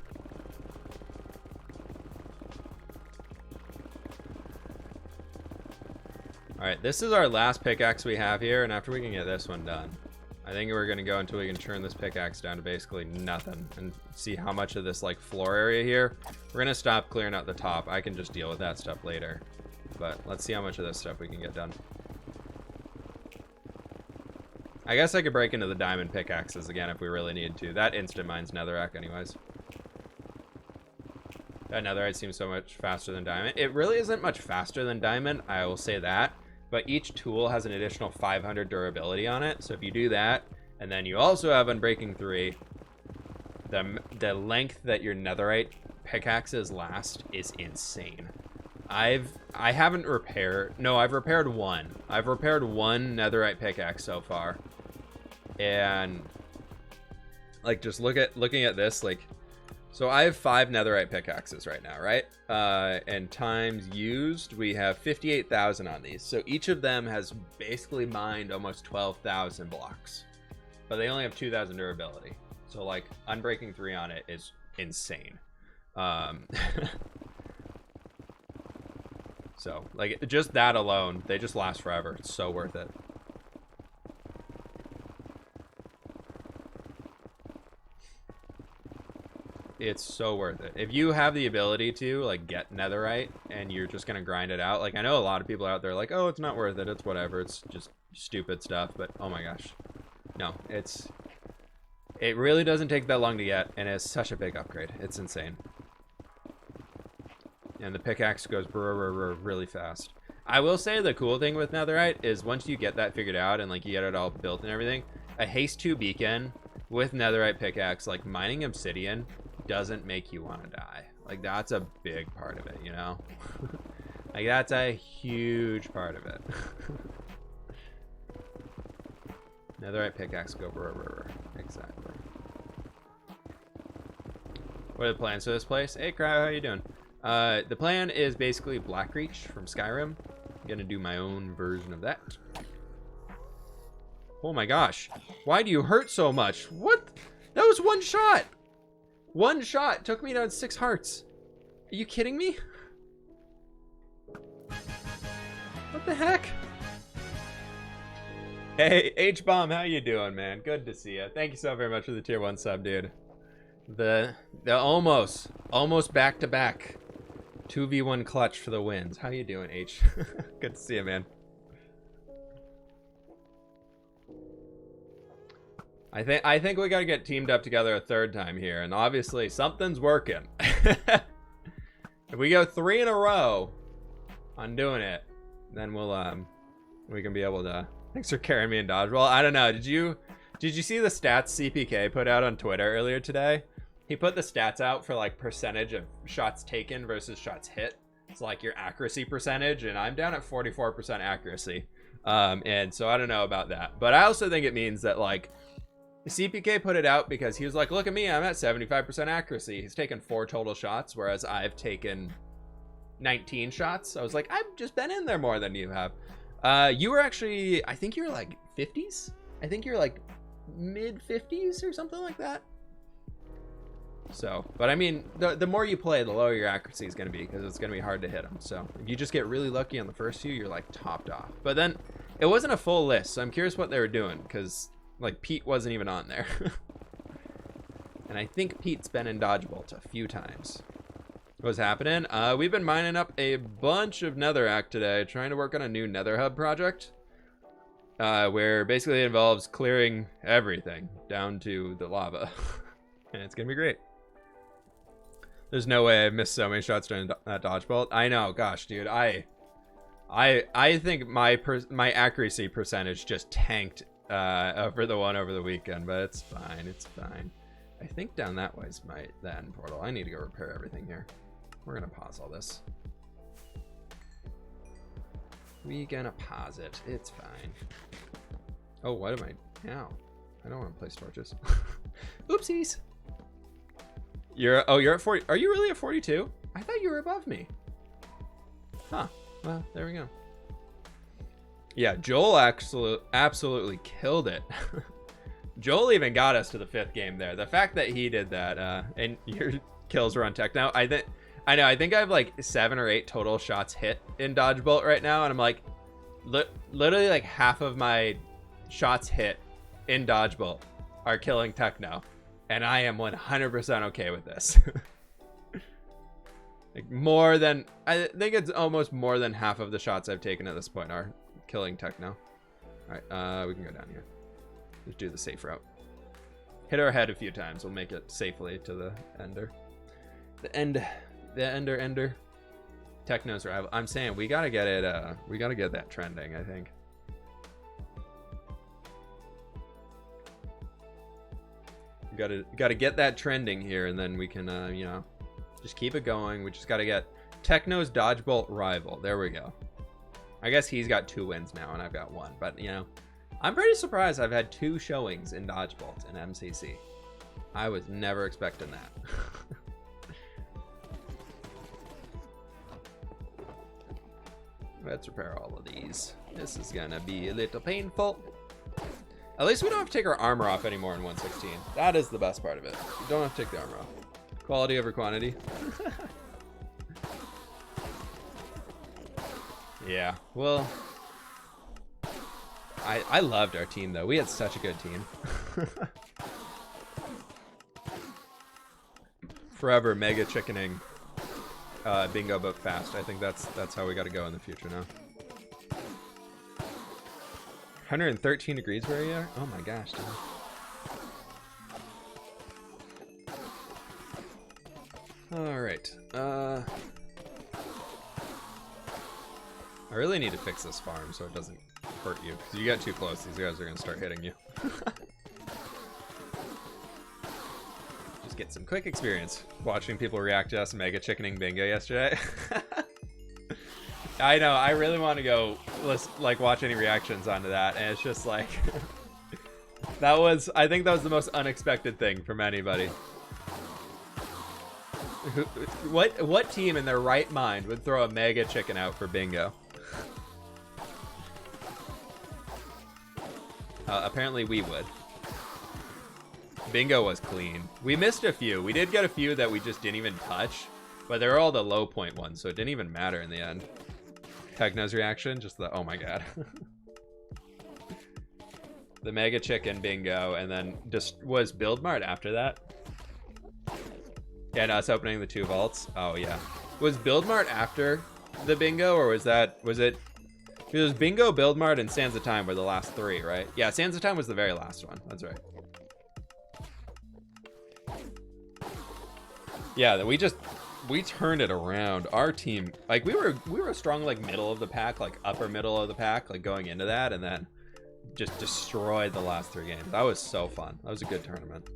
Alright, this is our last pickaxe we have here, and after we can get this one done, I think we're going to go until we can turn this pickaxe down to basically nothing and see how much of this like floor area here. We're going to stop clearing out the top. I can just deal with that stuff later. But let's see how much of this stuff we can get done. I guess I could break into the diamond pickaxes again if we really needed to. That instant mines netherrack anyways. That netherite seems so much faster than diamond. It really isn't much faster than diamond, I will say that. But each tool has an additional 500 durability on it. So if you do that, and then you also have Unbreaking 3, the length that your netherite pickaxes last is insane. I've repaired one. I've repaired one netherite pickaxe so far. And like just looking at this, like, so I have 5 netherite pickaxes right now, right? And times used, we have 58,000 on these. So each of them has basically mined almost 12,000 blocks. But they only have 2,000 durability. So like Unbreaking 3 on it is insane. So, like, just that alone, they just last forever. It's so worth it. It's so worth it. If you have the ability to, like, get netherite and you're just gonna grind it out. Like, I know a lot of people out there are like, oh, it's not worth it. It's whatever. It's just stupid stuff. But, oh my gosh. No, it really doesn't take that long to get, and it's such a big upgrade. It's insane. And the pickaxe goes really fast. I will say the cool thing with netherite is once you get that figured out and like you get it all built and everything, a haste 2 beacon with netherite pickaxe, like mining obsidian, doesn't make you want to die. Like that's a big part of it, you know? Like that's a huge part of it. Netherite pickaxe go river. Exactly. What are the plans for this place? Hey Crowd, how you doing? The plan is basically Blackreach from Skyrim. I'm gonna do my own version of that. Oh my gosh. Why do you hurt so much? What? That was one shot. One shot took me down 6 hearts. Are you kidding me? What the heck? Hey, H-Bomb, how you doing, man? Good to see you. Thank you so very much for the tier 1 sub, dude. The almost back-to-back 2v1 clutch for the wins. How you doing, H? Good to see you, man. I think we gotta get teamed up together a 3rd time here, and obviously something's working. If we go 3 in a row on doing it, then we can be able to. Thanks for carrying me in dodgeball. I don't know. Did you see the stats CPK put out on Twitter earlier today? He put the stats out for like percentage of shots taken versus shots hit. It's like your accuracy percentage, and I'm down at 44% accuracy. And so I don't know about that, but I also think it means that like CPK put it out because he was like, look at me, I'm at 75% accuracy. He's taken 4 total shots, whereas I've taken 19 shots. I was like, I've just been in there more than you have. You were actually, I think you were like 50s. I think you're like mid 50s or something like that. So, but I mean, the more you play, the lower your accuracy is going to be because it's going to be hard to hit them. So if you just get really lucky on the first few, you're like topped off. But then it wasn't a full list, so I'm curious what they were doing because like Pete wasn't even on there. And I think Pete's been in Dodgebolt a few times. What's happening? We've been mining up a bunch of netherrack today, trying to work on a new Nether Hub project. Where basically it involves clearing everything down to the lava. And it's gonna be great. There's no way I missed so many shots during that dodgeball. I know, gosh, dude. I think my accuracy percentage just tanked for the one over the weekend, but it's fine. It's fine. I think down that way is the end portal. I need to go repair everything here. We're gonna pause all this. We gonna pause it. It's fine. Oh, what am I now? I don't want to place torches. Oopsies. You're at 40. Are you really at 42? I thought you were above me. Huh. Well, there we go. Yeah, Joel absolutely killed it. Joel even got us to the 5th game there. The fact that he did that, and your kills were on tech now. I think I have like 7 or 8 total shots hit in Dodgebolt right now, and I'm like, literally like half of my shots hit in Dodgebolt are killing Techno, and I am 100% okay with this. Like more than, I think it's almost more than half of the shots I've taken at this point are killing Techno. All right, we can go down here. Just do the safe route. Hit our head a few times. We'll make it safely to the ender. The ender. Techno's rival. I'm saying we gotta get it. We gotta get that trending. I think. Gotta get that trending here, and then we can, you know, just keep it going. We just gotta get Techno's Dodgebolt rival. There we go. I guess he's got 2 wins now, and I've got 1. But you know, I'm pretty surprised I've had 2 showings in Dodgebolt in MCC. I was never expecting that. Let's repair all of these. This is gonna be a little painful. At least we don't have to take our armor off anymore in 116. That is the best part of it. You don't have to take the armor off. Quality over quantity. Yeah, well, I loved our team though. We had such a good team. Forever mega chickening bingo but fast. I think that's how we got to go in the future now. 113 degrees where you are? Oh my gosh, dude. All right. I really need to fix this farm so it doesn't hurt you. Because you get too close, these guys are going to start hitting you. Just get some quick experience watching people react to us mega chickening bingo yesterday. I know, I really want to go like watch any reactions onto that, and it's just like I think that was the most unexpected thing from anybody. What team in their right mind would throw a mega chicken out for bingo? Apparently we would. Bingo was clean. We missed a few. We did get a few that we just didn't even touch, but they're all the low point ones, so it didn't even matter in the end. Techno's reaction, just the, oh my god. The mega chicken bingo, and then just was Build Mart after that? Yeah, and us opening the 2 vaults. Oh yeah. Was Build Mart after the bingo, or was it bingo, Build Mart, and Sands of Time were the last 3, right? Yeah, Sands of Time was the very last one. That's right. Yeah, we turned it around. Our team, like we were strong like middle of the pack, like upper middle of the pack, like going into that, and then just destroyed the last 3 games. That was so fun. That was a good tournament.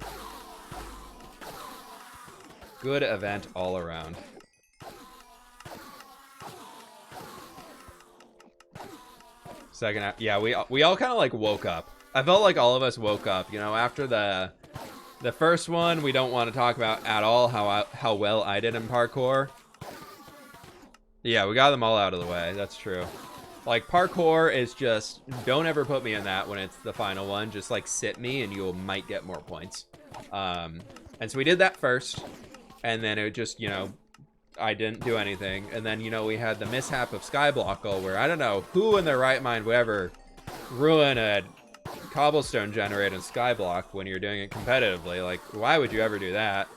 Good event all around. Second half, yeah, we all kind of like woke up. I felt like all of us woke up, you know, after the first one. We don't want to talk about at all how well I did in parkour. Yeah, we got them all out of the way. That's true. Like parkour is just, don't ever put me in that when it's the final one. Just like sit me and you might get more points. And so we did that first, and then it just, you know, I didn't do anything. And then, you know, we had the mishap of Skyblockle, where I don't know who in their right mind would ever ruin a cobblestone generator in Skyblock when you're doing it competitively. Like, why would you ever do that?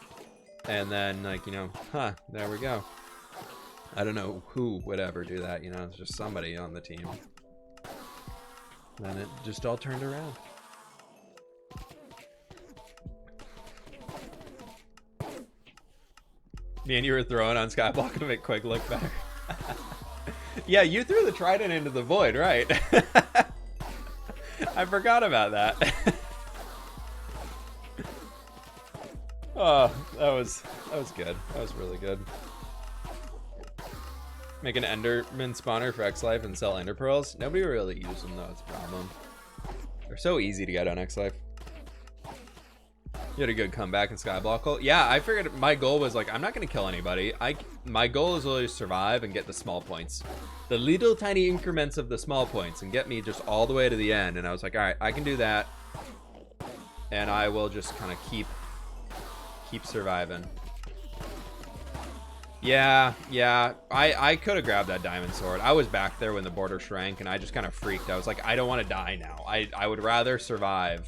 And then, like, you know, there we go. I don't know who would ever do that, you know, it's just somebody on the team. Then it just all turned around. Me and you were throwing on Skyblock to make Quig look better. Yeah, you threw the trident into the void, right? I forgot about that. Oh, that was good. That was really good. Make an Enderman spawner for X-Life and sell Ender Pearls. Nobody really uses them though, it's a problem. They're so easy to get on X-Life. You had a good comeback in Skyblockle. Yeah, I figured my goal was like, I'm not gonna kill anybody. My goal is really to survive and get the small points. The little tiny increments of the small points and get me just all the way to the end. And I was like, all right, I can do that. And I will just kind of keep surviving. Yeah, I could have grabbed that diamond sword. I was back there when the border shrank and I just kind of freaked. I was like, I don't want to die now. I would rather survive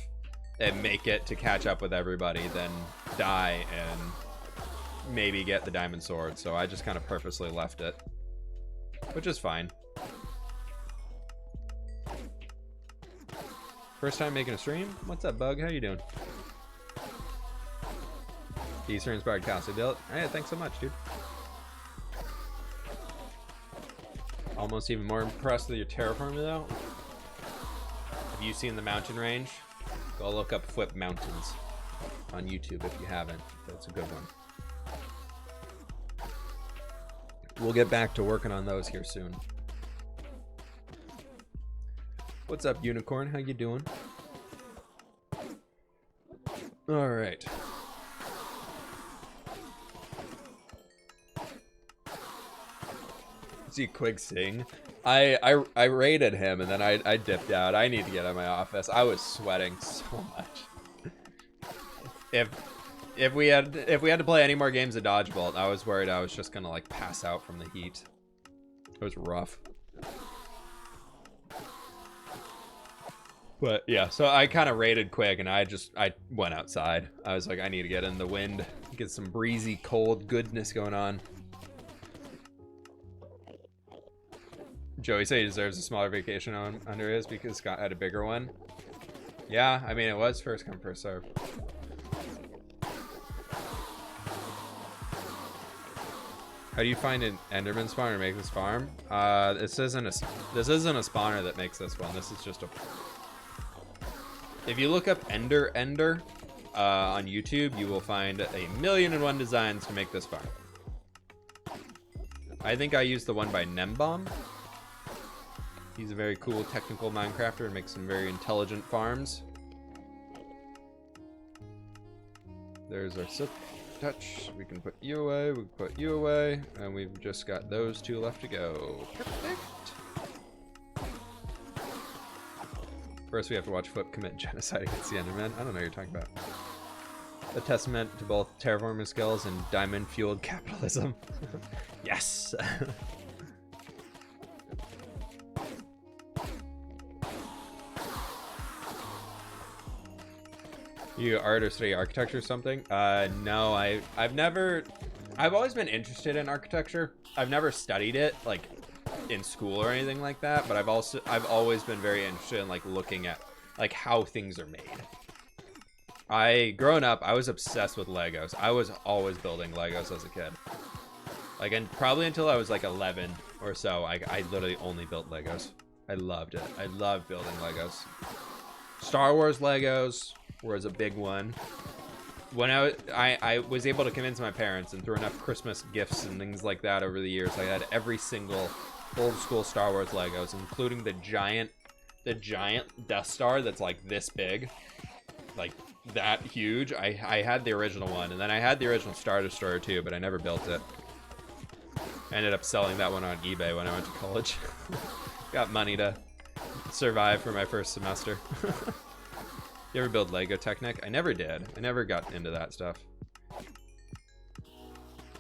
and make it to catch up with everybody than die and maybe get the diamond sword. So I just kind of purposely left it, which is fine. First time making a stream? What's up, Bug? How you doing? Eastern inspired castle built. Hey, thanks so much, dude. Almost even more impressed with your terraforming though. Have you seen the mountain range? Go look up fWhip Mountains on YouTube if you haven't. That's a good one. We'll get back to working on those here soon. What's up, Unicorn? How you doing? All right. See Quig sing. I raided him and then I dipped out. I need to get out of my office. I was sweating so much. If we had to play any more games of Dodgeball, I was worried I was just gonna like pass out from the heat. It was rough. But yeah, so I kind of raided Quig and I went outside. I was like, I need to get in the wind, get some breezy, cold goodness going on. Joey said he deserves a smaller vacation under his because Scott had a bigger one. Yeah, I mean, it was first come, first serve. How do you find an Enderman spawn or make this farm? This isn't a spawner that makes this one. This is just a. If you look up Ender on YouTube, you will find 1,000,001 designs to make this farm. I think I used the one by Nembomb. He's a very cool technical Minecrafter and makes some very intelligent farms. There's our silk touch. We can put you away, we can put you away, and we've just got those two left to go. Perfect. First, we have to watch fWhip commit genocide against the Enderman. I don't know what you're talking about. A testament to both terraforming skills and diamond-fueled capitalism. Yes! You art or study architecture or something? No, I've always been interested in architecture. I've never studied it, like, in school or anything like that, but I've always been very interested in, like, looking at, like, how things are made. Growing up, I was obsessed with Legos. I was always building Legos as a kid. Like, and probably until I was, like, 11 or so, I literally only built Legos. I loved it. I loved building Legos. Star Wars Legos was a big one. When I was able to convince my parents and through enough Christmas gifts and things like that over the years, I had every single old school Star Wars Legos, including the giant Death Star that's like this big, like that huge. I had the original one, and then I had the original Star Destroyer too, but I never built it. I ended up selling that one on eBay when I went to college. Got money to survive for my first semester. You ever build Lego Technic? I never did. I never got into that stuff.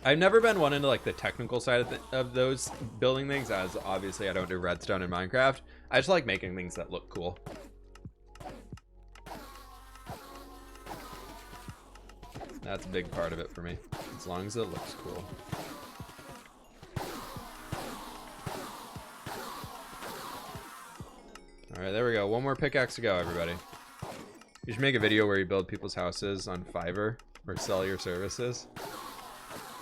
I've never been one into like the technical side of those building things, as obviously I don't do redstone in Minecraft. I just like making things that look cool. That's a big part of it for me, as long as it looks cool. All right, there we go. One more pickaxe to go, everybody. You should make a video where you build people's houses on Fiverr or sell your services.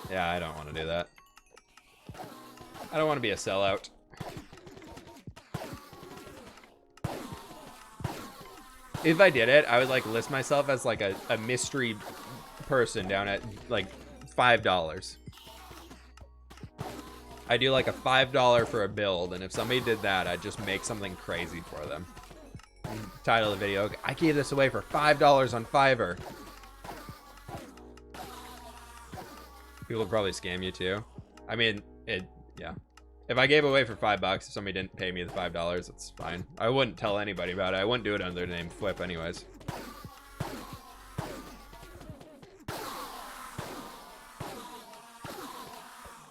Yeah, I don't want to do that. I don't want to be a sellout. If I did it, I would like list myself as like a mystery person down at like $5. I do like a $5 for a build, and if somebody did that, I'd just make something crazy for them. Title of the video, I gave this away for $5 on Fiverr. People would probably scam you too. I mean, yeah. If I gave away for $5, if somebody didn't pay me the $5, it's fine. I wouldn't tell anybody about it. I wouldn't do it under the name fWhip anyways.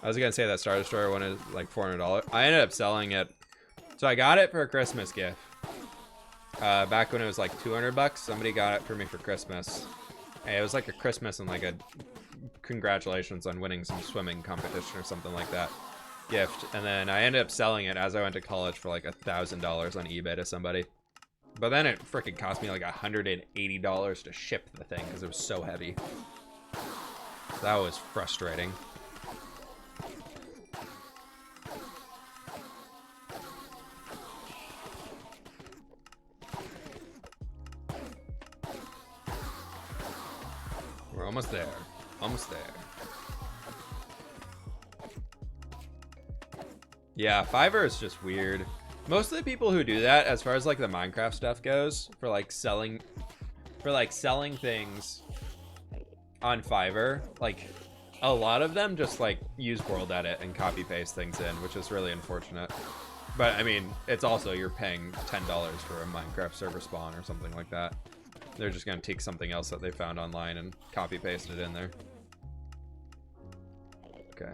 I was gonna say that Star Destroyer one is like $400. I ended up selling it. So I got it for a Christmas gift. Back when it was like 200 bucks, somebody got it for me for Christmas. Hey, it was like a Christmas and like a congratulations on winning some swimming competition or something like that gift. And then I ended up selling it as I went to college for like $1,000 on eBay to somebody. But then it freaking cost me like $180 to ship the thing because it was so heavy. That was frustrating. We're almost there. Almost there. Yeah, Fiverr is just weird. Most of the people who do that, as far as like the Minecraft stuff goes, for like selling things on Fiverr, like a lot of them just like use World Edit and copy paste things in, which is really unfortunate. But I mean, it's also you're paying $10 for a Minecraft server spawn or something like that. They're just gonna take something else that they found online and copy paste it in there. Okay,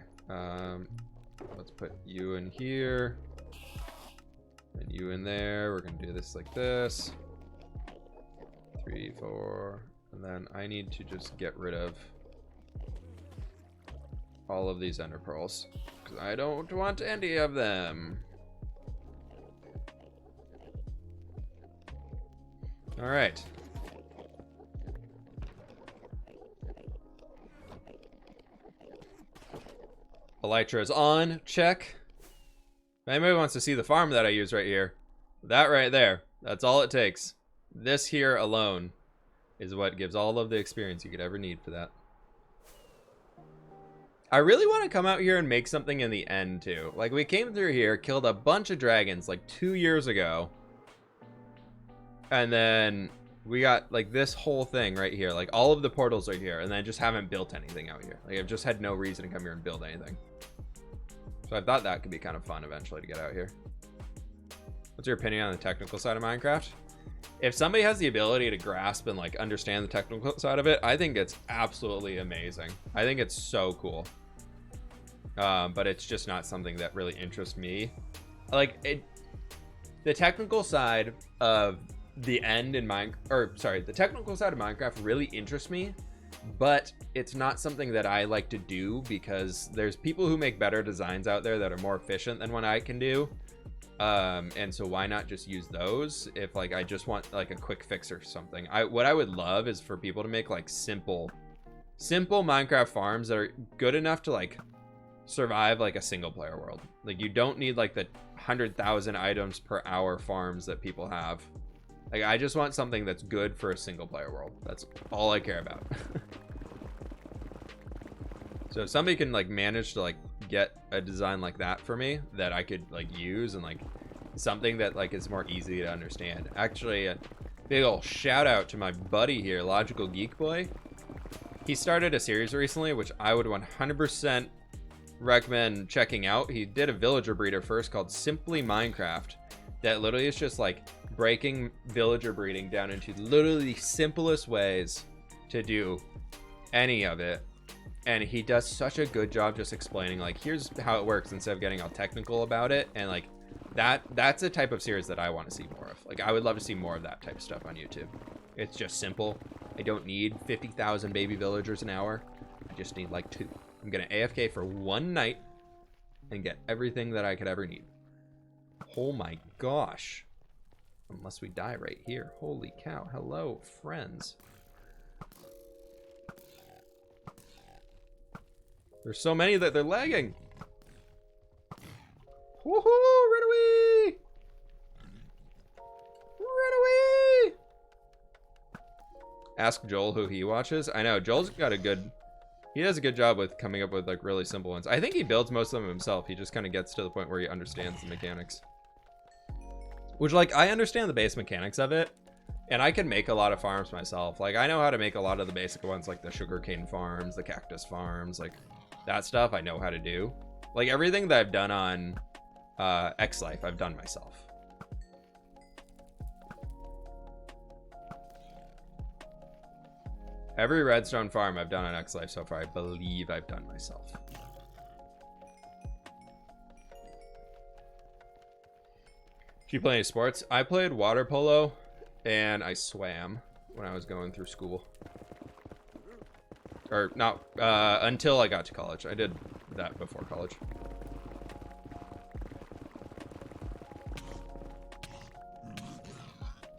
let's put you in here and you in there. We're gonna do this like this. 3, 4, and then I need to just get rid of all of these ender pearls because I don't want any of them. All right. Elytra is on. Check. If anybody wants to see the farm that I use right here, that right there, that's all it takes. This here alone is what gives all of the experience you could ever need for that. I really want to come out here and make something in the end too. Like, we came through here, killed a bunch of dragons like 2 years ago. And then we got like this whole thing right here. Like, all of the portals are here, and then I just haven't built anything out here. Like, I've just had no reason to come here and build anything. So I thought that could be kind of fun eventually to get out here. What's your opinion on the technical side of Minecraft? If somebody has the ability to grasp and like understand the technical side of it, I think it's absolutely amazing. I think it's so cool. But it's just not something that really interests me. Like, the technical side of the end in the technical side of Minecraft really interests me, but it's not something that I like to do because there's people who make better designs out there that are more efficient than what I can do. And so why not just use those if like I just want like a quick fix or something. What I would love is for people to make like simple Minecraft farms that are good enough to like survive like a single player world. Like, you don't need like the 100,000 items per hour farms that people have. Like, I just want something that's good for a single player world. That's all I care about. So if somebody can like manage to like get a design like that for me that I could like use, and like something that like is more easy to understand. Actually, a big ol' shout out to my buddy here, Logical Geek Boy. He started a series recently which I would 100% recommend checking out. He did a villager breeder first called Simply Minecraft that literally is just like breaking villager breeding down into literally the simplest ways to do any of it. And he does such a good job just explaining like, here's how it works instead of getting all technical about it. And like that's a type of series that I want to see more of. Like, I would love to see more of that type of stuff on YouTube. It's just simple. I don't need 50,000 baby villagers an hour. I just need like 2. I'm gonna AFK for 1 night and get everything that I could ever need. Oh my gosh. Unless we die right here. Holy cow. Hello, friends. There's so many that they're lagging. Woohoo! Run away! Run away! Ask Joel who he watches. I know, Joel's got a good... He does a good job with coming up with like really simple ones. I think he builds most of them himself. He just kind of gets to the point where he understands the mechanics. Which, like, I understand the base mechanics of it, and I can make a lot of farms myself. Like, I know how to make a lot of the basic ones, like the sugarcane farms, the cactus farms, like that stuff I know how to do. Like, everything that I've done on X-Life, I've done myself. Every redstone farm I've done on X-Life so far, I believe I've done myself. Do you play any sports? I played water polo and I swam when I was going through school. Or not, until I got to college. I did that before college.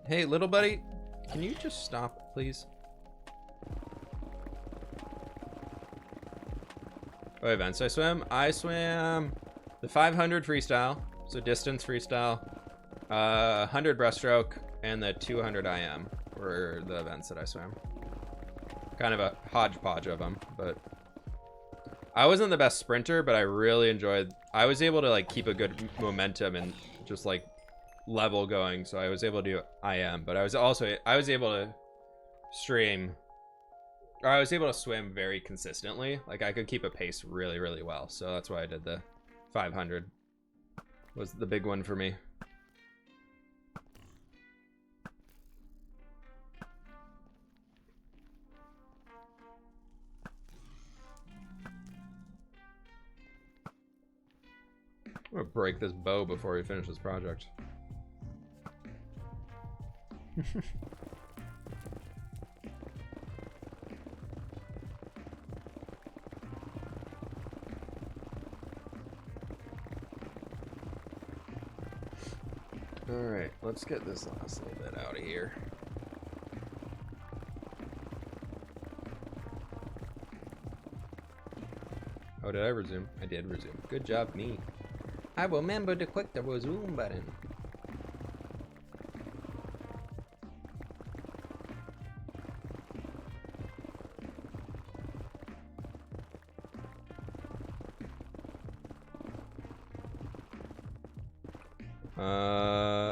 Hey, little buddy, can you just stop, please? What events I swim? I swam the 500 freestyle, so distance freestyle, 100 breaststroke, and the 200 IM were the events that I swam. Kind of a hodgepodge of them, but I wasn't the best sprinter, but I really enjoyed. I was able to like keep a good momentum and just like level going, so I was able to do IM, but I was able to stream. Or I was able to swim very consistently. Like, I could keep a pace really, really well. So that's why I did the 500. Was the big one for me. I'm gonna break this bow before we finish this project. Alright, let's get this last little bit out of here. Oh, did I resume? I did resume. Good job, me. I remember to click the resume button.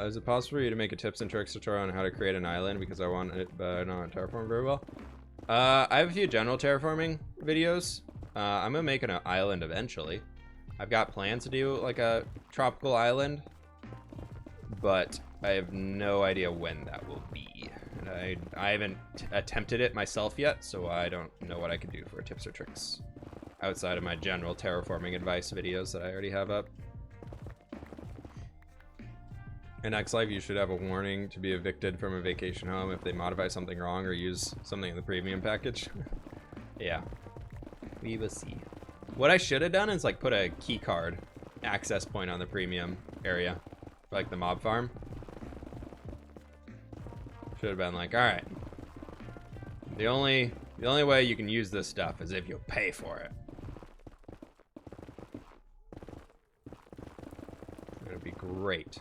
Is it possible for you to make a tips and tricks tutorial on how to create an island, because I want it, but I don't know how to terraform very well? I have a few general terraforming videos. I'm gonna make an island eventually. I've got plans to do like a tropical island, but I have no idea when that will be. And I haven't attempted it myself yet, so I don't know what I can do for tips or tricks outside of my general terraforming advice videos that I already have up. In X-Life, you should have a warning to be evicted from a vacation home if they modify something wrong or use something in the premium package. Yeah, we will see. What I should have done is like put a key card access point on the premium area, like the mob farm. Should have been like, all right, the only way you can use this stuff is if you pay for it. It'd be great.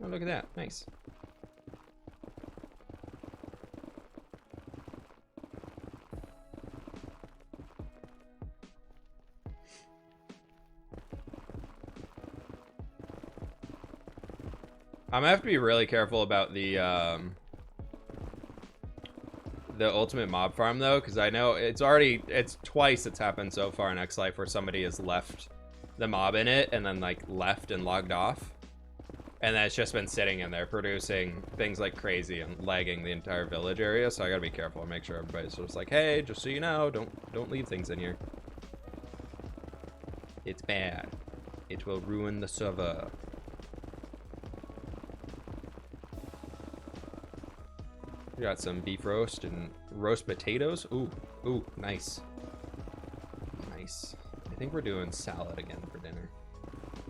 Oh, look at that. Nice. I'm gonna have to be really careful about the ultimate mob farm though, because I know it's twice it's happened so far in X-Life where somebody has left the mob in it and then like left and logged off. And then it's just been sitting in there producing things like crazy and lagging the entire village area. So I gotta be careful and make sure everybody's just like, hey, just so you know, don't leave things in here. It's bad. It will ruin the server. We got some beef roast and roast potatoes. Ooh, nice. Nice. I think we're doing salad again for dinner.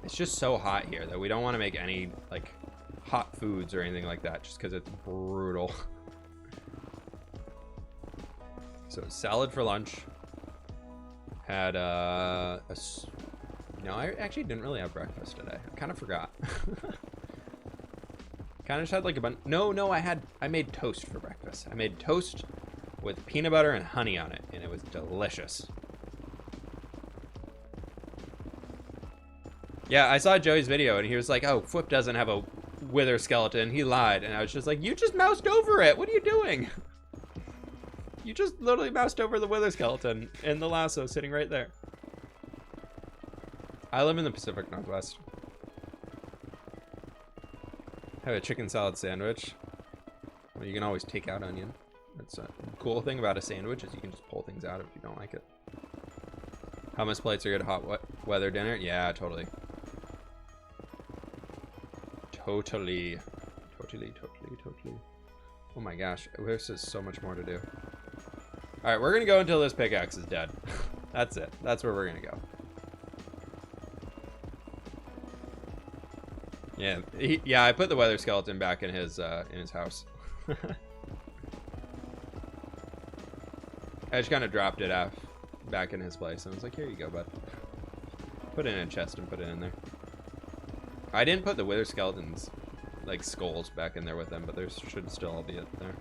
It's just so hot here that we don't want to make any like hot foods or anything like that just because it's brutal. So salad for lunch. Had no, I actually didn't really have breakfast today. I kind of forgot. Kind of just had like a bunch. No, I made toast for breakfast. I made toast with peanut butter and honey on it, and it was delicious. Yeah, I saw Joey's video and he was like, oh, fWhip doesn't have a wither skeleton. He lied. And I was just like, you just moused over it. What are you doing? You just literally moused over the wither skeleton in the lasso sitting right there. I live in the Pacific Northwest. Have a chicken salad sandwich. Well, you can always take out onion. That's a cool thing about a sandwich is you can just pull things out if you don't like it. Hummus plates are good hot weather dinner. Yeah, totally. Totally. Oh my gosh, there's just so much more to do. All right, we're gonna go until this pickaxe is dead. That's it. That's where we're gonna go. Yeah, I put the weather skeleton back in his house. I just kind of dropped it off back in his place. And I was like, here you go, bud. Put it in a chest and put it in there. I didn't put the wither skeletons like skulls back in there with them, but there should still all be it there.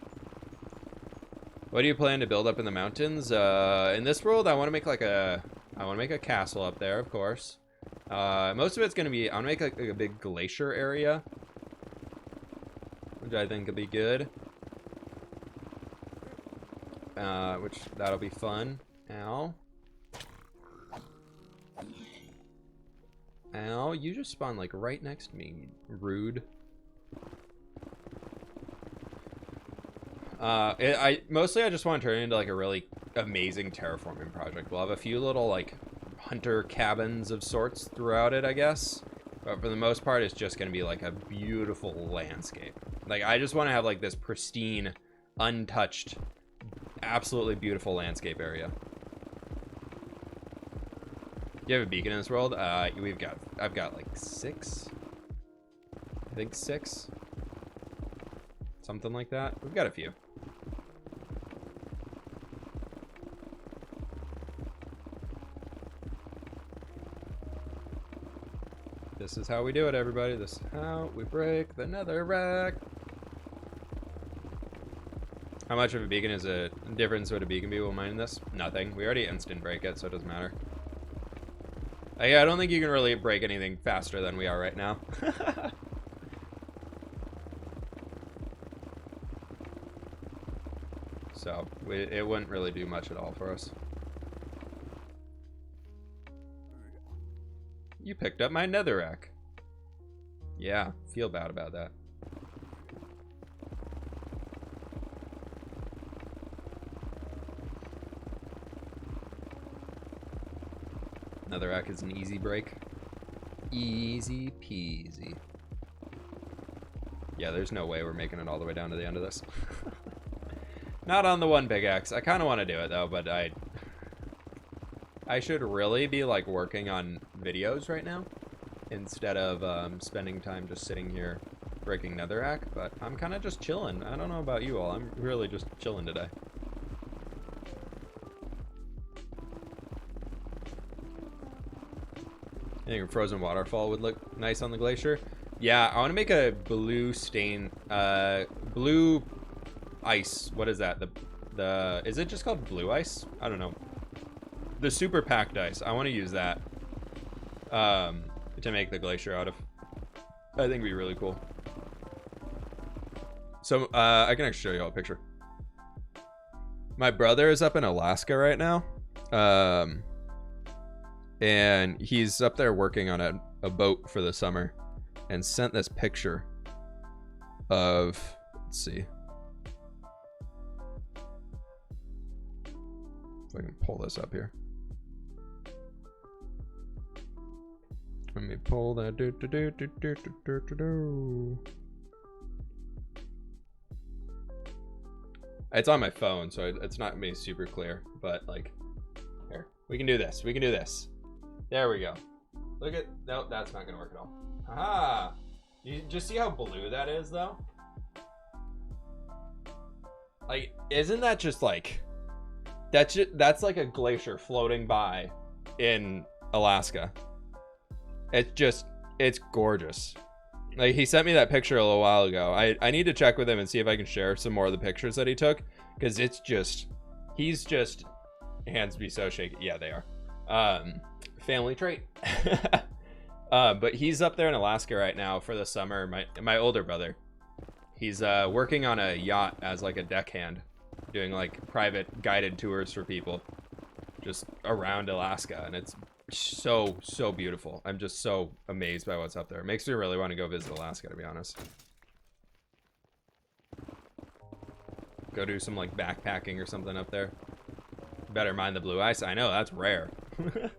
What do you plan to build up in the mountains? In this world, I want to make like a castle up there, of course. Most of it's gonna be, I want to make like a big glacier area, which I think could be good. Which that'll be fun. Ow. Ow, you just spawned like right next to me, rude. Mostly I just want to turn it into like a really amazing terraforming project. We'll have a few little like hunter cabins of sorts throughout it, I guess. But for the most part, it's just going to be like a beautiful landscape. Like I just want to have like this pristine, untouched, absolutely beautiful landscape area. Do you have a beacon in this world? I've got like 6. I think 6. Something like that. We've got a few. This is how we do it, everybody. This is how we break the netherrack. How much of a beacon is a difference would a beacon be while mining this? Nothing. We already instant break it, so it doesn't matter. Yeah, I don't think you can really break anything faster than we are right now. So it wouldn't really do much at all for us. You picked up my netherrack. Yeah, feel bad about that. Netherrack is an easy break. Easy peasy. Yeah, there's no way we're making it all the way down to the end of this. Not on the one big X. I kind of want to do it though, but I should really be like working on videos right now instead of spending time just sitting here breaking netherrack. But I'm kind of just chilling. I don't know about you all. I'm really just chilling today. I think a frozen waterfall would look nice on the glacier. Yeah, I want to make a blue stain, blue ice. What is that? Is it just called blue ice? I don't know. The super packed ice. I want to use that to make the glacier out of. I think it'd be really cool. So I can actually show you all a picture. My brother is up in Alaska right now. And he's up there working on a boat for the summer and sent this picture of, let's see. If I can pull this up here. Let me pull that. It's on my phone, so it's not me super clear, but like, here, we can do this. We can do this. There we go. Look at, no, that's not gonna work at all. Haha! You just see how blue that is, though? Like, isn't that just like, that's like a glacier floating by in Alaska. It's gorgeous. Like, he sent me that picture a little while ago. I need to check with him and see if I can share some more of the pictures that he took, because he's just, hands be so shaky. Yeah, they are. Family trait. But he's up there in Alaska right now for the summer. My older brother, he's working on a yacht as like a deckhand, doing like private guided tours for people just around Alaska, and it's so beautiful. I'm just so amazed by what's up there. It makes me really want to go visit Alaska, to be honest. Go do some like backpacking or something up there. Better mind the blue ice. I know, that's rare. There's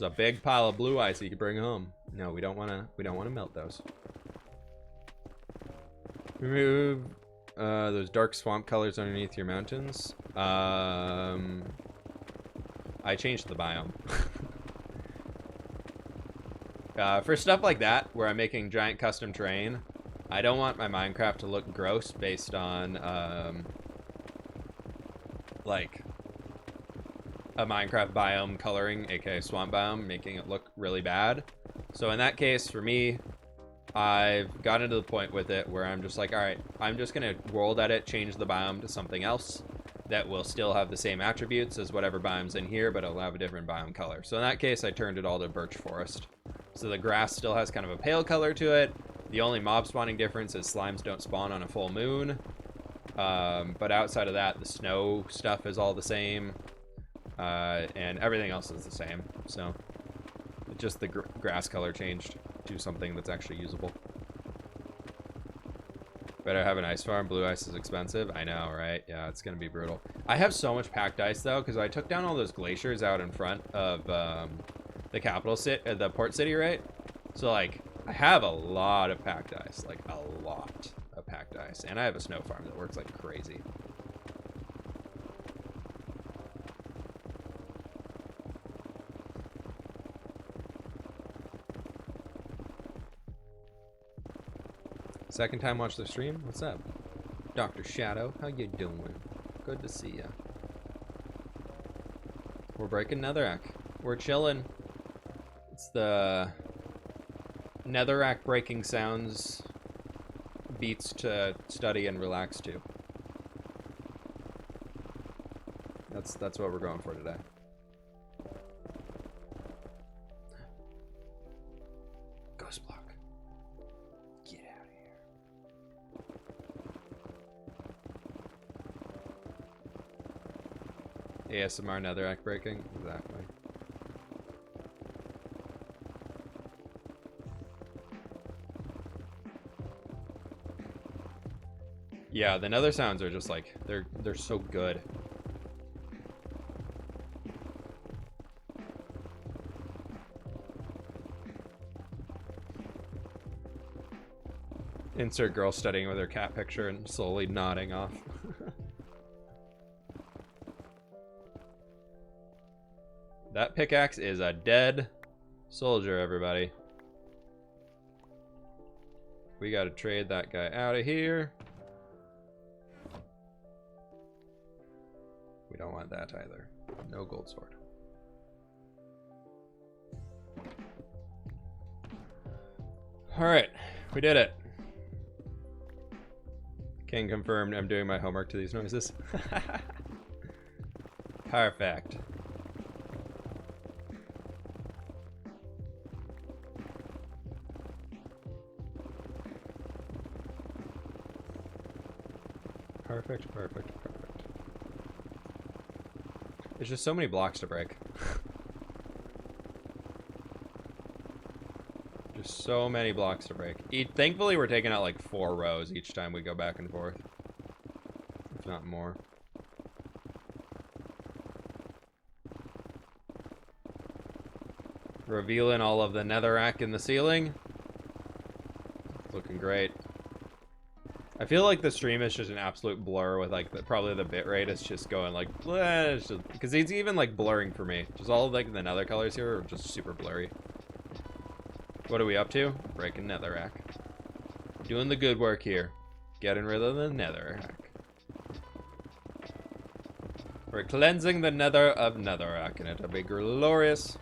a big pile of blue ice you can bring home. No, we don't want to melt those. Remove those dark swamp colors underneath your mountains. I changed the biome. For stuff like that, where I'm making giant custom terrain, I don't want my Minecraft to look gross based on like a Minecraft biome coloring, aka swamp biome, making it look really bad. So in that case, for me, I've gotten to the point with it where I'm just like, all right, I'm just gonna world edit, change the biome to something else that will still have the same attributes as whatever biome's in here, but it'll have a different biome color. So in that case, I turned it all to birch forest. So the grass still has kind of a pale color to it. The only mob spawning difference is slimes don't spawn on a full moon. But outside of that, the snow stuff is all the same. And everything else is the same. So just the grass color changed to something that's actually usable. Better have an ice farm. Blue ice is expensive. I know, right? Yeah, it's gonna be brutal. I have so much packed ice though, because I took down all those glaciers out in front of the capital city, the port city, right? So like, I have a lot of packed ice, like a lot of packed ice, and I have a snow farm that works like crazy. Second time watch the stream? What's up? Dr. Shadow, how you doing? Good to see ya. We're breaking netherrack. We're chilling. It's the netherrack breaking sounds, beats to study and relax to. That's what we're going for today. Ghost block. Get out of here. ASMR netherrack breaking. Exactly. Yeah, the nether sounds are just like they're so good. Insert girl studying with her cat picture and slowly nodding off. That pickaxe is a dead soldier, everybody. We gotta trade that guy out of here. We don't want that either. No gold sword. Alright, we did it. King confirmed I'm doing my homework to these noises. Perfect. Perfect, perfect, perfect. There's just so many blocks to break. Just so many blocks to break. Thankfully, we're taking out like 4 rows each time we go back and forth. If not more. Revealing all of the netherrack in the ceiling. Looking great. I feel like the stream is just an absolute blur with like probably the bitrate is just going like because it's even like blurring for me. Just all of like the nether colors here are just super blurry. What are we up to? Breaking netherrack. Doing the good work here. Getting rid of the netherrack. We're cleansing the nether of netherrack, and it'll be glorious.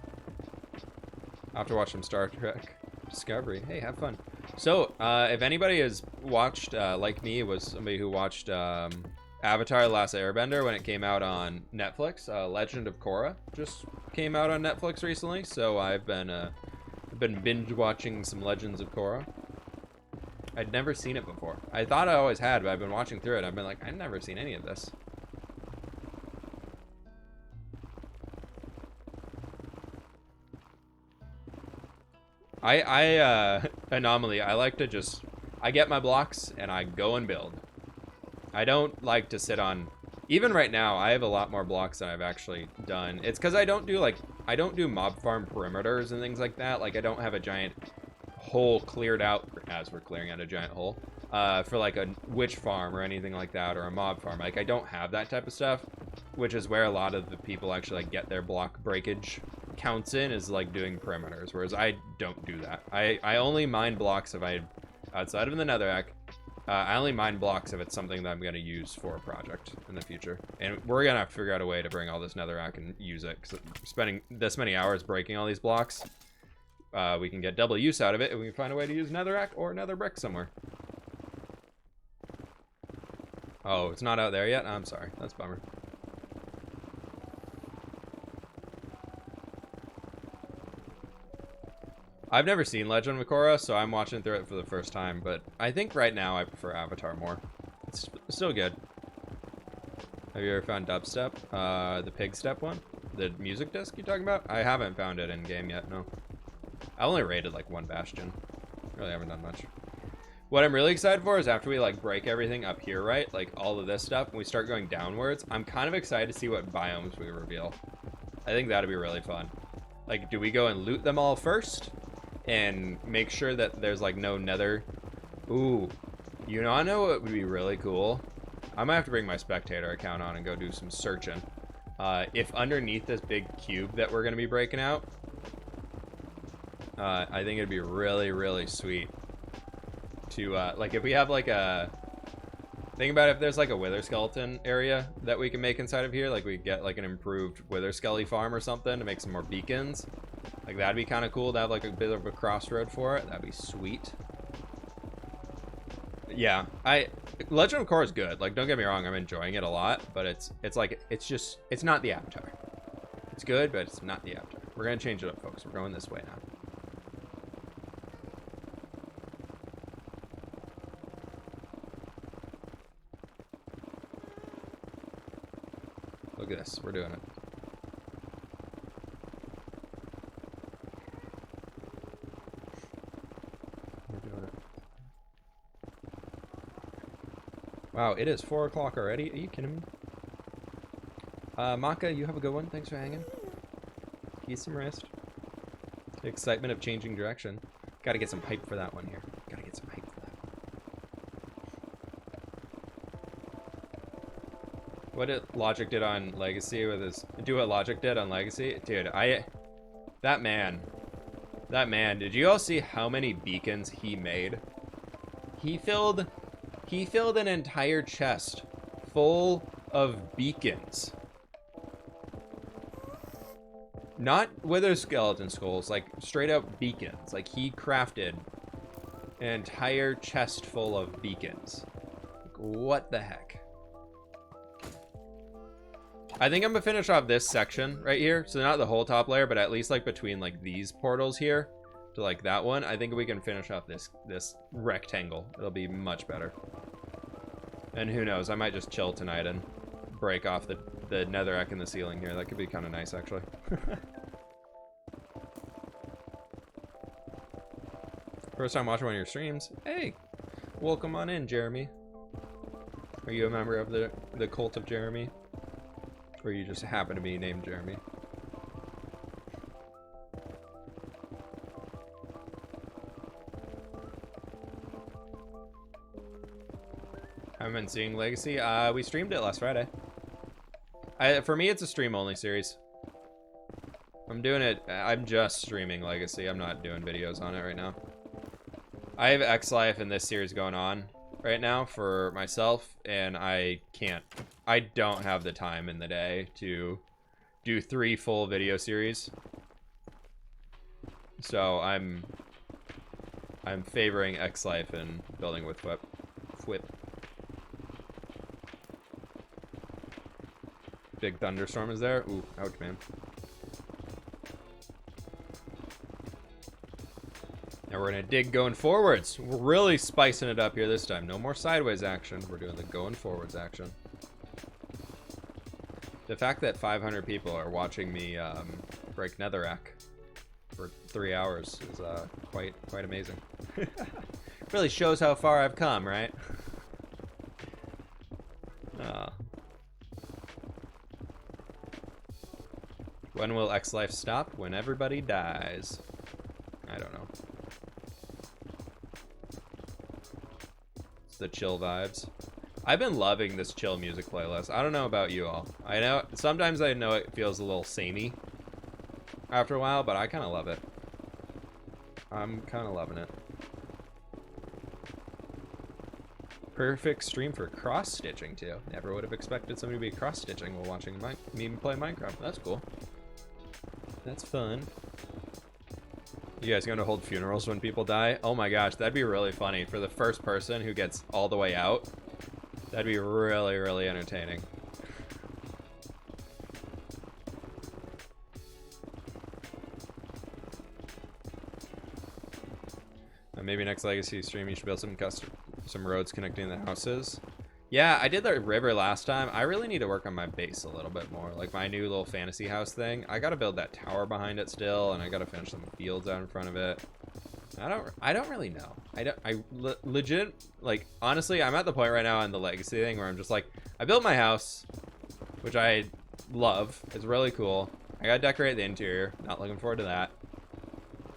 I'll have to watch some Star Trek Discovery. Hey, have fun. So, if anybody has watched, like me, was somebody who watched Avatar: The Last Airbender when it came out on Netflix. Legend of Korra just came out on Netflix recently, so I've been binge watching some Legends of Korra. I'd never seen it before. I thought I always had, but I've been watching through it. I've been like, I've never seen any of this. Anomaly, I like to just, I get my blocks and I go and build. I don't like to sit on, even right now, I have a lot more blocks than I've actually done. It's because I don't do mob farm perimeters and things like that. Like I don't have a giant hole cleared out, as we're clearing out a giant hole, for like a witch farm or anything like that, or a mob farm. Like I don't have that type of stuff, which is where a lot of the people actually like get their block breakage counts in, is like doing perimeters, whereas I don't do that. I only mine blocks if I, outside of the netherrack, I only mine blocks if it's something that I'm going to use for a project in the future. And we're going to have to figure out a way to bring all this netherrack and use it, because spending this many hours breaking all these blocks, we can get double use out of it, and we can find a way to use netherrack or nether brick somewhere. Oh, it's not out there yet? I'm sorry. That's a bummer. I've never seen Legend of Korra, so I'm watching through it for the first time, but I think right now I prefer Avatar more. It's still good. Have you ever found Dubstep? The Pig Step one? The music disc you're talking about? I haven't found it in game yet, no. I only raided like 1 bastion. Really haven't done much. What I'm really excited for is after we like break everything up here, right? Like all of this stuff, and we start going downwards, I'm kind of excited to see what biomes we reveal. I think that'd be really fun. Like, do we go and loot them all first? And make sure that there's like no nether. Ooh, you know, I know what would be really cool. I might have to bring my spectator account on and go do some searching. If underneath this big cube that we're gonna be breaking out, I think it'd be really, really sweet to like if we have like a Think about if there's like a wither skeleton area that we can make inside of here. Like we get like an improved wither skelly farm or something to make some more beacons. Like that'd be kind of cool to have like a bit of a crossroad for it. That'd be sweet. Yeah, Legend of Korra is good. Like, don't get me wrong, I'm enjoying it a lot, but it's not the Avatar. It's good, but it's not the Avatar. We're gonna change it up, folks. We're going this way now. Look at this. We're doing it. We're doing it. Wow, it is 4 o'clock already. Are you kidding me? Maka, you have a good one. Thanks for hanging. Get some rest. The excitement of changing direction. Gotta get some hype for that one here. Gotta get some hype for that one. What did Logic did on Legacy with his... Do what Logic did on Legacy? Dude, that man, did you all see how many beacons he made? He filled an entire chest full of beacons. Not wither skeleton skulls, like straight up beacons. Like he crafted an entire chest full of beacons. Like, what the heck? I think I'm gonna finish off this section right here. So not the whole top layer, but at least like between like these portals here to like that one. I think we can finish off this rectangle. It'll be much better. And who knows, I might just chill tonight and break off the netherrack in the ceiling here. That could be kind of nice, actually. First time watching one of your streams. Hey, welcome on in, Jeremy. Are you a member of the cult of Jeremy? Or you just happen to be named Jeremy? Haven't been seeing Legacy. We streamed it last Friday. For me, it's a stream-only series. I'm doing it. I'm just streaming Legacy. I'm not doing videos on it right now. I have X Life in this series going on right now for myself, and I don't have the time in the day to do 3 full video series. So I'm favoring X Life and building with fWhip. Big thunderstorm is there. Ooh, ouch, man. Now we're gonna dig going forwards. We're really spicing it up here this time. No more sideways action. We're doing the going forwards action. The fact that 500 people are watching me break netherrack for 3 hours is quite amazing. Really shows how far I've come, right? When will X Life stop? When everybody dies. I don't know. It's the chill vibes. I've been loving this chill music playlist. I don't know about you all. I know sometimes I know it feels a little samey after a while, but I kind of love it. I'm kind of loving it. Perfect stream for cross-stitching too. Never would have expected somebody to be cross-stitching while watching me play Minecraft. That's cool. That's fun. You guys gonna hold funerals when people die? Oh my gosh, that'd be really funny. For the first person who gets all the way out, that'd be really entertaining. Maybe next Legacy stream you should build some roads connecting the houses. Yeah, I did the river last time. I really need to work on my base a little bit more. Like my new little fantasy house thing. I gotta build that tower behind it still, and I gotta finish some fields out in front of it. I don't really know. Legit, like, honestly, I'm at the point right now on the Legacy thing where I'm just like, I built my house, which I love. It's really cool. I gotta decorate the interior. Not looking forward to that.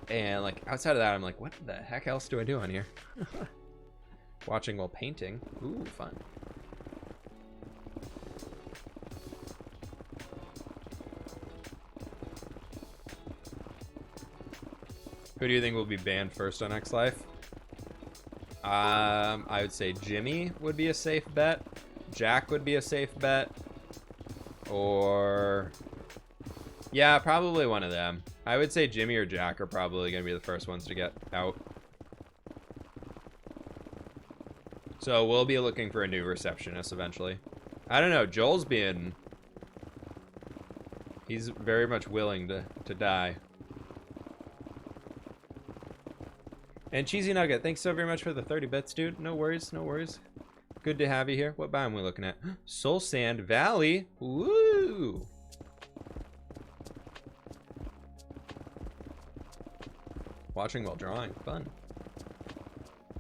And like outside of that, I'm like, what the heck else do I do on here? Watching while painting. Ooh, fun. Who do you think will be banned first on X Life? I would say Jimmy would be a safe bet. Jack would be a safe bet. Or... yeah, probably one of them. I would say Jimmy or Jack are probably going to be the first ones to get out. So we'll be looking for a new receptionist eventually. I don't know. Joel's being... he's very much willing to die. And Cheesy Nugget, thanks so very much for the 30 bits, dude. No worries, no worries. Good to have you here. What biome are we looking at? Soul Sand Valley. Woo! Watching while drawing. Fun.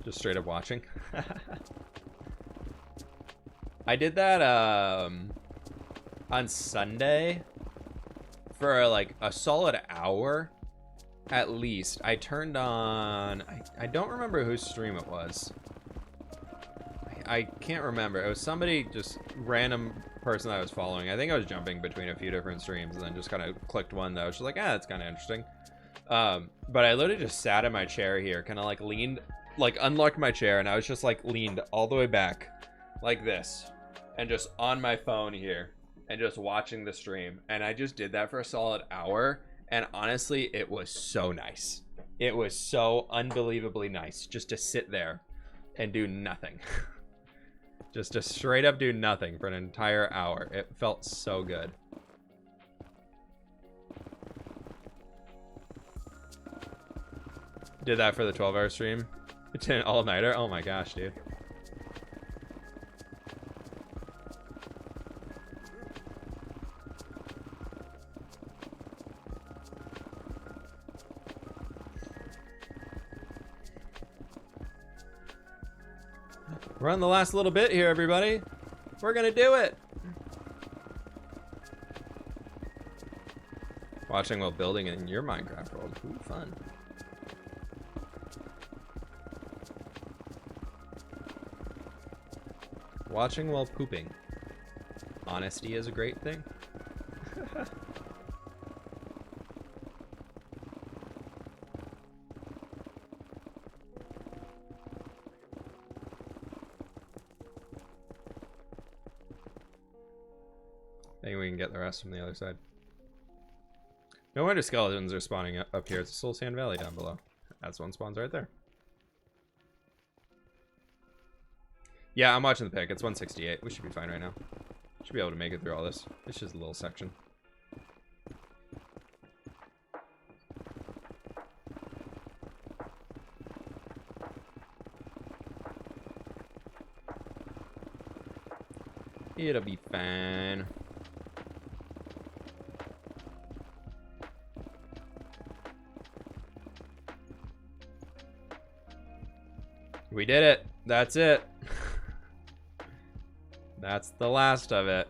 Just straight up watching. I did that on Sunday for like a solid hour at least. I turned on... I don't remember whose stream it was. I can't remember. It was somebody, just random person I was following. I think I was jumping between a few different streams and then just kind of clicked one that was just like, that's kind of interesting. But I literally just sat in my chair here, kind of like leaned, like unlocked my chair, and I was just like leaned all the way back like this and just on my phone here and just watching the stream. And I just did that for a solid hour. And honestly, it was so nice. It was so unbelievably nice just to sit there and do nothing. Just to straight up do nothing for an entire hour. It felt so good. Did that for the 12-hour stream. It's an all-nighter. Oh my gosh, dude. We're on the last little bit here, everybody. We're gonna do it. Watching while building in your Minecraft world. Ooh, fun. Watching while pooping. Honesty is a great thing. I think we can get the rest from the other side. No wonder skeletons are spawning up here. It's a Soul Sand Valley down below. That's one spawns right there. Yeah, I'm watching the pick. It's 168. We should be fine right now. Should be able to make it through all this. It's just a little section. It'll be fine. We did it. That's it. That's the last of it.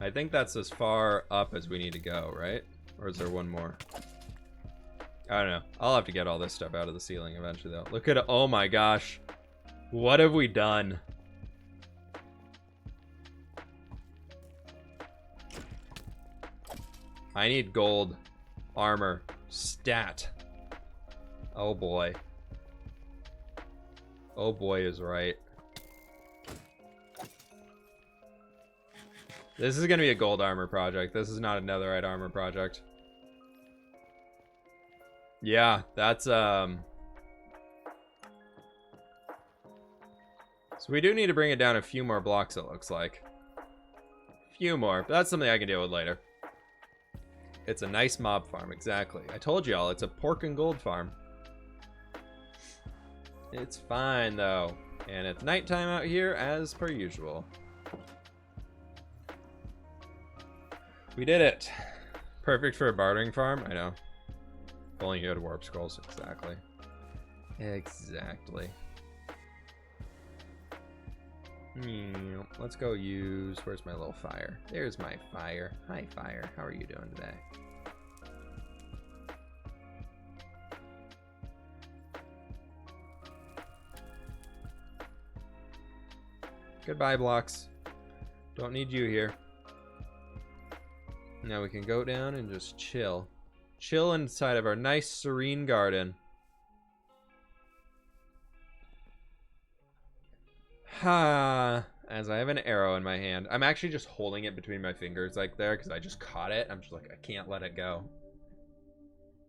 I think that's as far up as we need to go, right? Or is there one more? I don't know. I'll have to get all this stuff out of the ceiling eventually, though. Look at it. Oh my gosh. What have we done? I need gold armor stat. Oh boy. Oh boy is right. This is gonna be a gold armor project. This is not a netherite armor project. Yeah, that's so we do need to bring it down a few more blocks, it looks like. Few more, but that's something I can deal with later. It's a nice mob farm, exactly. I told y'all, it's a pork and gold farm. It's fine, though. And it's nighttime out here, as per usual. We did it. Perfect for a bartering farm, I know. If only you had warp scrolls, exactly. Exactly. Let's go use... where's my little fire? There's my fire. Hi, fire. How are you doing today? Goodbye, blocks. Don't need you here. Now we can go down and just chill. Chill inside of our nice, serene garden. Ha! As I have an arrow in my hand. I'm actually just holding it between my fingers like there because I just caught it. I'm just like, I can't let it go.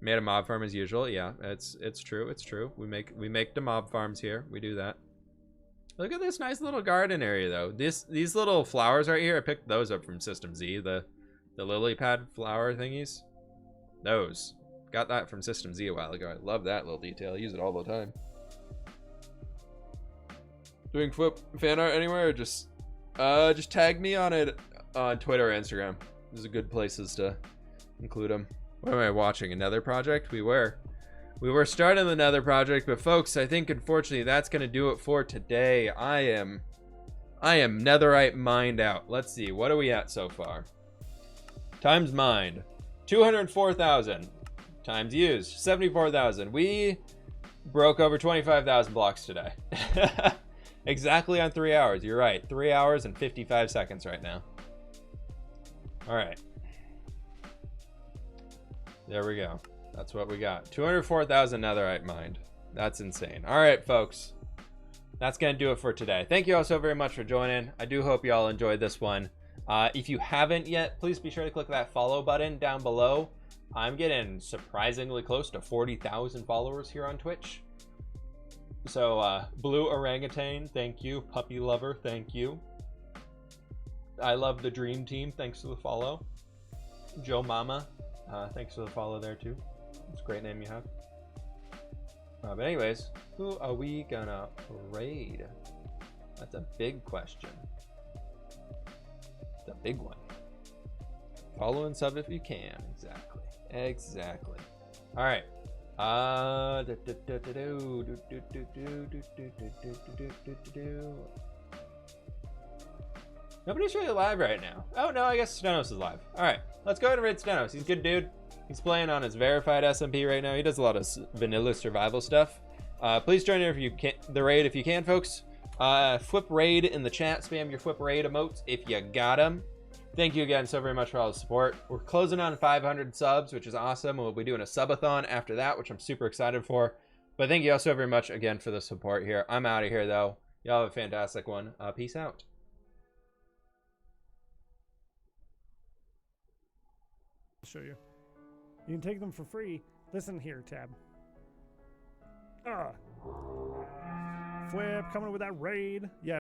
Made a mob farm as usual. Yeah, it's true. It's true. We make the mob farms here. We do that. Look at this nice little garden area though. These little flowers right here, I picked those up from System Z, the lily pad flower thingies. Those. Got that from System Z a while ago. I love that little detail. I use it all the time. Doing fWhip fan art anywhere, or just tag me on it on Twitter or Instagram. These are good places to include them. What am I watching? A Nether project? We were starting the Nether project, but folks, I think unfortunately that's gonna do it for today. I am netherite mined out. Let's see, what are we at so far? Times mined, 204,000. Times used, 74,000. We broke over 25,000 blocks today. Exactly on 3 hours. You're right. 3 hours and 55 seconds right now. All right. There we go. That's what we got. 204,000 netherite mined. That's insane. All right, folks. That's going to do it for today. Thank you all so very much for joining. I do hope you all enjoyed this one. If you haven't yet, please be sure to click that follow button down below. I'm getting surprisingly close to 40,000 followers here on Twitch. So, Blue Orangutan, thank you. Puppy Lover, thank you. I Love the Dream Team, thanks for the follow. Joe Mama, thanks for the follow there too. It's a great name you have. But anyways, who are we gonna raid? That's a big question. It's a big one. Follow and sub if you can. Exactly. All right. Nobody's really live right now. Oh no, I guess Stenos is live. All right, let's go ahead and raid Stenos. He's a good dude. He's playing on his verified SMP right now. He does a lot of vanilla survival stuff. Please join in if you can, the raid if you can, folks. fWhip raid in the chat. Spam your fWhip raid emotes if you got them. Thank you again so very much for all the support. We're closing on 500 subs, which is awesome. We'll be doing a subathon after that, which I'm super excited for. But thank you all so very much again for the support here. I'm out of here, though. Y'all have a fantastic one. Peace out. I'll show you. You can take them for free. Listen here, Tab. fWhip coming with that raid. Yeah.